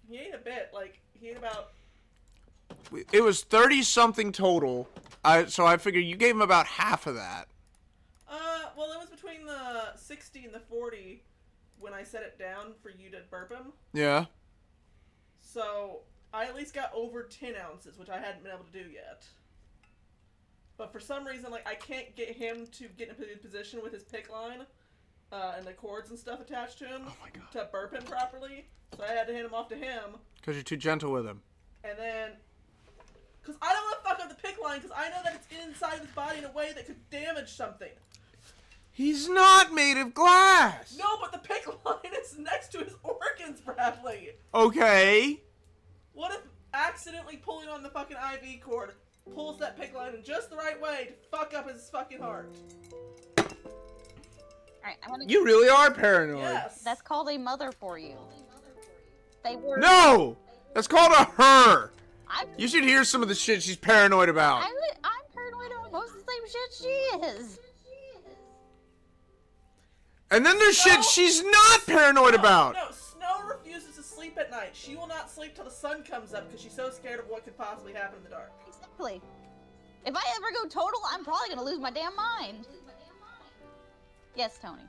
He ate a bit, like he ate about. It was 30 something total. So I figured you gave him about half of that. Well, it was between the 60 and the 40 when I set it down for you to burp him. Yeah. So I at least got over 10 ounces, which I hadn't been able to do yet. But for some reason, like I can't get him to get in a position with his pick line, and the cords and stuff attached to him Oh my God. to burp him properly. So I had to hand him off to him, Because you're too gentle with him. and then. Because I don't want to fuck up the pick line, because I know that it's inside of his body in a way that could damage something. He's not made of glass. No, but the pick line is next to his organs, Bradley. Okay. What if accidentally pulling on the fucking IV cord pulls that pick line in just the right way to fuck up his fucking heart? Alright, I'm gonna. You really are paranoid. Yes. That's called a mother for you. They were. No! That's called a her. I'm You should hear some of the shit she's paranoid about. I'm paranoid about most of the same shit she is. And then there's shit No. she's not paranoid about. No, Snow refuses to sleep at night. She will not sleep till the sun comes up because she's so scared of what could possibly happen in the dark. Exactly. If I ever go total, I'm probably gonna lose my damn mind. Yes, Tony.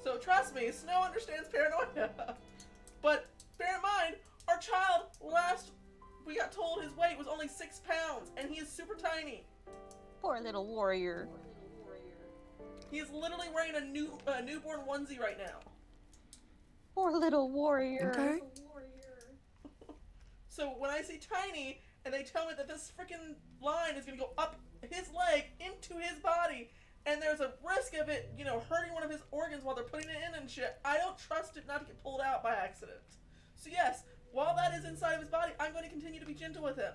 So trust me, Snow understands paranoia. But bear in mind, our child we got told his weight was only 6 pounds, and he is super tiny. Poor little warrior. He is literally wearing a newborn onesie right now. Poor little warrior. Okay. So when I see Tiny, and they tell me that this freaking line is gonna go up his leg into his body, and there's a risk of it, hurting one of his organs while they're putting it in and shit, I don't trust it not to get pulled out by accident. So yes, while that is inside of his body, I'm going to continue to be gentle with him.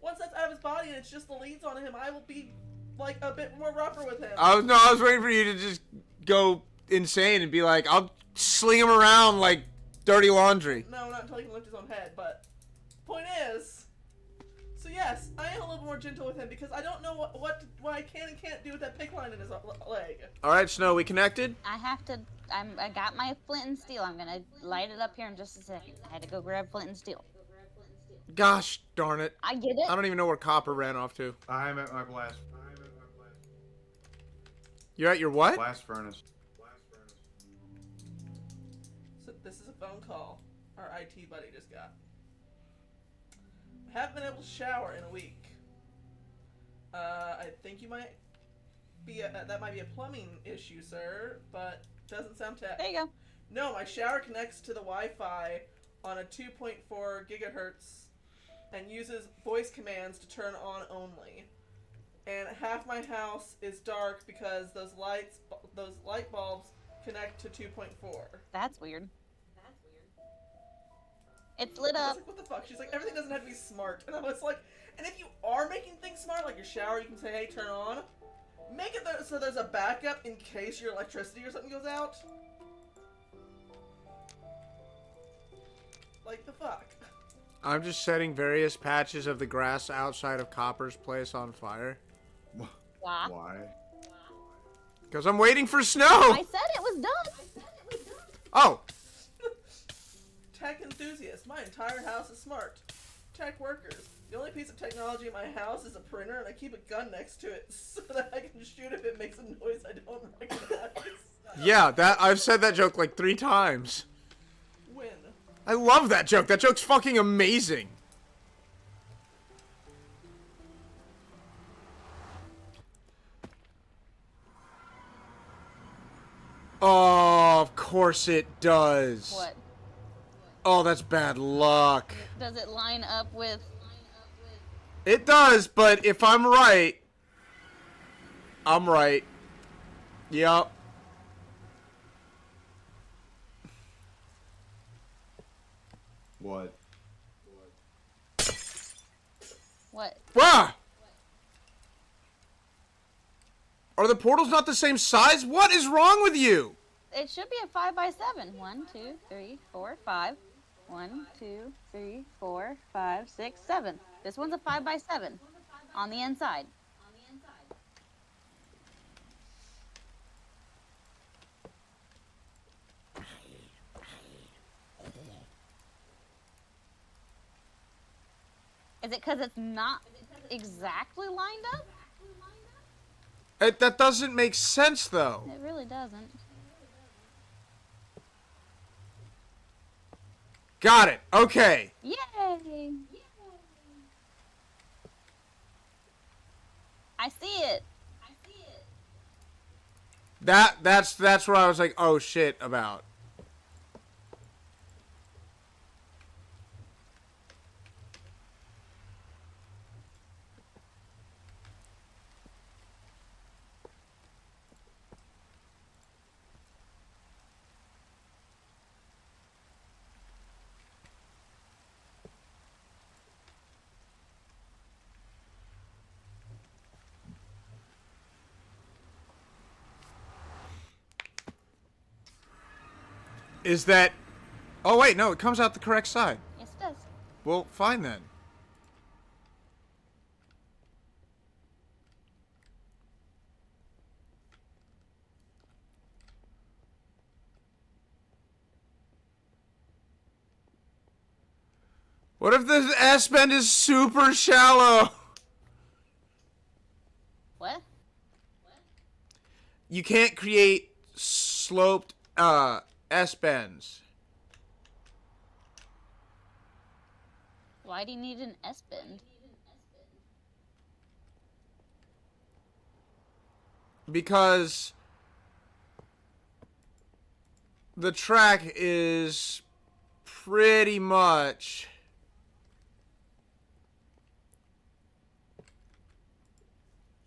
Once that's out of his body and it's just the leads on him, I will be, like, a bit more rougher with him. I was waiting for you to just go insane and be like, I'll sling him around like dirty laundry. No, not until he can lift his own head, but point is, so yes, I am a little more gentle with him because I don't know what I can and can't do with that pick line in his leg. All right, Snow, we connected? I have to. I got my flint and steel. I'm gonna light it up here in just a second. I had to go grab flint and steel. Gosh darn it. I get it. I don't even know where Copper ran off to. I'm at my blast You're at your what? furnace. So this is a phone call our IT buddy just got. I haven't been able to shower in a week. I think you might be that might be a plumbing issue, sir, but doesn't sound tech. There you go. No, my shower connects to the Wi-Fi on a 2.4 gigahertz and uses voice commands to turn on only. And half my house is dark because those light bulbs connect to 2.4. That's weird. It's lit I was up. like, what the fuck? She's like, everything doesn't have to be smart. And I was like, and if you are making things smart, like your shower, you can say, hey, turn on. Make it so there's a backup in case your electricity or something goes out. Like, the fuck? I'm just setting various patches of the grass outside of Copper's place on fire. Why? Why? Because I'm waiting for Snow! I said it was Oh, Tech enthusiast. My entire house is smart. Tech workers. The only piece of technology in my house is a printer, and I keep a gun next to it so that I can shoot if it makes a noise I don't recognize. yeah, that I've said that joke like 3 times. Win. I love that joke. That joke's fucking amazing. Oh, of course it does. What? Oh, that's bad luck. Does it line up with... It does, but if I'm right, I'm right. Yup. What? What? Bruh! Are the portals not the same size? What is wrong with you? It should be a 5 by 7. 1, 2, 3, 4, 5. 1, 2, 3, 4, 5, 6, 7. This one's a 5 by 7 on the inside. Is it because it's not exactly lined up? That doesn't make sense, though. It really doesn't. Got it. Okay. Yay! I see it. That's where I was like, oh shit about. Is that... Oh, wait, no, it comes out the correct side. Yes, it does. Well, fine then. What if the S-bend is super shallow? What? You can't create sloped, S-bends. Why do you need an S-bend? Because the track is pretty much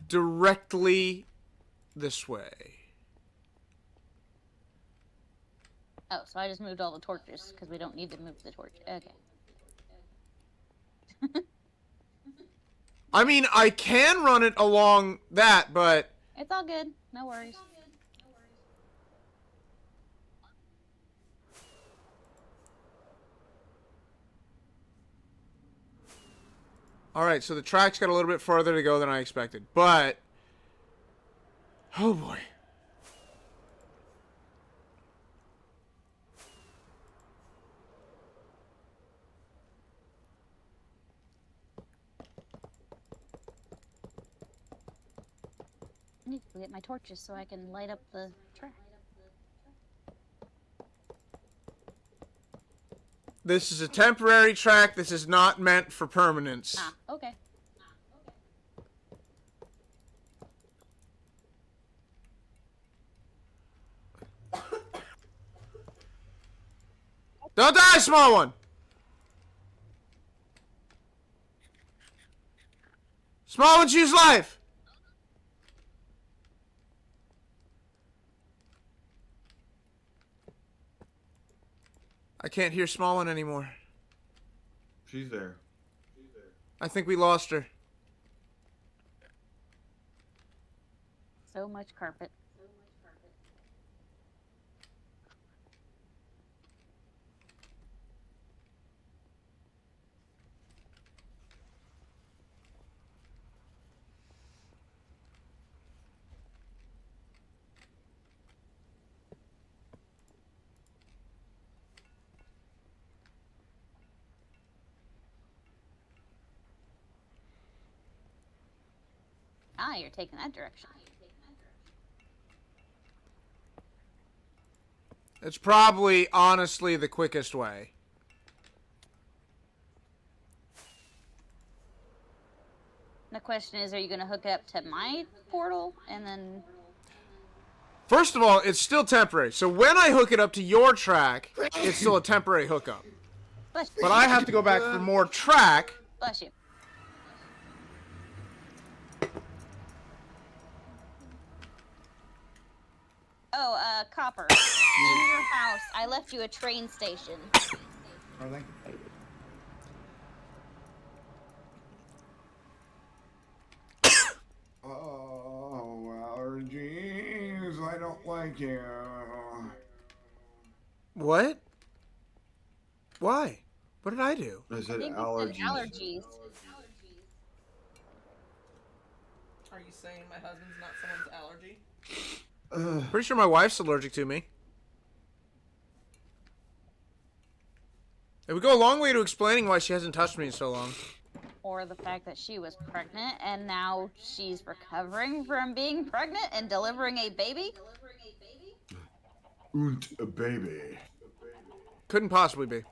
directly this way. Oh, so I just moved all the torches because we don't need to move the torch. Okay. I mean, I can run it along that, but... It's all good. No worries. Alright, so the track's got a little bit further to go than I expected, but... Oh boy. I need to go get my torches so I can light up the track. This is a temporary track. This is not meant for permanence. Ah, okay. Don't die, small one! Small one, choose life! I can't hear small one anymore. She's there. I think we lost her. So much carpet. Ah, you're taking that direction. It's probably, honestly, the quickest way. The question is, are you going to hook it up to my portal and then... First of all, it's still temporary. So when I hook it up to your track, it's still a temporary hookup. Bless you. But I have to go back for more track. Bless you. Oh, Copper. In your house, I left you a train station. Are they? Oh, allergies. I don't like you. What? Why? What did I do? I I said think you allergies. said allergies. Are you saying my husband's not someone's allergy? Pretty sure my wife's allergic to me. It would go a long way to explaining why she hasn't touched me in so long. Or the fact that she was pregnant and now she's recovering from being pregnant and delivering a baby. Und a baby. Couldn't possibly be.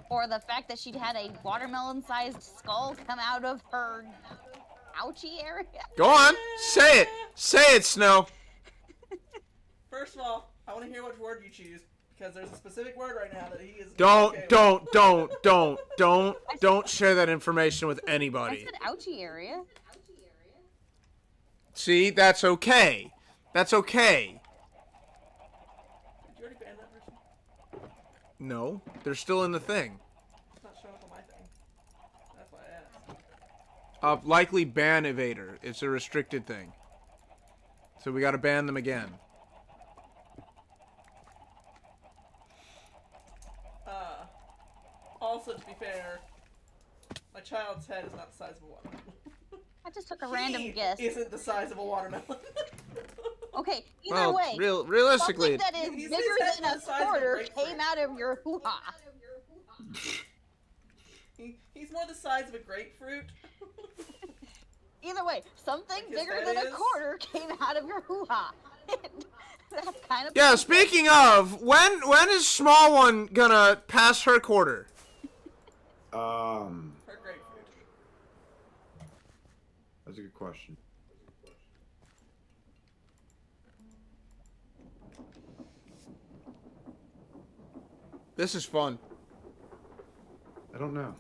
Or the fact that she'd had a watermelon-sized skull come out of her ouchie area. Go on. Say it. Say it, Snow. First of all, I want to hear which word you choose because there's a specific word right now that he is. Don't okay with. share that information with I anybody. said ouchie area. See, that's okay. That's okay. Did you already ban that person? No, they're still in the thing. It's not showing up on my thing. That's why I asked. Likely ban evader. It's a restricted thing. So we gotta ban them again. Also, to be fair, my child's head is not the size of a watermelon. I just took a random guess. Isn't the size of a watermelon. Okay, either Well, way, realistically, something that is He's bigger his than head a the size of a quarter grapefruit. came out of your hoo-ha. He's more the size of a grapefruit. Either way, something Like his bigger head than a is? quarter came out of your hoo-ha. That's kind of... yeah. Speaking of, when is small one gonna pass her quarter? Or grapefruit. That's a good question. This is fun. I don't know.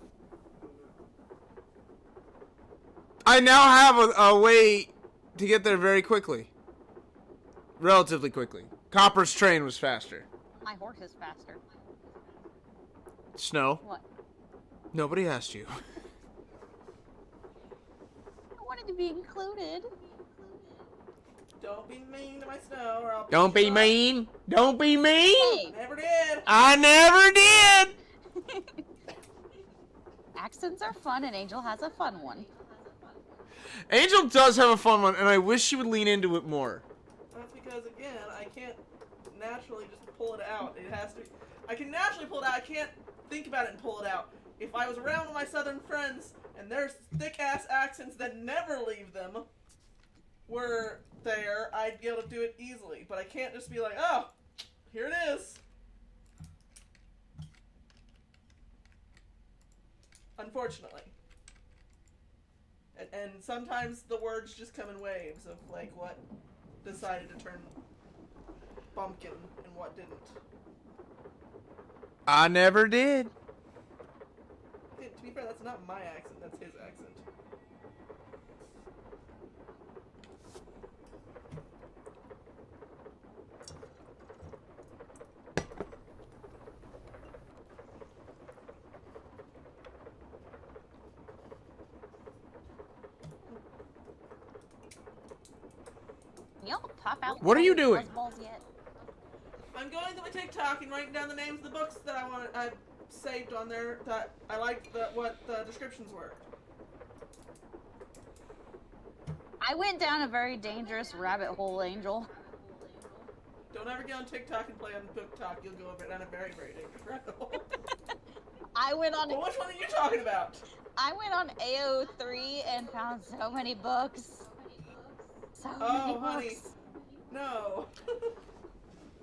I now have a way to get there very quickly. Relatively quickly. Copper's train was faster. My horse is faster. Snow, What? nobody asked you. I wanted to be included. Don't be mean to my Snow, or I'll. Don't beat be you up. mean. Don't be mean. Hey, Never did. I never did. accents are fun and Angel has a fun one. Angel does have a fun one, and I wish she would lean into it more. That's because again, I can't naturally just pull it out. It has to. I can naturally pull it out. I can't think about it and pull it out. If I was around with my southern friends and their thick ass accents that never leave them were there, I'd be able to do it easily. But I can't just be like, oh, here it is. Unfortunately. And sometimes the words just come in waves of like what decided to turn bumpkin and what didn't. I never did. Okay, to be fair, that's not my accent, that's his accent. Can y'all pop out? What are you those doing? buzzballs yet? I'm going through my TikTok and writing down the names of the books that I saved on there that I liked what the descriptions were. I went down a very dangerous rabbit hole, Angel. Don't ever get on TikTok and play on Book Talk. You'll go down a very, very dangerous rabbit hole. I went on Well, which one are you talking about? AO3 and found so many books. so Oh, many honey. books. No.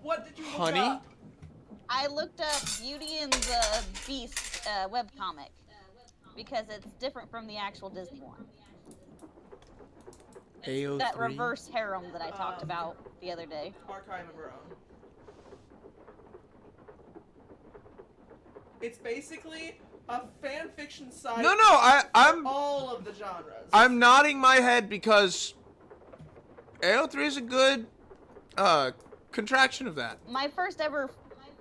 What did you look Honey? up? I looked up Beauty and the Beast webcomic because it's different from the actual Disney one. AO3. That reverse harem that I talked Um, about the other day. Archive of Our Own. It's basically a fan fiction site. No, I'm all of the genres. I'm nodding my head because AO3 is a good contraction of that. My first ever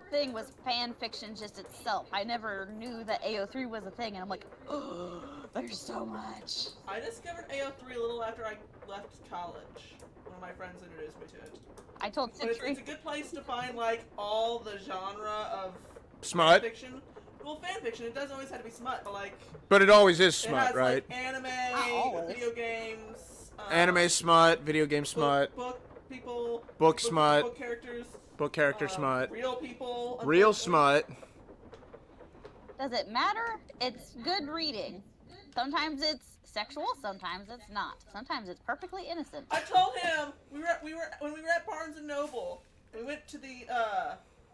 thing was fan fiction just itself. I never knew that AO3 was a thing, and I'm like, oh, there's so much. I discovered AO3 a little after I left college. One of my friends introduced me to it. I told But it's Citri. a good place to find like all the genre of Smut, fiction. Well, fan fiction, it doesn't always have to be smut, but like but it always is it smut, has right? like anime, always. video games, Anime smut, video game smut, book people, Book smut. book characters, book character smut, real people, real unfortunately. smut. Does it matter? It's good reading. Sometimes it's sexual, sometimes it's not. Sometimes it's perfectly innocent. I told him we were when we were at Barnes and Noble. We went to the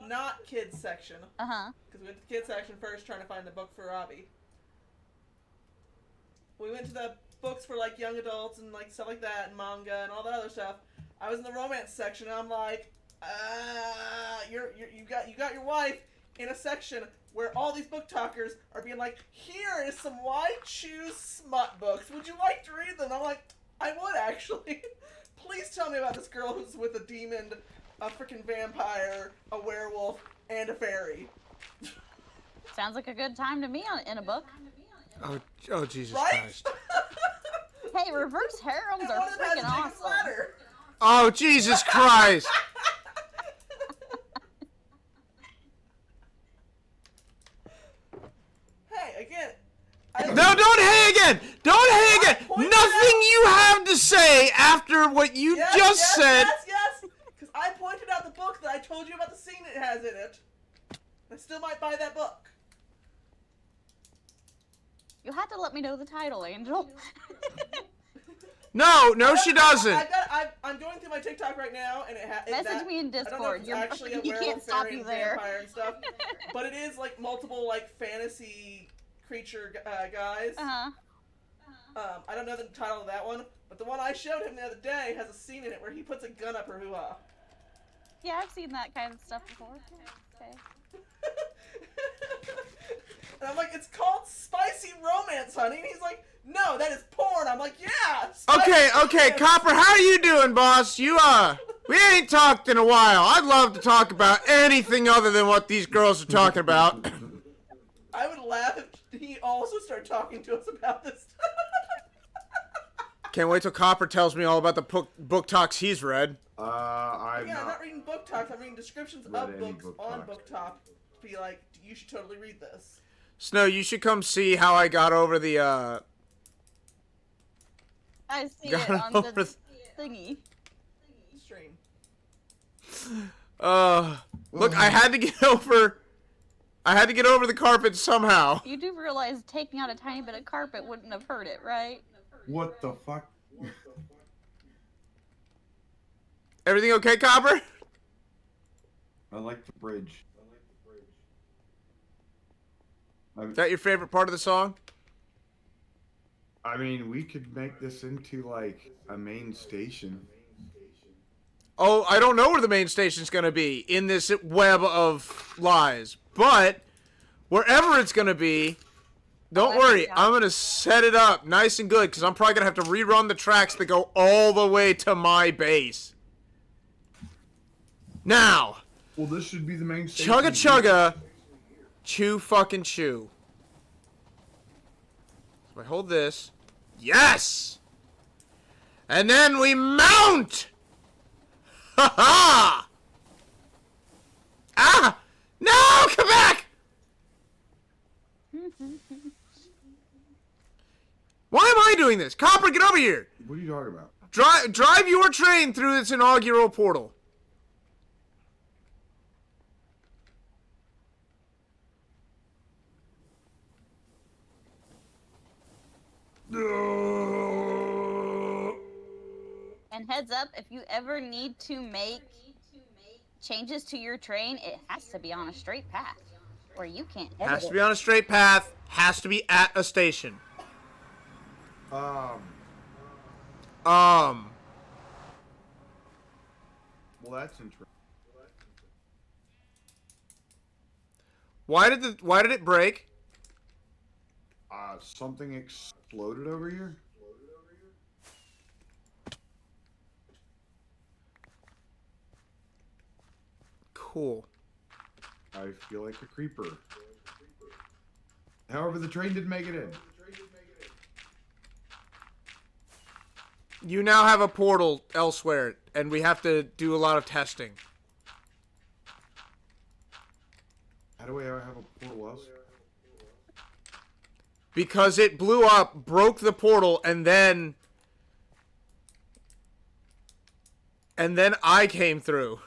not kids section Uh-huh. because we went to the kids section first, trying to find the book for Robbie. We went to the books for like young adults and like stuff like that, and manga and all that other stuff. I was in the romance section, and I'm like, you got your wife in a section where all these book talkers are being like, here is some white shoes smut books. Would you like to read them? I'm like, I would actually. Please tell me about this girl who's with a demon, a freaking vampire, a werewolf, and a fairy. Sounds like a good time to me in a book. Oh Jesus Right? Christ. Hey, reverse harems And are one of them has a freaking Jacob's awesome. ladder. Oh Jesus Christ. Hey, again. No, don't hey again! Don't hey again! pointed Nothing you have to say after what you just said. Yes. Because I pointed out the book that I told you about the scene it has in it. I still might buy that book. You had to let me know the title, Angel. No, she doesn't. I'm going through my TikTok right now, and it has. Message me in I don't know if Discord. it's actually a He werewolf, can't stop fairy, you and there. vampire and stuff, but it is like multiple like fantasy creature guys. Uh-huh. I don't know the title of that one, but the one I showed him the other day has a scene in it where he puts a gun up her hoo-ha. Yeah, I've seen that kind of stuff before. Okay. And I'm like, it's called spicy romance, honey. And he's like, no, that is porn. I'm like, yeah. Okay, spicy romance." Copper, how you doing, boss? We ain't talked in a while. I'd love to talk about anything other than what these girls are talking about. I would laugh if he also started talking to us about this. Can't wait till Copper tells me all about the book talks he's read. I'm Yeah, I'm not. not reading book talks. I'm reading descriptions read of any books book on talks. Book Talk to be like, you should totally read this. Snow, you should come see how I got over the, I see Got it on over the thingy. Stream. look, I had to get over the carpet somehow. You do realize taking out a tiny bit of carpet wouldn't have hurt it, right? What the fuck? Everything okay, Copper? I like the bridge. Is that your favorite part of the song? I mean, we could make this into like a main station. Oh, I don't know where the main station's gonna be in this web of lies, but wherever it's gonna be, don't Oh, worry, yeah. I'm gonna set it up nice and good because I'm probably gonna have to rerun the tracks that go all the way to my base. Now, Well, this should be the main station. chugga chugga, chew fucking chew. So I hold this, yes, and then we mount. Ha ha! Ah! No! Come back! Why am I doing this? Copper, get over here! What are you talking about? Drive your train through this inaugural portal. And heads up, if you ever need to make changes to your train, it has to be on a straight path, or you can't edit Has to it. be on a straight path. Has to be at a station. Well, that's interesting. Why did it break? Something exploded over here. Cool. I feel like a creeper. However, the train didn't make it in. You now have a portal elsewhere, and we have to do a lot of testing. How do I have a portal else? Because it blew up, broke the portal, and then I came through.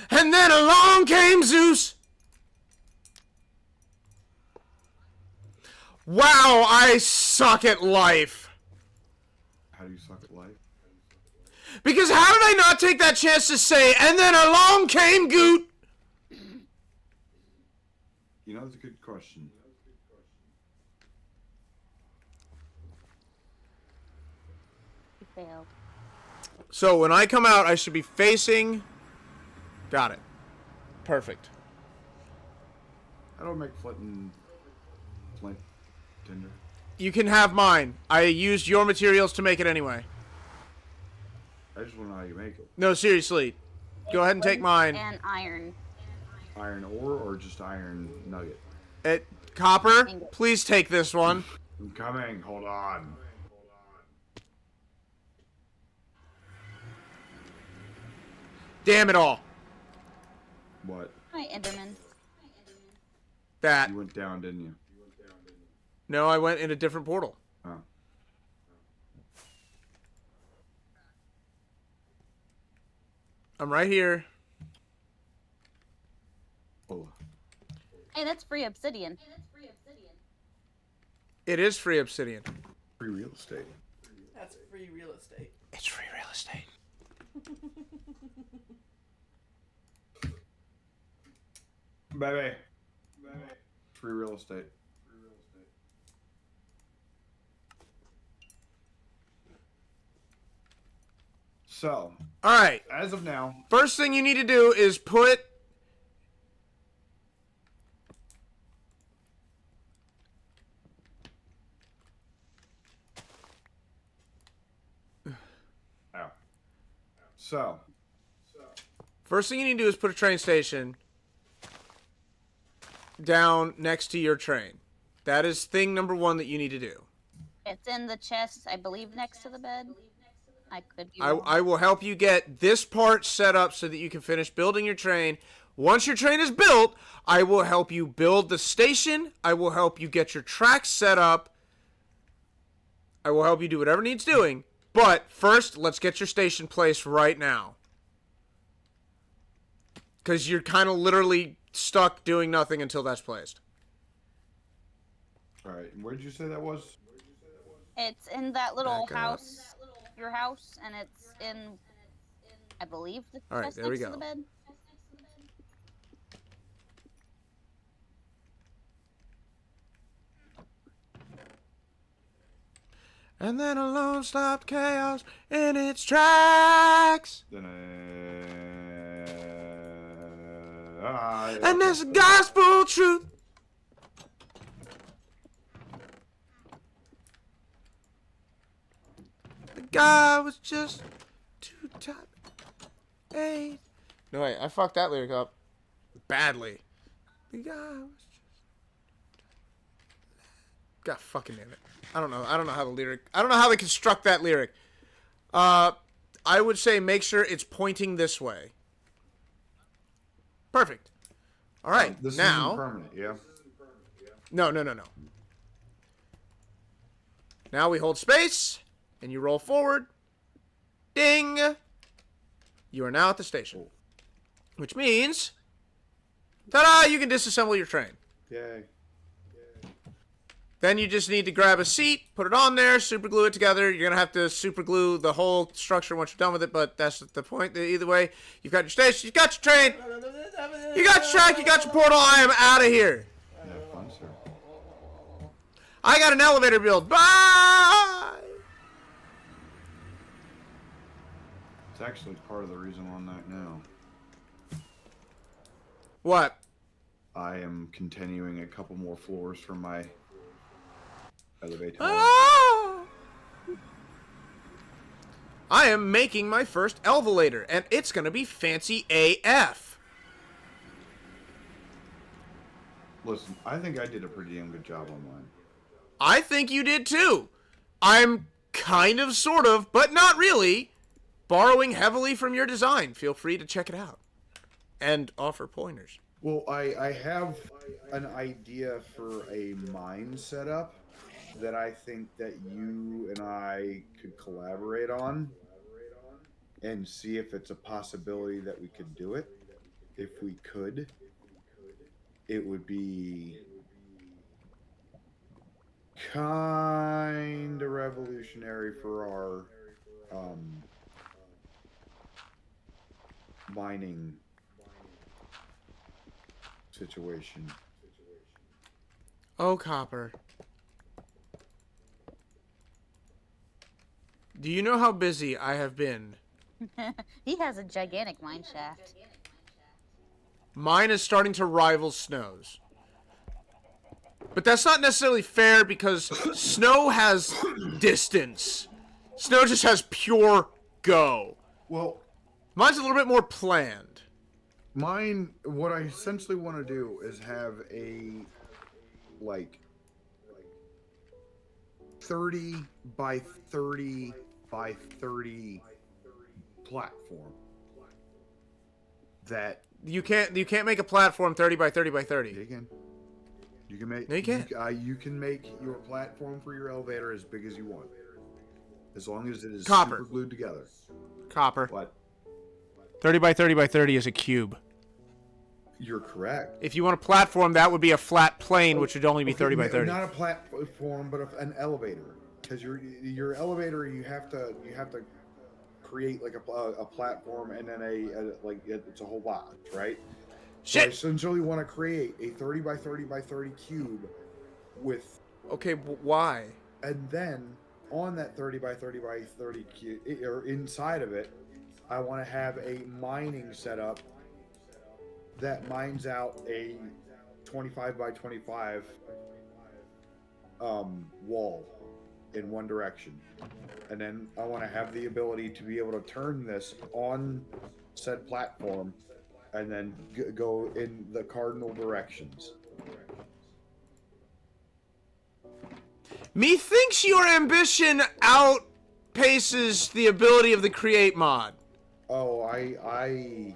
And then along came Zeus. Wow, I suck at life. How do you suck at life? Because how did I not take that chance to say, and then along came Goot? You know, that's a good question. You failed. So when I come out, I should be facing... Got it. Perfect. How do I make flint tinder? You can have mine. I used your materials to make it anyway. I just want to know how you make it. No, seriously. Go ahead and take mine. And iron. Iron ore or just iron nugget? Copper, please take this one. I'm coming. Hold on. Damn it all. What? Hi, Enderman. That. You went down, didn't you? No, I went in a different portal. Oh. I'm right here. Oh. Hey, that's free obsidian. It is free obsidian. Free real estate. That's free real estate. It's free real estate. Baby. Free real estate. So, All right. as of now, First thing you need to do is put... First thing you need to do is put a train station down next to your train. That is thing number one that you need to do. It's in the chest, I believe, next to the bed. I could be wrong. I will help you get this part set up so that you can finish building your train. Once your train is built, I will help you build the station. I will help you get your tracks set up. I will help you do whatever needs doing. But first, let's get your station placed right now. Because you're kind of literally stuck doing nothing until that's placed. all right. Where did you say that was? It's in that little Back up. house, your house, and it's in, I believe, the All right, chest there we next to go. the bed. And then alone stopped chaos in its tracks. Then And there's a gospel truth. The guy was just too tight. Hey. No, wait, I fucked that lyric up badly. The guy was just... God fucking damn it. I don't know how they construct that lyric. I would say make sure it's pointing this way. Perfect. All right, this now... isn't permanent, yeah? No. Now we hold space, and you roll forward. Ding! You are now at the station. Which means... Ta-da! You can disassemble your train. Yay. Then you just need to grab a seat, put it on there, super glue it together. You're going to have to super glue the whole structure once you're done with it, but that's the point. Either way, you've got your station, you've got your train, you got your track, you got your portal. I am out of here. Have fun, sir. I got an elevator build. Bye! It's actually part of the reason I'm on that now. What? I am continuing a couple more floors from my elevator. Ah! I am making my first elevator, and it's going to be fancy AF. Listen, I think I did a pretty damn good job on mine. I think you did too. I'm kind of, sort of, but not really, borrowing heavily from your design. Feel free to check it out and offer pointers. Well, I have an idea for a mine setup that I think that you and I could collaborate on and see if it's a possibility that we could do it. If we could, it would be kind of revolutionary for our mining situation. Oh, Copper. Do you know how busy I have been? He has a gigantic mine shaft. Mine is starting to rival Snow's. But that's not necessarily fair because Snow has distance. Snow just has pure go. Well, Mine's a little bit more planned. mine, what I essentially want to do is have a, like, 30 by 30 by 30 platform that You can't make a platform 30 by 30 by 30. you can make. No, you can't. You can make your platform for your elevator as big as you want, as long as it is Copper. super glued together. Copper. What? 30 by 30 by 30 is a cube. You're correct. If you want a platform, that would be a flat plane, which would only be 30 by 30. Not a platform, but an elevator. Because your elevator, you have to create like a platform and then it's a whole box, right? So I Shit! essentially want to create a 30 by 30 by 30 cube with, Okay, why? and then on that 30 by 30 by 30 cube, or inside of it, I want to have a mining setup that mines out a 25 by 25 wall in one direction, and then I want to have the ability to be able to turn this on said platform and then go in the cardinal directions. Methinks your ambition outpaces the ability of the create mod. Oh, I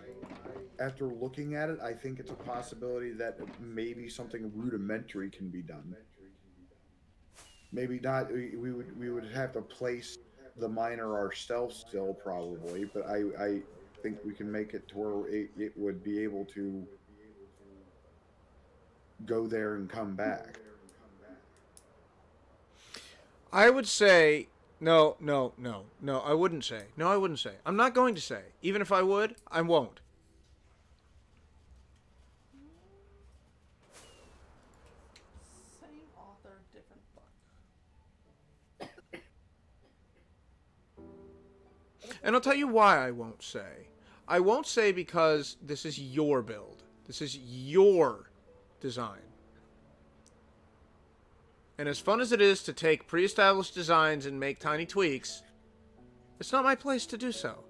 after looking at it, I think it's a possibility that maybe something rudimentary can be done. Maybe not. We would have to place the miner ourselves still, probably, but I think we can make it to where it would be able to go there and come back. I would say no, I wouldn't say. No, I wouldn't say. I'm not going to say. Even if I would, I won't. Same author, different book. And I'll tell you why I won't say. I won't say because this is your build. This is your design. And as fun as it is to take pre-established designs and make tiny tweaks, it's not my place to do so.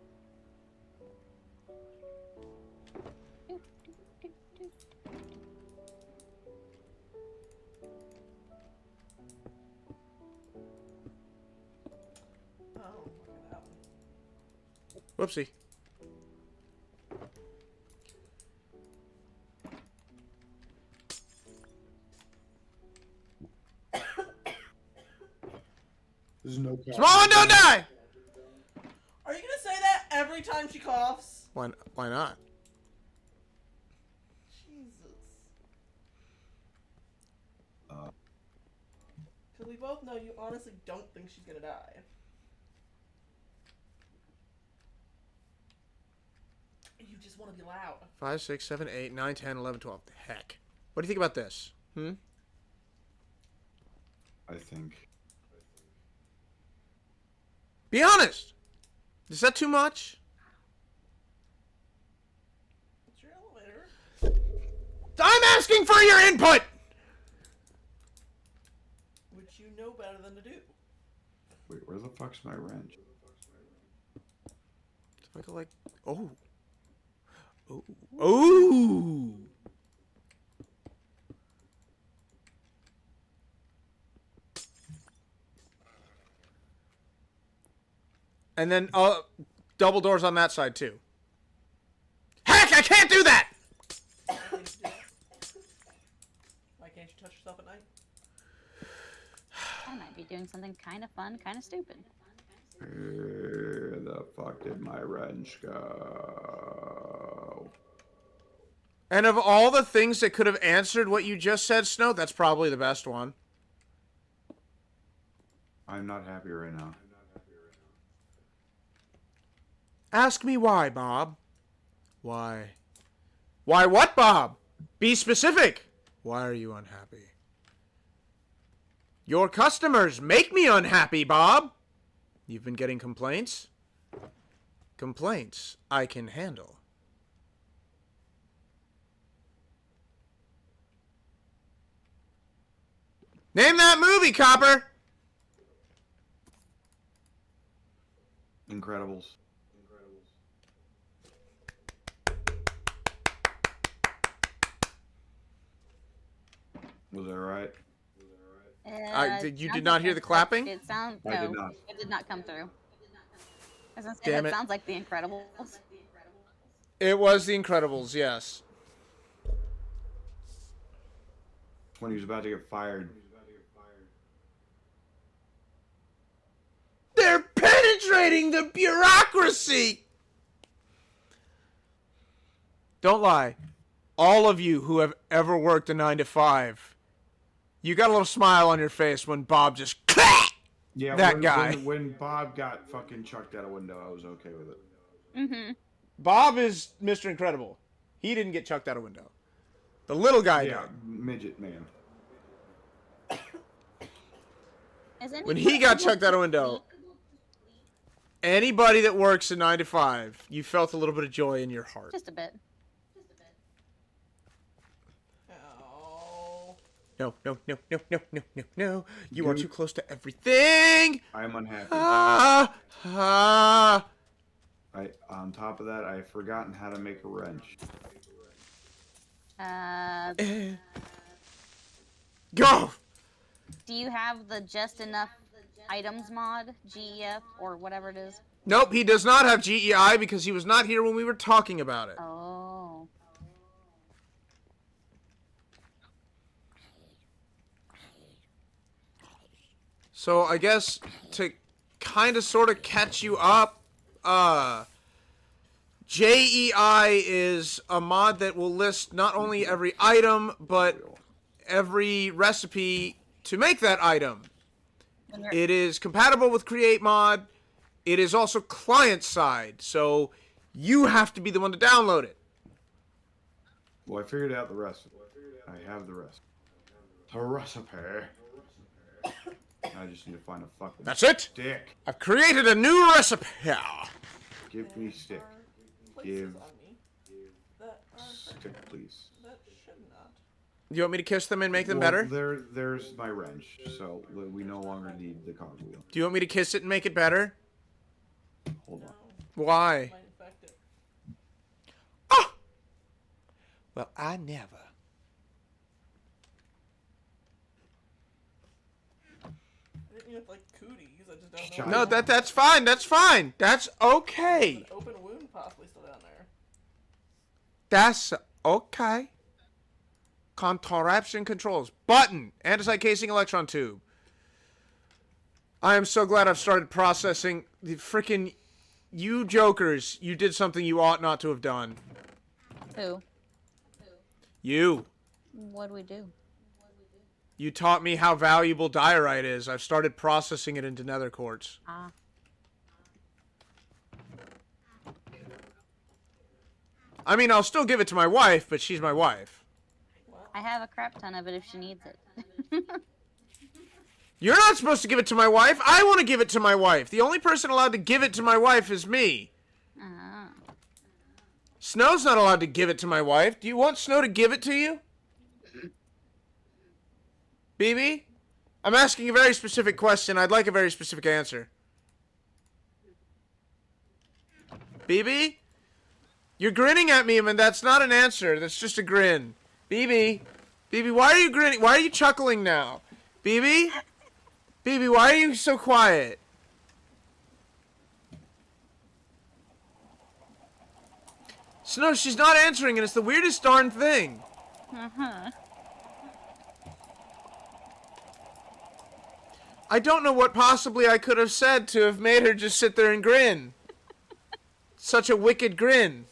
Oh, look at that one. Whoopsie. There's no Small one, don't die! Are you gonna say that every time she coughs? Why not? Jesus. Because we both know you honestly don't think she's gonna die. You just want to be loud. 5, 6, 7, 8, 9, 10, 11, 12. Heck. What do you think about this? I think. Be honest. Is that too much? It's your elevator. I'm asking for your input! Which you know better than to do. Wait, where the fuck's my wrench? It's like, oh. Oh. Oh. And then double doors on that side too. Heck, I can't do that! Why can't you touch yourself at night? I might be doing something kind of fun, kind of stupid. Where the fuck did my wrench go? And of all the things that could have answered what you just said, Snow, that's probably the best one. I'm not happy right now. Ask me why, Bob. Why? Why what, Bob? Be specific. Why are you unhappy? Your customers make me unhappy, Bob. You've been getting complaints? Complaints I can handle. Name that movie, Copper! Incredibles. Was that right? You Sounds did not like hear the it. clapping? It sounds I no, did not. it did not come through. I was gonna say Damn that it. sounds like The Incredibles. It was The Incredibles, yes. When he was about to get fired. They're penetrating the bureaucracy! Don't lie. All of you who have ever worked a 9 to 5, you got a little smile on your face when Bob just Yeah, that guy. When Bob got fucking chucked out a window, I was okay with it. Mm-hmm. Bob is Mr. Incredible. He didn't get chucked out a window. The little guy Yeah, did. midget man. When he got chucked out a window, anybody that works a 9 to 5, you felt a little bit of joy in your heart. Just a bit. Oh. No. You are too close to everything. I'm unhappy. On top of that, I've forgotten how to make a wrench. Go. Do you have the just enough items mod, GEF, or whatever it is? Nope, he does not have GEI because he was not here when we were talking about it. Oh. So I guess to kind of sort of catch you up, JEI is a mod that will list not only every item, but every recipe to make that item. It is compatible with Create Mod. It is also client-side, so you have to be the one to download it. Well, I figured out the recipe. I have the recipe. The recipe. I just need to find a fucking That's it. stick. I've created a new recipe. Give me stick. Places Give on me that are stick, please. that should not. You want me to kiss them and make them Well, better? there's my wrench, so we no longer need the cogwheel. Do you want me to kiss it and make it better? Hold on. Why? Might infect it. Oh! Well, I never. I didn't mean with like cooties. I just don't Shut know. No, that's fine. That's fine. That's okay. An open wound possibly still down there. That's okay. Contraption controls. Button. Andesite casing electron tube. I am so glad I've started processing the freaking... You jokers, you did something you ought not to have done. Who? You. What'd we do? You taught me how valuable diorite is. I've started processing it into nether quartz. Ah. I mean, I'll still give it to my wife, but she's my wife. I have a crap ton of it if she needs it. You're not supposed to give it to my wife. I want to give it to my wife. The only person allowed to give it to my wife is me. Ah. Snow's not allowed to give it to my wife. Do you want Snow to give it to you? BB? I'm asking a very specific question. I'd like a very specific answer. BB? You're grinning at me, man. That's not an answer. That's just a grin. BB? BB, why are you grinning? Why are you chuckling now? BB? BB, why are you so quiet? Snow, she's not answering, and it's the weirdest darn thing. Uh-huh. I don't know what possibly I could have said to have made her just sit there and grin. Such a wicked grin.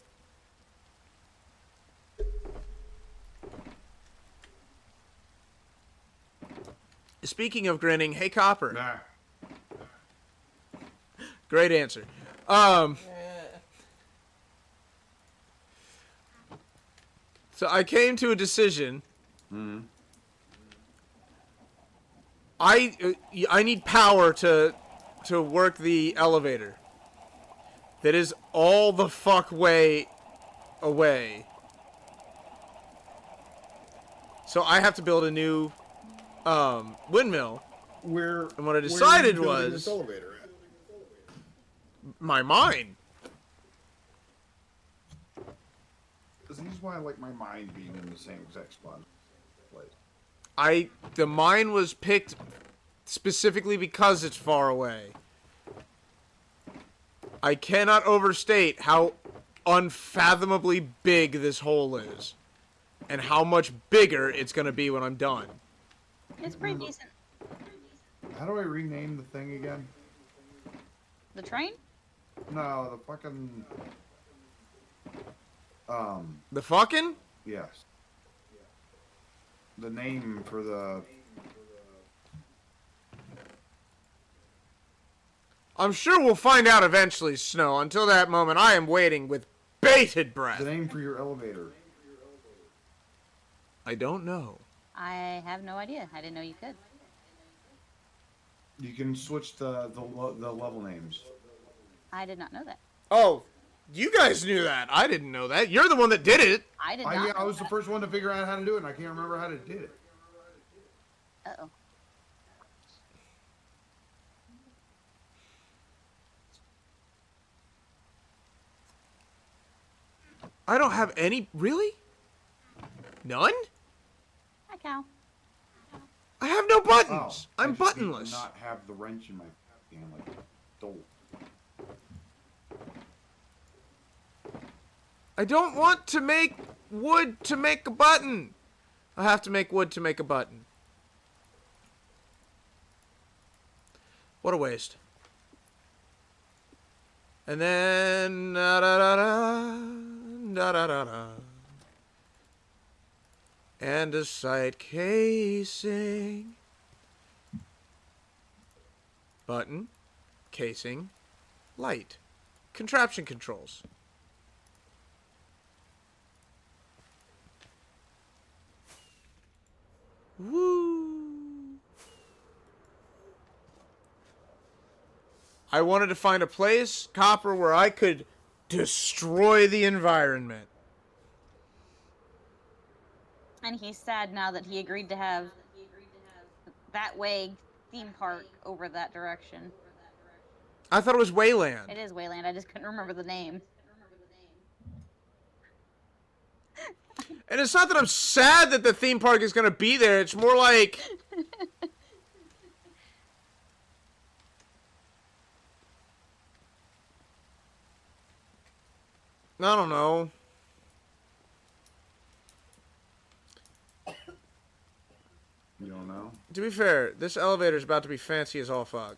Speaking of grinning, hey Copper. Nah. Great answer. So I came to a decision. I need power to work the elevator. That is all the fuck way away. So I have to build a new windmill. Where? And what I where are you decided building was- this elevator at? My mind. This is why I like my mind being in the same exact spot. The mine was picked specifically because it's far away. I cannot overstate how unfathomably big this hole is. And how much bigger it's going to be when I'm done. It's pretty decent. How do I rename the thing again? The train? No, the fucking. The fucking? Yes. The name for the. I'm sure we'll find out eventually, Snow. Until that moment, I am waiting with bated breath. The name for your elevator. I don't know. I have no idea. I didn't know you could. You can switch the level names. I did not know that. Oh, you guys knew that. I didn't know that. You're the one that did it. I did not. I know was the that. first one to figure out how to do it, and I can't remember how to do it. Uh-oh. I don't have any. Really? None? Hi, Cal. I have no buttons. I I'm just need to buttonless. not have the wrench in my damn like dolt. I don't want to make wood to make a button. I have to make wood to make a button. What a waste. And then da da da da da da da da. And a sight casing. Button, casing, light. Contraption controls. Woo! I wanted to find a place, Copper, where I could destroy the environment. And he's sad now that he agreed to have that way theme park over that direction. I thought it was Wayland. It is Wayland. I just couldn't remember the name. And it's not that I'm sad that the theme park is going to be there. It's more like... I don't know. You don't know? To be fair, this elevator is about to be fancy as all fuck.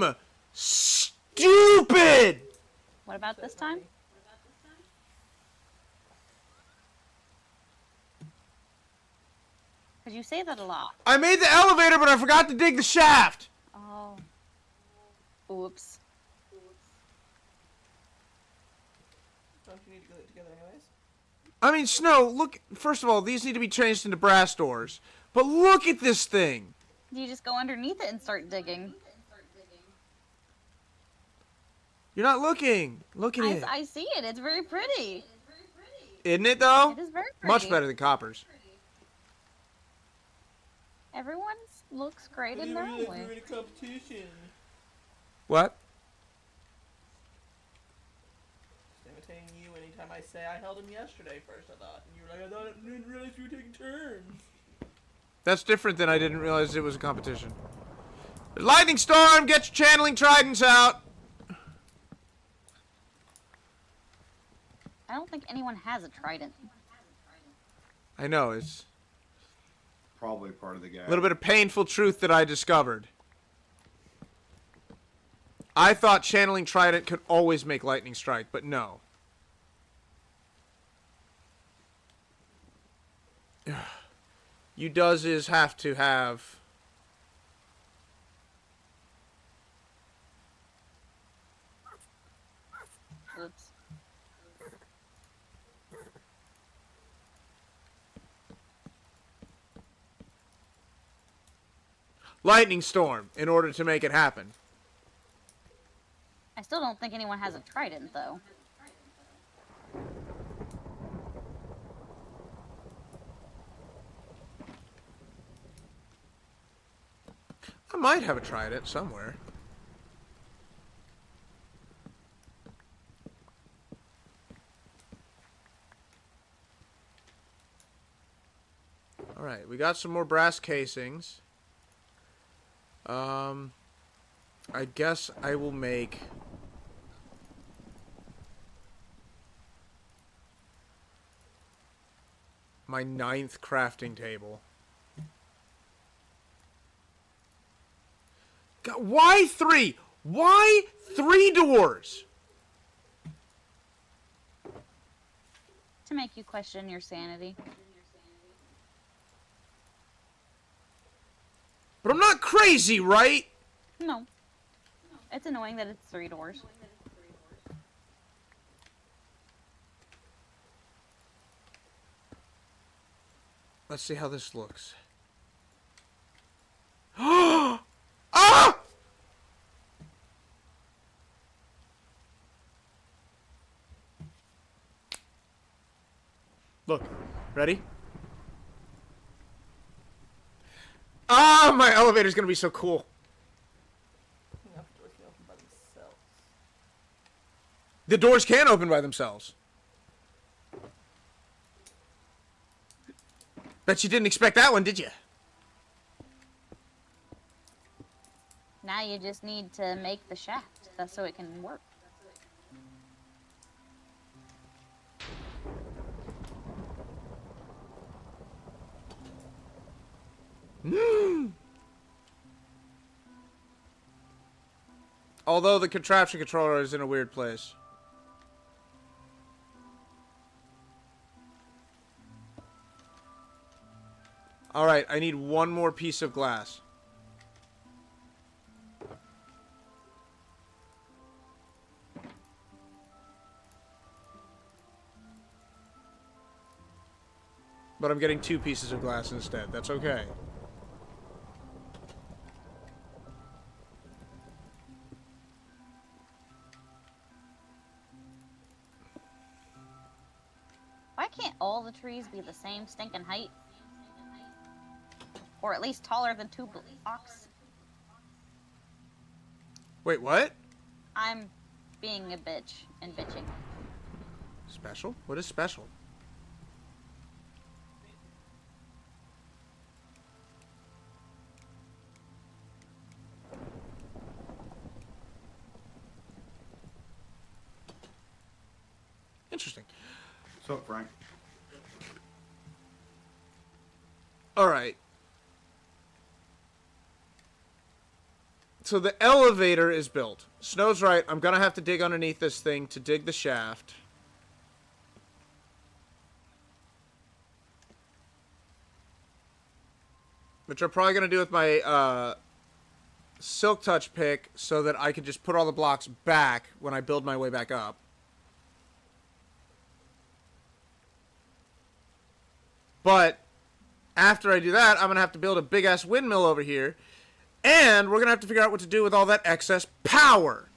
I'm stupid. What about this time? Because you say that a lot. I made the elevator, but I forgot to dig the shaft. Oh. Oops. Don't you need to glue it together anyways? I mean, Snow, look, first of all, these need to be changed into brass doors. But look at this thing. You just go underneath it and start digging. You're not looking. Look at it. I see it. It's very pretty. Isn't it, though? It is very pretty. Much better than Copper's. Everyone looks great in their own way. in a competition. What? Just imitating you anytime I say I held him yesterday first, I thought. And you were like, I didn't realize you were taking turns. That's different than I didn't realize it was a competition. Lightning Storm, get your channeling tridents out. I don't think anyone has a trident. I know, it's Probably part of the gag. a little bit of painful truth that I discovered. I thought channeling trident could always make lightning strike, but no. You does is have to have... Oops. lightning storm in order to make it happen. I still don't think anyone has a trident, though. I might have a trident somewhere. Alright, we got some more brass casings. I guess I will make... my 9th crafting table. God, why 3? Why 3 doors? To make you question your sanity. But I'm not crazy, right? No. It's annoying that it's 3 doors. Let's see how this looks. Ah! Look, ready? Ah, my elevator's gonna be so cool. Enough doors can open by themselves. The doors can open by themselves. Bet you didn't expect that one, did you? Now you just need to make the shaft. That's so it can work. Although the contraption controller is in a weird place. Alright, I need one more piece of glass. But I'm getting 2 pieces of glass instead. That's okay. Why can't all the trees be the same stinking height? Or at least taller than 2 blocks? Wait, what? I'm being a bitch and bitching. Special? What is special? Interesting. So, Frank. Alright. So the elevator is built. Snow's right. I'm going to have to dig underneath this thing to dig the shaft. Which I'm probably going to do with my Silk Touch pick so that I can just put all the blocks back when I build my way back up. But after I do that, I'm going to have to build a big-ass windmill over here. And we're going to have to figure out what to do with all that excess power.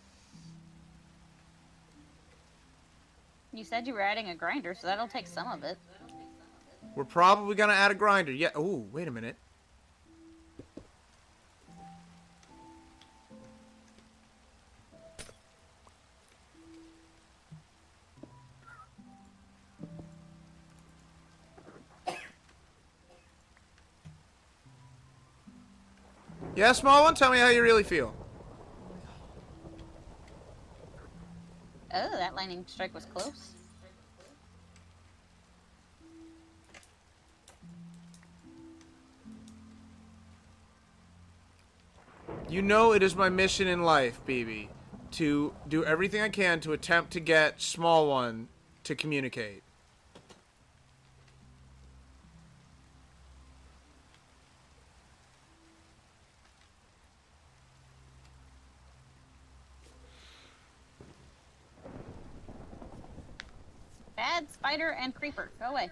You said you were adding a grinder, so that'll take some of it. We're probably going to add a grinder. Yeah. Oh, wait a minute. Yeah, small one, tell me how you really feel. Oh, that lightning strike was close. You know it is my mission in life, BB, to do everything I can to attempt to get small one to communicate. Bad spider and creeper. Go away.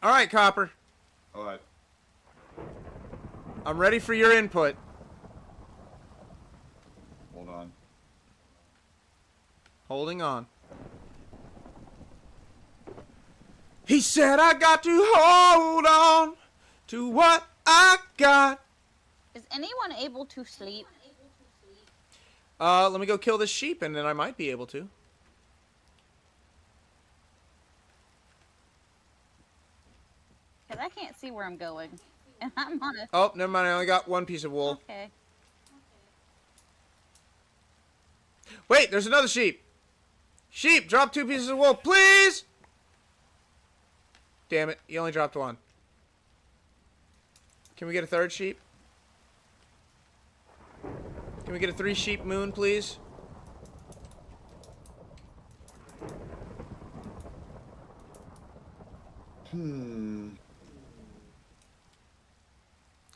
All right, Copper. All right. I'm ready for your input. Hold on. Holding on. He said I got to hold on to what I got. Is anyone able to sleep? Let me go kill this sheep and then I might be able to. Because I can't see where I'm going. And I'm on a... Oh, never mind. I only got one piece of wool. Okay. Wait, there's another sheep. Sheep, drop 2 pieces of wool, please. Damn it, you only dropped 1. Can we get a 3rd sheep? Can we get a 3 sheep moon, please?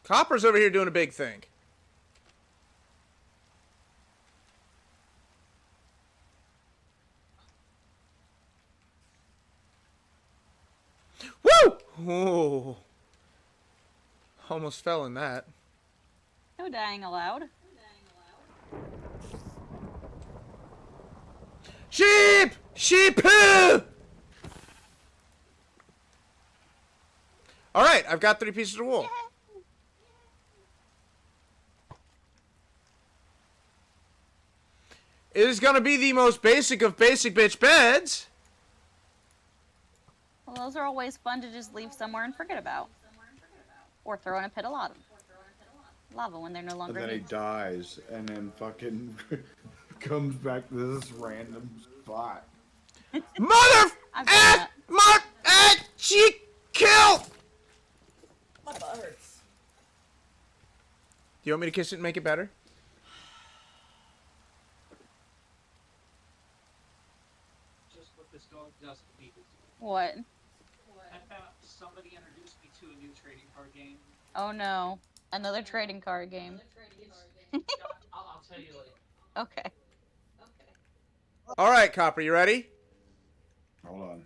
Copper's over here doing a big thing. Woo! Oh. Almost fell in that. No dying allowed. Sheep! Sheep-hoo! Alright, I've got 3 pieces of wool. It is gonna be the most basic of basic bitch beds. Well, those are always fun to just leave somewhere and forget about. Or throw in a pit of lava when they're no And longer then he needed. dies, and then fucking comes back to this random spot. Mother I've done that. she kill. My butt hurts. Do you want me to kiss it and make it better? Just what this dog does to people. What? I found somebody introduced me to a new trading card game. Oh no. Another trading card game. I'll tell you later. Okay. Alright, Copper, you ready? Hold on.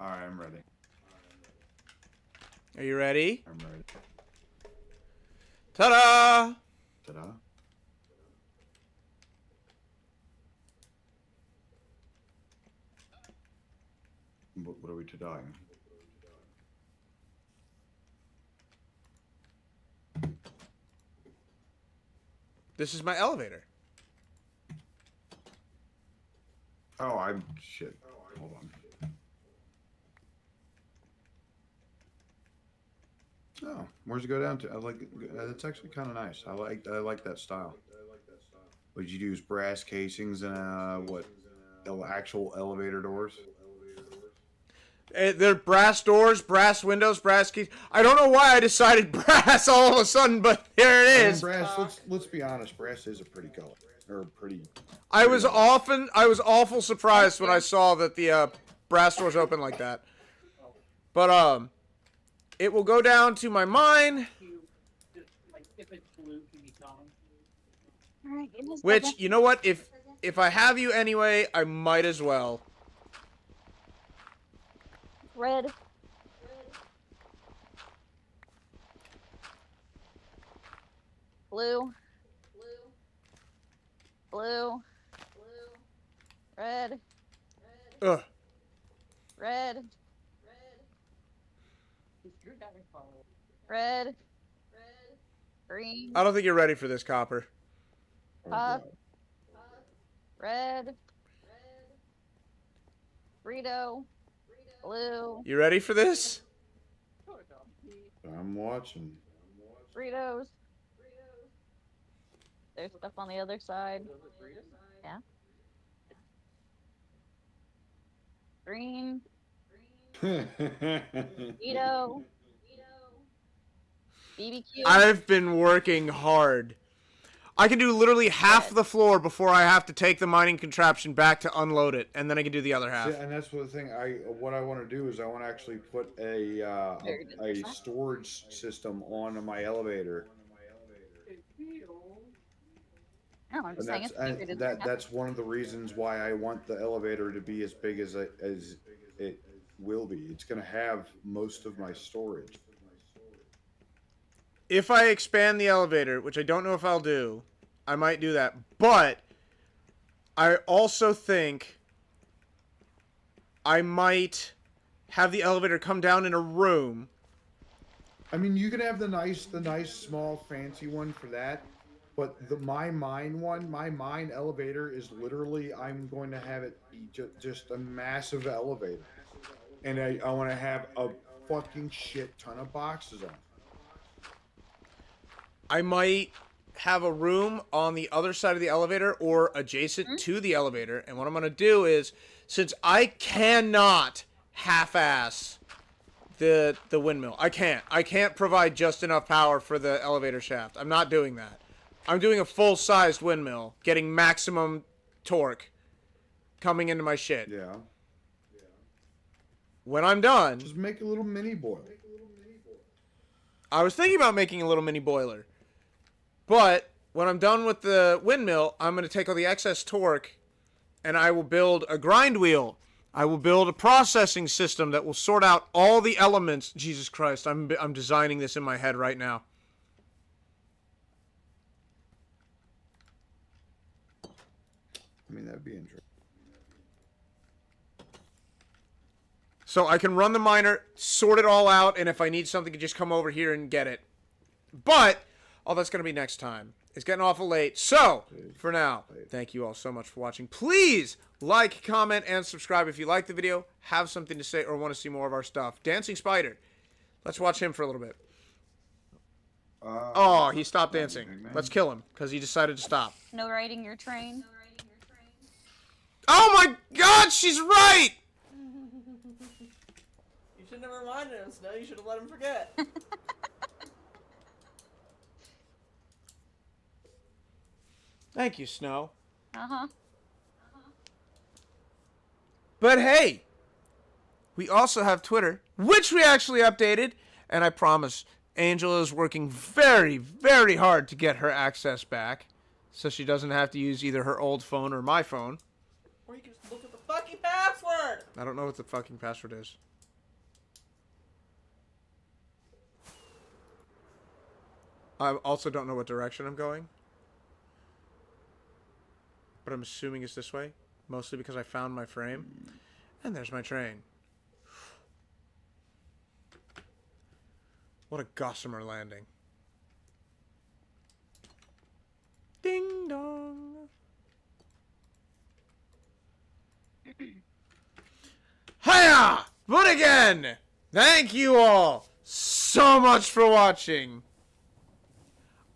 Alright, I'm ready. Are you ready? I'm ready. Ta-da! Ta-da. What are we to-daing? This is my elevator. Oh, I'm shit. Hold on. Oh, where's it go down to? I like. That's actually kind of nice. I like that style. Would you use brass casings and what? Actual elevator doors? They're brass doors, brass windows, brass keys. I don't know why I decided brass all of a sudden, but here it I mean, is. brass. Let's be honest. Brass is a pretty color, or pretty. I was awful surprised when I saw that the brass doors open like that. But it will go down to my mine, Like, if it's blue, can you tell me? All right, give me a which, second. you know what, if I have you anyway, I might as well. Red. Blue. Blue. Red. Ugh. Red. You're having fun. Red. Green. I don't think you're ready for this, Copper. Puff. Red. Burrito. Blue. You ready for this? I'm watching. Burritos. There's stuff on the other side. Yeah. Green. Burrito. BBQ. I've been working hard. I can do literally half the floor before I have to take the mining contraption back to unload it, and then I can do the other half. See, and that's what the thing. What I want to do is I want to actually put a storage system on my elevator. No, I'm And just saying it's bigger than that's one of the reasons why I want the elevator to be as big as it will be. It's going to have most of my storage. If I expand the elevator, which I don't know if I'll do, I might do that. But I also think I might have the elevator come down in a room. I mean, you can have the nice, small, fancy one for that. But my mine elevator is literally, I'm going to have it be just a massive elevator. And I want to have a fucking shit ton of boxes on it. I might have a room on the other side of the elevator or adjacent to the elevator. And what I'm going to do is, since I cannot half-ass the windmill, I can't provide just enough power for the elevator shaft. I'm not doing that. I'm doing a full-sized windmill, getting maximum torque coming into my shit. Yeah. When I'm done, Just make a little mini boiler. I was thinking about making a little mini boiler. But when I'm done with the windmill, I'm going to take all the excess torque and I will build a grind wheel. I will build a processing system that will sort out all the elements. Jesus Christ, I'm designing this in my head right now. I mean, that'd be interesting. So I can run the miner, sort it all out, and if I need something, I can just come over here and get it. But all that's going to be next time. It's getting awful late. So, for now, thank you all so much for watching. Please like, comment, and subscribe if you like the video, have something to say, or want to see more of our stuff. Dancing Spider. Let's watch him for a little bit. Oh, he stopped dancing. Let's kill him, because he decided to stop. No riding your train. Oh my god, she's right! You should have reminded him, Snow. You should have let him forget. Thank you, Snow. Uh-huh. But hey, we also have Twitter, which we actually updated, and I promise Angela is working very, very hard to get her access back, so she doesn't have to use either her old phone or my phone. Or you can just look at the fucking password! I don't know what the fucking password is. I also don't know what direction I'm going. But I'm assuming it's this way. Mostly because I found my frame. And there's my train. What a gossamer landing. Ding dong. Hiya! But again, thank you all so much for watching.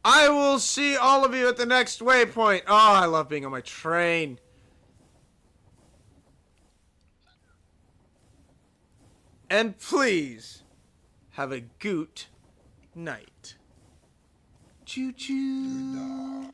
I will see all of you at the next waypoint. Oh, I love being on my train. And please, have a goot night. Choo choo.